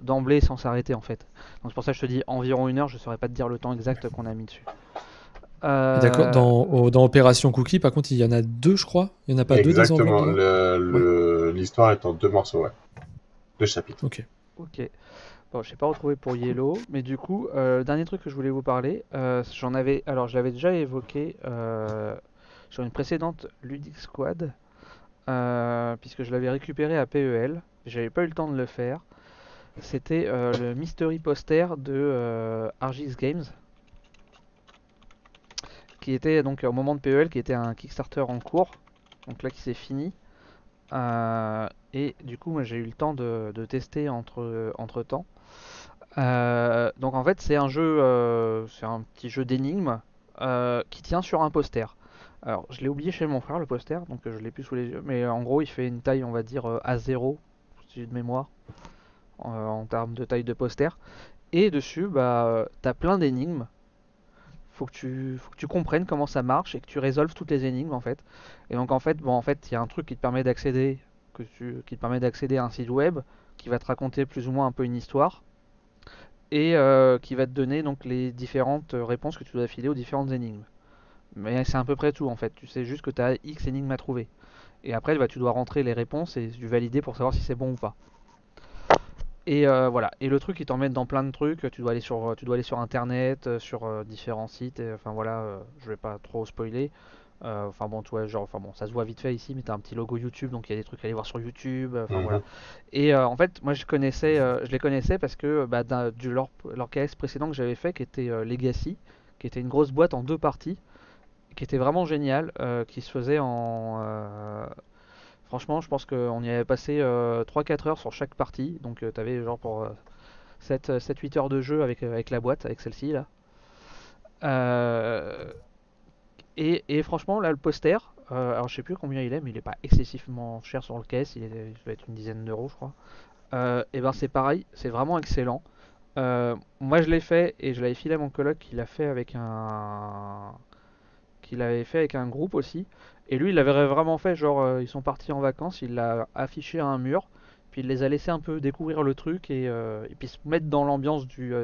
d'emblée sans s'arrêter en fait. Donc, c'est pour ça que je te dis environ 1 heure, je saurais pas te dire le temps exact qu'on a mis dessus. Et d'accord, Euh, dans Opération Cookie, par contre, il y en a 2, je crois. Il n'y en a pas 2 des enveloppes Exactement. dedans? Ouais, L'histoire est en 2 morceaux, ouais. 2 chapitres. ok. ok. Bon, je n'ai pas retrouvé pour Yellow, mais du coup, dernier truc que je voulais vous parler, alors je l'avais déjà évoqué sur une précédente Ludic Squad, puisque je l'avais récupéré à PEL, j'avais pas eu le temps de le faire. C'était le Mystery Poster de Argis Games, qui était donc au moment de PEL, qui était un Kickstarter en cours, donc là qui s'est fini. Et du coup, moi j'ai eu le temps de tester entre temps. Donc en fait, c'est un petit jeu d'énigmes qui tient sur un poster. Alors, je l'ai oublié chez mon frère le poster, donc je l'ai plus sous les yeux. Mais en gros, il fait une taille, on va dire A0, si j'ai de mémoire, en termes de taille de poster. Et dessus, bah, t'as plein d'énigmes. Faut que tu comprennes comment ça marche et que tu résolves toutes les énigmes en fait. Et donc en fait, bon, en fait, il y a un truc qui te permet qui te permet d'accéder à un site web qui va te raconter plus ou moins un peu une histoire et qui va te donner donc les différentes réponses que tu dois filer aux différentes énigmes. Mais c'est à peu près tout en fait. Tu sais juste que tu as X énigmes à trouver. Et après, bah, tu dois rentrer les réponses et tu valider pour savoir si c'est bon ou pas. Et voilà. Et le truc, il t'emmène dans plein de trucs. Tu dois aller sur internet, sur différents sites. Enfin voilà, je vais pas trop spoiler. Enfin bon, tu vois, genre, enfin bon, ça se voit vite fait ici, mais t'as un petit logo YouTube, donc il y a des trucs à aller voir sur YouTube. Enfin voilà. Mhm. Et en fait, moi je les connaissais parce que bah, leur KS précédent que j'avais fait, qui était Legacy, qui était une grosse boîte en 2 parties, qui était vraiment génial, qui se faisait en. Franchement, je pense qu'on y avait passé 3-4 heures sur chaque partie, donc t'avais genre pour 7-8 heures de jeu avec la boîte, avec celle-ci là. Euh, et franchement, là, le poster, alors je sais plus combien il est, mais il est pas excessivement cher sur le caisse, il doit être une dizaine d'euros, je crois. Et ben c'est pareil, c'est vraiment excellent. Moi je l'ai fait et je l'avais filé à mon coloc qui l'avait fait avec un groupe aussi. Et lui il l'avait vraiment fait, genre ils sont partis en vacances, il l'a affiché à un mur, puis il les a laissés un peu découvrir le truc et puis se mettre dans l'ambiance du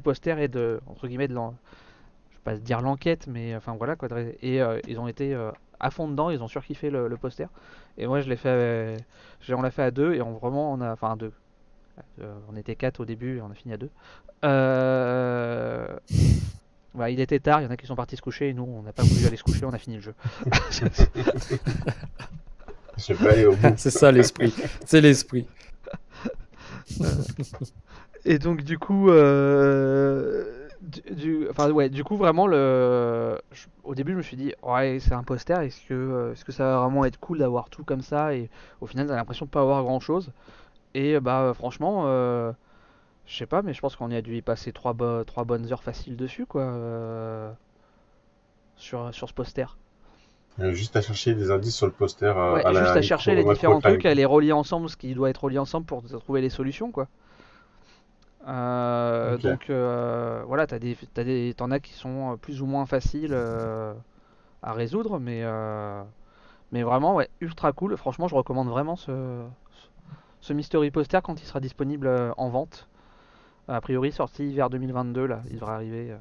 poster et de, entre guillemets, je vais pas dire l'enquête, mais enfin voilà quoi. Et ils ont été à fond dedans, ils ont surkiffé le poster. Et moi je l'ai fait, on l'a fait à deux et enfin à deux. On était 4 au début et on a fini à 2. Euh, bah, il était tard, il y en a qui sont partis se coucher et nous on n'a pas voulu aller se coucher, on a fini le jeu. Je vais pas aller au bout. C'est ça l'esprit. C'est l'esprit. Et donc du coup, enfin ouais, du coup vraiment au début je me suis dit ouais c'est un poster, est-ce que ça va vraiment être cool d'avoir tout comme ça et au final t'as l'impression de pas avoir grand chose et bah franchement je sais pas mais je pense qu'on y a dû y passer trois bonnes heures faciles dessus quoi sur ce poster. Juste à chercher des indices sur le poster Ouais, à juste la à chercher les macro différents time, trucs, à quoi. les relier ensemble, ce qui doit être relié ensemble pour trouver les solutions quoi. Ok. Donc voilà, t'en as qui sont plus ou moins faciles à résoudre, mais vraiment ouais, ultra cool. Franchement, je recommande vraiment ce Mystery Poster quand il sera disponible en vente. A priori sorti vers 2022 là, il devrait arriver.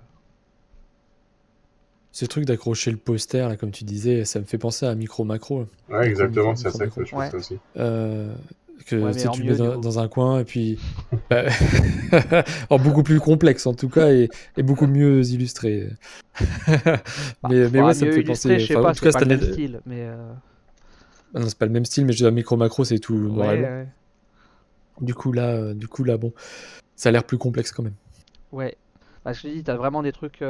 Ces trucs d'accrocher le poster, là, comme tu disais, ça me fait penser à Micro Macro. Ouais, Micro, exactement, micro, c'est à micro, ça que macro. je Ouais, pensais aussi. Euh, que ouais, tu mais sais, en tu le mets mieux du coup. dans un coin et puis. Bah, en beaucoup plus complexe en tout cas et beaucoup mieux illustré. Mais ouais, ça me Mieux fait illustré, penser. je sais Enfin, en pas, tout c'est cas, pas cette le année. même style, mais Ah non, c'est pas le même style, mais je veux dire, Micro Macro, c'est tout noir et ouais, blanc. ouais, Du coup là, bon, ça a l'air plus complexe quand même. ouais. Bah, je te dis, t'as vraiment des trucs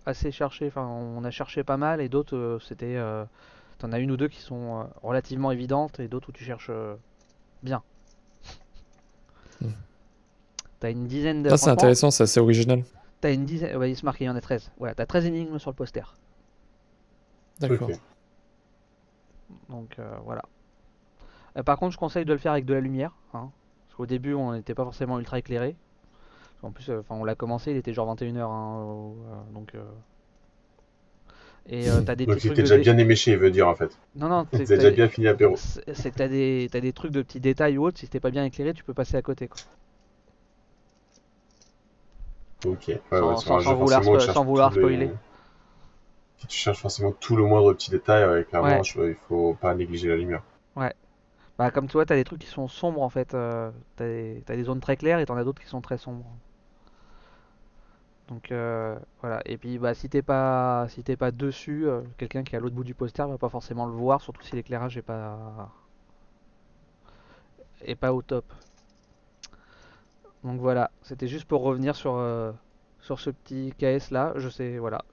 assez cherchés. Enfin, on a cherché pas mal et d'autres t'en as une ou deux qui sont relativement évidentes et d'autres où tu cherches bien. Hmm. T'as une dizaine de. Ah, c'est Franchement, intéressant, c'est assez original. t'as une dizaine. Ouais, il se marque, il y en a 13. Voilà, t'as 13 énigmes sur le poster. D'accord. Ok. Donc voilà. Par contre, je conseille de le faire avec de la lumière. Hein, parce qu'au début, on n'était pas forcément ultra éclairé. En plus, on l'a commencé, il était genre 21h. Hein, donc. Et t'as des petits Donc il trucs était de. déjà bien éméché, il veut dire en fait. Non, non, Il était déjà bien fini l'apéro. c'est que t'as des trucs de petits détails ou autres. Si t'es pas bien éclairé, tu peux passer à côté. Quoi. Ok. Ouais, ouais, sur un jeu, Sans vouloir, forcément, on cherche sans tout vouloir le. spoiler. Si tu cherches forcément tout le moindre petit détail, clairement, Ouais, il faut pas négliger la lumière. ouais. Bah, comme tu vois, t'as des trucs qui sont sombres en fait. T'as des zones très claires et t'en as d'autres qui sont très sombres. Donc voilà. Et puis bah si t'es pas dessus, quelqu'un qui est à l'autre bout du poster va pas forcément le voir, surtout si l'éclairage est pas au top. Donc voilà, c'était juste pour revenir sur ce petit KS là. Je sais, voilà.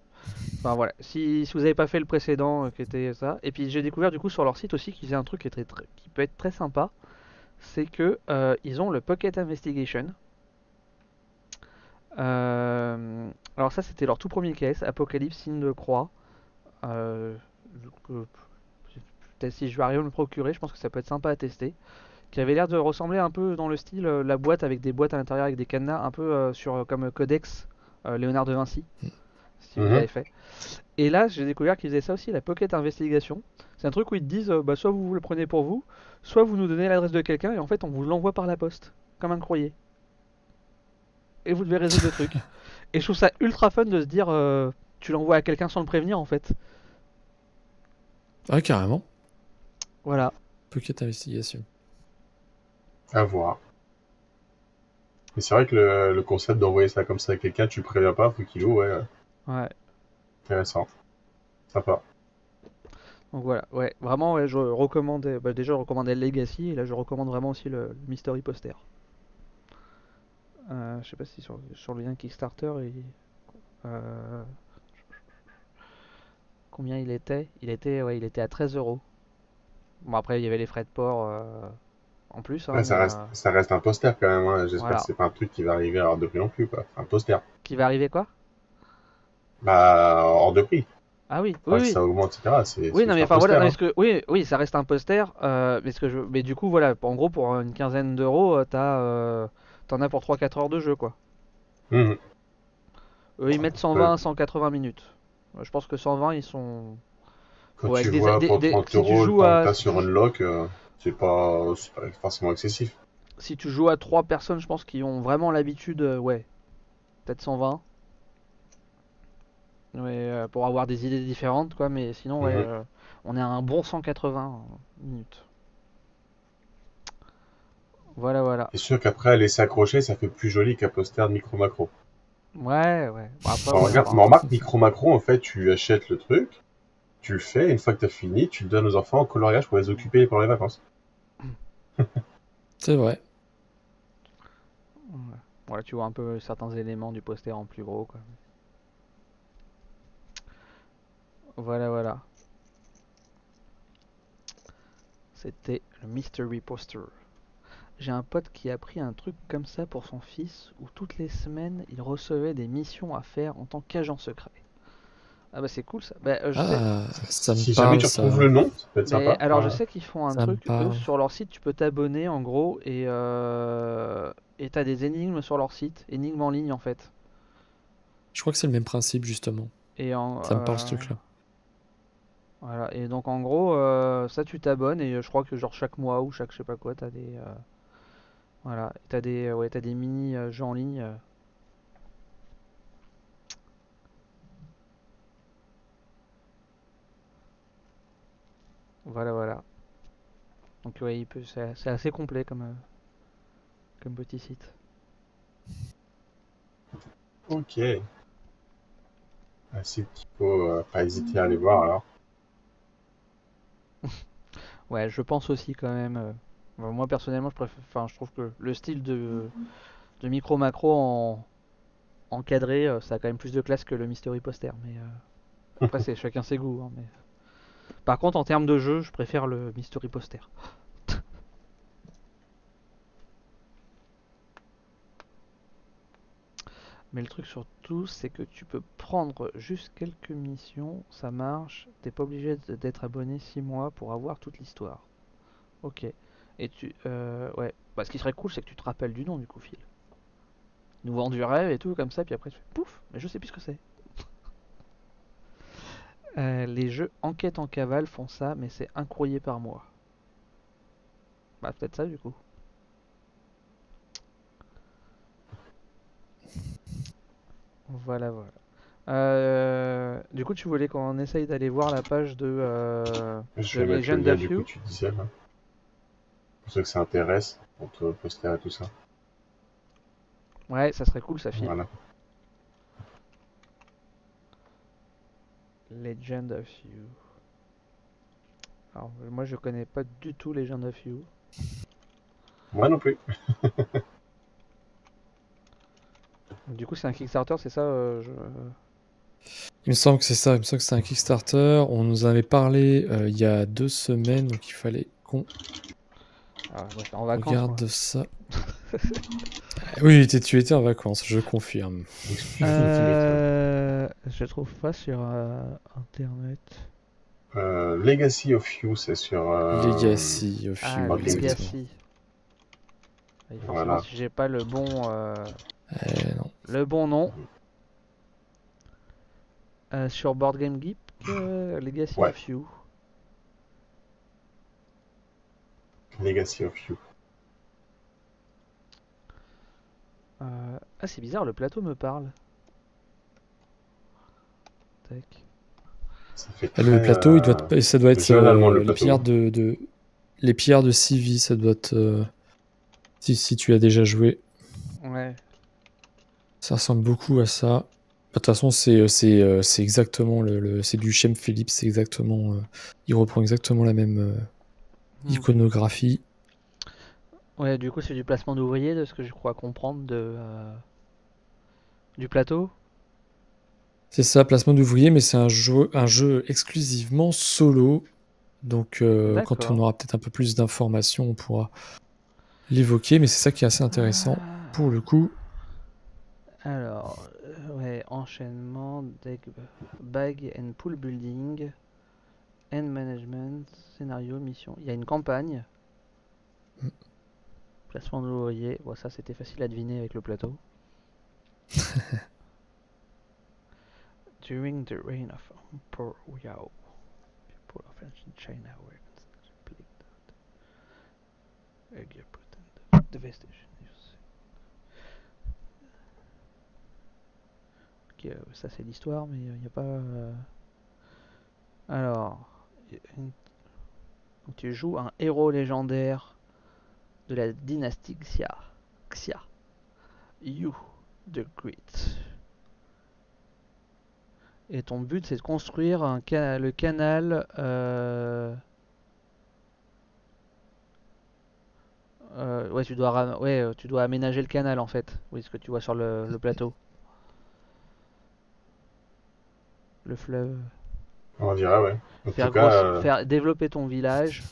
Enfin voilà, si vous avez pas fait le précédent qui était ça. Et puis j'ai découvert du coup sur leur site aussi qu'ils faisaient un truc qui peut être très sympa. C'est que ils ont le Pocket Investigation. Alors ça c'était leur tout premier KS, Apocalypse signe de croix. Euh, Peut-être si je vais arriver à me le procurer, je pense que ça peut être sympa à tester. Qui avait l'air de ressembler un peu dans le style la boîte avec des boîtes à l'intérieur avec des cadenas, un peu comme Codex Léonard de Vinci, si vous Mhm. avez fait. Et là, j'ai découvert qu'ils faisaient ça aussi, la Pocket Investigation. C'est un truc où ils te disent, bah, soit vous le prenez pour vous, soit vous nous donnez l'adresse de quelqu'un et en fait on vous l'envoie par la poste, comme un courrier. Et vous devez résoudre le truc. Et je trouve ça ultra fun de se dire, tu l'envoies à quelqu'un sans le prévenir en fait. Ah, carrément. Voilà. Pocket Investigation. À voir. Mais c'est vrai que le concept d'envoyer ça comme ça à quelqu'un, tu le préviens pas, faut qu'il ouvre, ouais, Ouais. intéressant. Sympa. Donc voilà, ouais, vraiment, ouais, je recommande. Bah, déjà, je recommandais le Legacy et là, je recommande vraiment aussi le Mystery Poster. Je sais pas si sur le lien Kickstarter, euh, combien il était? Ouais, il était à 13 €. Bon, après, il y avait les frais de port en plus, hein, Ouais, mais ça reste un poster quand même, hein. J'espère que voilà. c'est pas un truc qui va arriver hors de prix non plus, quoi. C'est un poster. Qui va arriver quoi? Bah, hors de prix. Ah oui, oui, Faudra que oui. ça augmente, etc. Oui, C'est non, juste mais un enfin voilà, poster, non, hein. oui, oui, ça reste un poster, mais du coup, voilà, en gros, pour une quinzaine d'euros, t'en as pour 3-4 heures de jeu, quoi. Mhm. Eux, ils mettent Ouais. 120 à 180 minutes. Je pense que 120, ils sont. Quand Bon, tu vois pour 30 si tu euros le joues temps que à t'as si tu, sur Unlock, c'est pas forcément excessif. si tu joues à 3 personnes, je pense qu'ils ont vraiment l'habitude, ouais, peut-être 120. Mais pour avoir des idées différentes, quoi. Mais sinon, ouais, Mhm. on est à un bon 180 minutes. Voilà, voilà. C'est sûr qu'après, laisser accrocher, ça fait plus joli qu'un poster de micro-macro. Ouais, ouais. Bon, après, Alors, ouais, regarde, mais enfin. remarque, micro-macro, en fait, tu achètes le truc, tu le fais, et une fois que t'as fini, tu le donnes aux enfants en coloriage pour les occuper pendant les vacances. C'est vrai. Ouais. Voilà, tu vois un peu certains éléments du poster en plus gros, quoi. Voilà, voilà. C'était le Mystery Poster. J'ai un pote qui a pris un truc comme ça pour son fils, où toutes les semaines, il recevait des missions à faire en tant qu'agent secret. Ah bah c'est cool ça. Bah, je sais. Ah, ça me Si jamais parle, tu retrouves ça. le nom, ça peut être Mais sympa. alors je Ouais. sais qu'ils font un Ça me truc, eux parle. sur leur site tu peux t'abonner en gros et t'as des énigmes sur leur site, énigmes en ligne en fait. Je crois que c'est le même principe, justement. Et en Ça me parle, ce truc-là. voilà, et donc en gros ça tu t'abonnes et je crois que genre chaque mois ou chaque je sais pas quoi t'as des voilà, t'as des ouais t'as des mini jeux en ligne. Voilà voilà. Donc ouais c'est assez complet comme petit site. Ok. Un site qu'il faut pas hésiter à aller voir alors. Ouais, je pense aussi quand même. Moi personnellement, je préfère, enfin, je trouve que le style de micro macro en encadré, ça a quand même plus de classe que le mystery poster. Mais après, c'est chacun ses goûts, hein, mais par contre, en termes de jeu, je préfère le mystery poster. Mais le truc surtout, c'est que tu peux prendre juste quelques missions, ça marche. T'es pas obligé d'être abonné 6 mois pour avoir toute l'histoire. Ok. Et ouais. Bah, ce qui serait cool, c'est que tu te rappelles du nom du coup, Phil. Nous vend du rêve et tout comme ça, puis après tu fais pouf, mais je sais plus ce que c'est. Les jeux enquête en cavale font ça, mais c'est un courrier par mois. Bah peut-être ça du coup. Voilà voilà. Du coup tu voulais qu'on essaye d'aller voir la page Je de vais mettre le Legend lien of du coup You. tu disais là. Pour ceux que ça intéresse, pour te poster et tout ça. Ouais, ça serait cool ça file. Voilà. Legend of You. Alors moi je connais pas du tout Legend of You. Moi non plus. Du coup c'est un Kickstarter, c'est ça Il me semble que c'est ça. Il me semble que c'est un Kickstarter. On nous en avait parlé il y a 2 semaines, donc il fallait qu'on Ah, moi j'étais en vacances moi. regarde ça. Oui, tu étais en vacances, je confirme. Excuse-moi, tu m'étonnes. Je trouve pas sur internet. Legacy of You, c'est sur. Legacy of Ah, You, Ok, exactement. Legacy. Et forcément, Voilà. si j'ai pas Non. le bon nom sur Board Game Geek, Legacy Ouais, of You. Legacy of You. Ah, c'est bizarre, le plateau me parle. Tac. Ça fait Ah, le très. plateau, ça doit Le être jeu en allemand, le les plateau. pillards les pillards de Civi, ça doit être si tu as déjà joué. Ouais. Ça ressemble beaucoup à ça. De toute façon, c'est exactement c'est du Shem Phillips, c'est exactement. Il reprend exactement la même iconographie. Ouais, du coup, c'est du placement d'ouvriers, de ce que je crois comprendre du plateau. C'est ça, placement d'ouvrier, mais c'est un jeu exclusivement solo. Donc, quand on D'accord. aura peut-être un peu plus d'informations, on pourra l'évoquer. Mais c'est ça qui est assez intéressant pour le coup. Alors, ouais, enchaînement, deck, bag and pool building, end management, scénario, mission. Il y a une campagne. Placement de l'ouvrier. Bon, ça c'était facile à deviner avec le plateau. During the reign of Emperor Yao, people of ancient China were considered plagued devastation. Ok, ça c'est l'histoire, mais il n'y a pas. Alors, tu joues un héros légendaire de la dynastie Xia. Xia. You the Great. Et ton but c'est de construire le canal. Ouais, tu dois aménager le canal en fait. Oui, ce que tu vois sur le plateau. Le fleuve. On dirait, ouais. En Faire, tout cas, faire développer ton village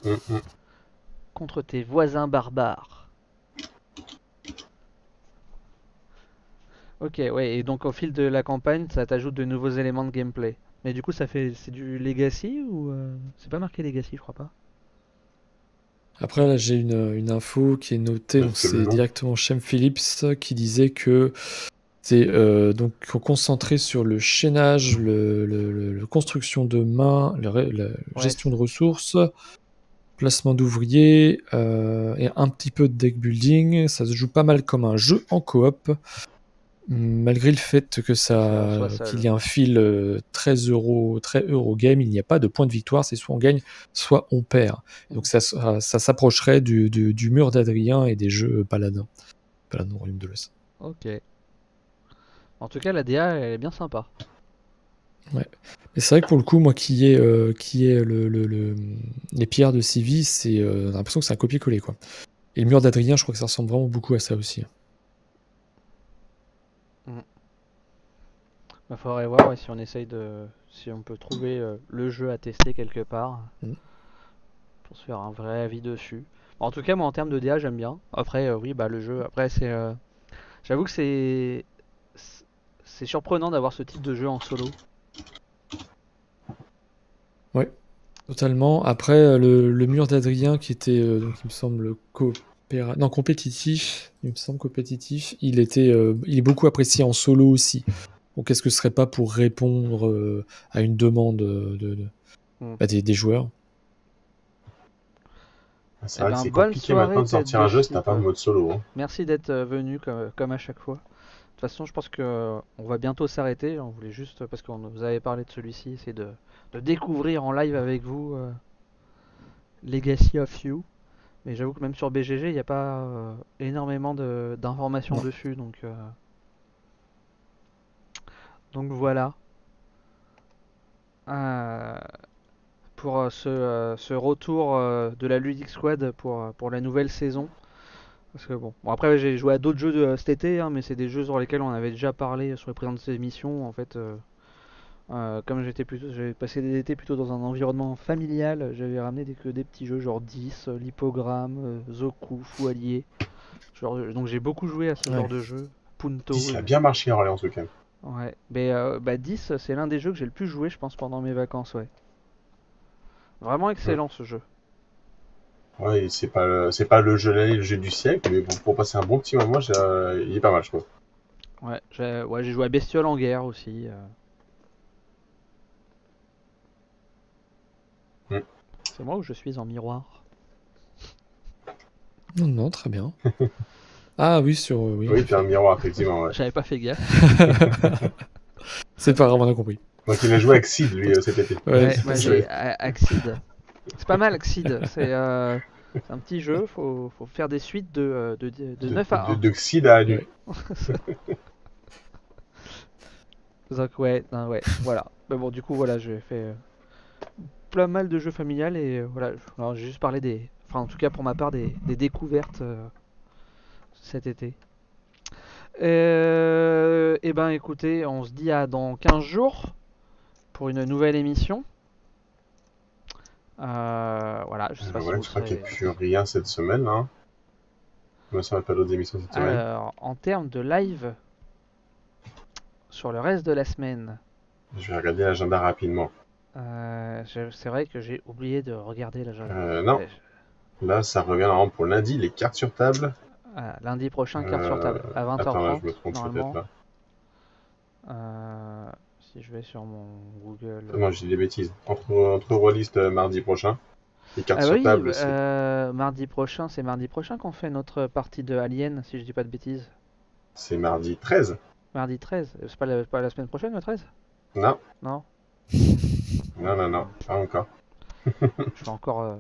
contre tes voisins barbares. Ok, ouais, et donc au fil de la campagne, ça t'ajoute de nouveaux éléments de gameplay. Mais du coup, c'est du Legacy ou c'est pas marqué Legacy, je crois pas. Après, là, j'ai une info qui est notée, donc Parce que le c'est nom. directement Shem Phillips qui disait que c'est donc concentré sur le chaînage, le construction de mains, la gestion de ressources, placement d'ouvriers et un petit peu de deck building. Ça se joue pas mal comme un jeu en coop, malgré le fait que qu'il y a un fil très Eurogame. Il n'y a pas de point de victoire, c'est soit on gagne, soit on perd. Donc ça s'approcherait du mur d'Adrien et des jeux Paladin Royaume de l'Ouest. Ok. En tout cas, la DA, elle est bien sympa. Ouais. Mais c'est vrai que pour le coup, moi qui ai les pierres de Civi, j'ai l'impression que c'est un copier-coller, quoi. Et le mur d'Adrien, je crois que ça ressemble vraiment beaucoup à ça aussi. Il faudrait voir si on essaye si on peut trouver le jeu à tester quelque part pour se faire un vrai avis dessus. En tout cas, moi en termes de DA, j'aime bien. Après, oui, bah le jeu. Après, j'avoue que c'est surprenant d'avoir ce type de jeu en solo. Ouais, totalement. Après, le mur d'Adrien qui était, donc il me semble compétitif, il me semble compétitif, il est beaucoup apprécié en solo aussi. Donc est-ce que ce serait pas pour répondre à une demande des joueurs? C'est vrai que c'est compliqué maintenant de sortir un jeu si t'as pas de mode solo. Hein. Merci d'être venu comme à chaque fois. De toute façon, je pense qu'on va bientôt s'arrêter. On voulait juste, parce qu'on vous avait parlé de celui-ci, essayer de découvrir en live avec vous Legacy of You. Mais j'avoue que même sur BGG, il n'y a pas énormément d'informations dessus. Donc voilà. Pour ce retour de la Ludic Squad pour la nouvelle saison. Parce que bon après j'ai joué à d'autres jeux cet été, hein, mais c'est des jeux sur lesquels on avait déjà parlé sur les précédentes émissions. En fait, comme j'ai passé des étés plutôt dans un environnement familial, j'avais ramené des petits jeux genre 10, l'hippogramme, Zoku, Fou Allié. Donc j'ai beaucoup joué à ce genre de jeu. Punto. 10, ça a bien marché en Orléans en tout cas. Ouais, mais 10 c'est l'un des jeux que j'ai le plus joué, je pense, pendant mes vacances, ouais. Vraiment excellent ce jeu. Ouais, c'est pas le jeu de l'année, le jeu du siècle, mais pour passer un bon petit moment, il est pas mal, je trouve. Ouais, j'ai joué à Bestiole en guerre aussi. C'est moi ou je suis en miroir? Non, très bien. Ah oui, oui. Oui, t'es un miroir, effectivement. Ouais. J'avais pas fait gaffe. C'est pas grave, on a compris. Donc il a joué avec Sid, lui, cet été. Ouais, moi j'ai Axid. C'est pas mal, Axid. C'est un petit jeu, faut faire des suites de 9 à 1. De Sid à Anu. Donc ouais, voilà. Mais bon, du coup, voilà, j'ai fait pas mal de jeux familiales et voilà. Alors, j'ai juste parlé enfin en tout cas pour ma part, des découvertes cet été. Et ben écoutez, on se dit à dans 15 jours pour une nouvelle émission. Voilà, je sais pas si vous je crois qu'il n'y a plus rien cette semaine. Hein. Moi, ça va pas d'autres émissions cette semaine. Alors, en termes de live, sur le reste de la semaine, je vais regarder l'agenda rapidement. C'est vrai que j'ai oublié de regarder l'agenda. Non. Là, ça revient normalement pour lundi, les cartes sur table. Lundi prochain, cartes sur table, à 20h30. Attends, je me trompe normalement. peut-être là. Si je vais sur mon Google. Non, je dis des bêtises. Entre Rollist mardi prochain. Les cartes sur table, mardi prochain, c'est mardi prochain qu'on fait notre partie de Alien, si je dis pas de bêtises. C'est mardi 13. Mardi 13. C'est pas la semaine prochaine, le 13 ? Non. Non. Non, pas encore. Je vais encore.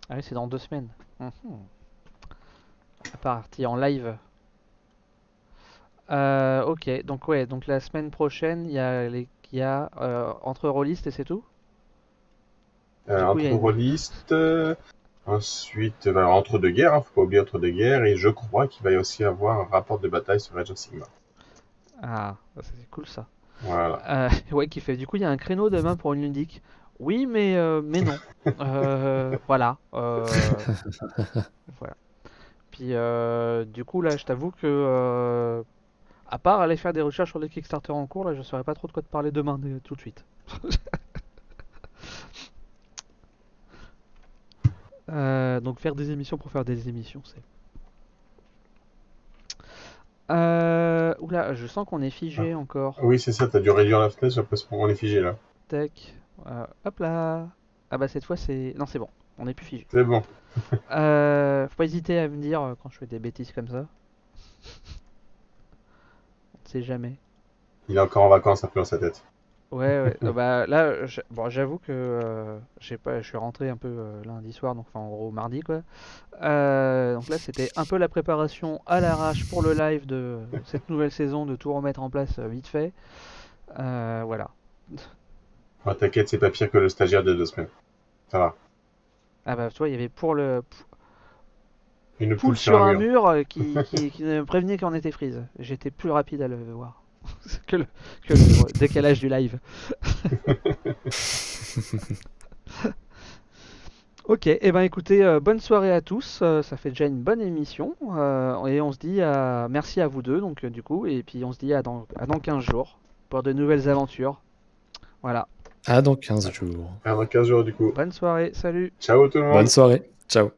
Ah oui, c'est dans 2 semaines. Partie en live. Ok, donc ouais, donc la semaine prochaine, il y a entre Rollist et c'est tout. Entre Rollist, ensuite entre deux guerres, faut pas oublier entre deux guerres, et je crois qu'il va y aussi avoir un rapport de bataille sur Age of Sigmar. Ah, c'est cool ça. Voilà. Ouais, qui fait du coup il y a un créneau demain pour une ludique. Oui, mais non. Voilà. Voilà. Puis du coup là, je t'avoue que à part aller faire des recherches sur les Kickstarter en cours, là, je saurais pas trop de quoi te parler demain tout de suite. Donc faire des émissions pour faire des émissions, c'est. Oula, je sens qu'on est figé encore. Oui, c'est ça, t'as dû réduire la fenêtre, j'ai l'impression qu'on est figé là. Tac. Hop là. Ah bah cette fois c'est. Non, c'est bon. On est plus figé. C'est bon. Faut pas hésiter à me dire quand je fais des bêtises comme ça. On ne sait jamais. Il est encore en vacances un peu dans sa tête. Ouais. Bah là, bon, j'avoue que je suis rentré un peu lundi soir, donc enfin en gros mardi quoi. Donc là, c'était un peu la préparation à l'arrache pour le live de cette nouvelle saison, de tout remettre en place vite fait. Voilà. Ouais, t'inquiète, c'est pas pire que le stagiaire de 2 semaines. Ça va. Ah bah, tu vois, il y avait pour le Une poule sur un mur qui me prévenait qu'on était freeze. J'étais plus rapide à le voir que le décalage du live. Ok, et ben écoutez, bonne soirée à tous. Ça fait déjà une bonne émission. Et on se dit merci à vous deux, donc du coup, et puis on se dit à dans 15 jours pour de nouvelles aventures. Voilà. À dans 15 jours. Dans 15 jours du coup. Bonne soirée, salut. Ciao tout le monde. Bonne soirée. Ciao.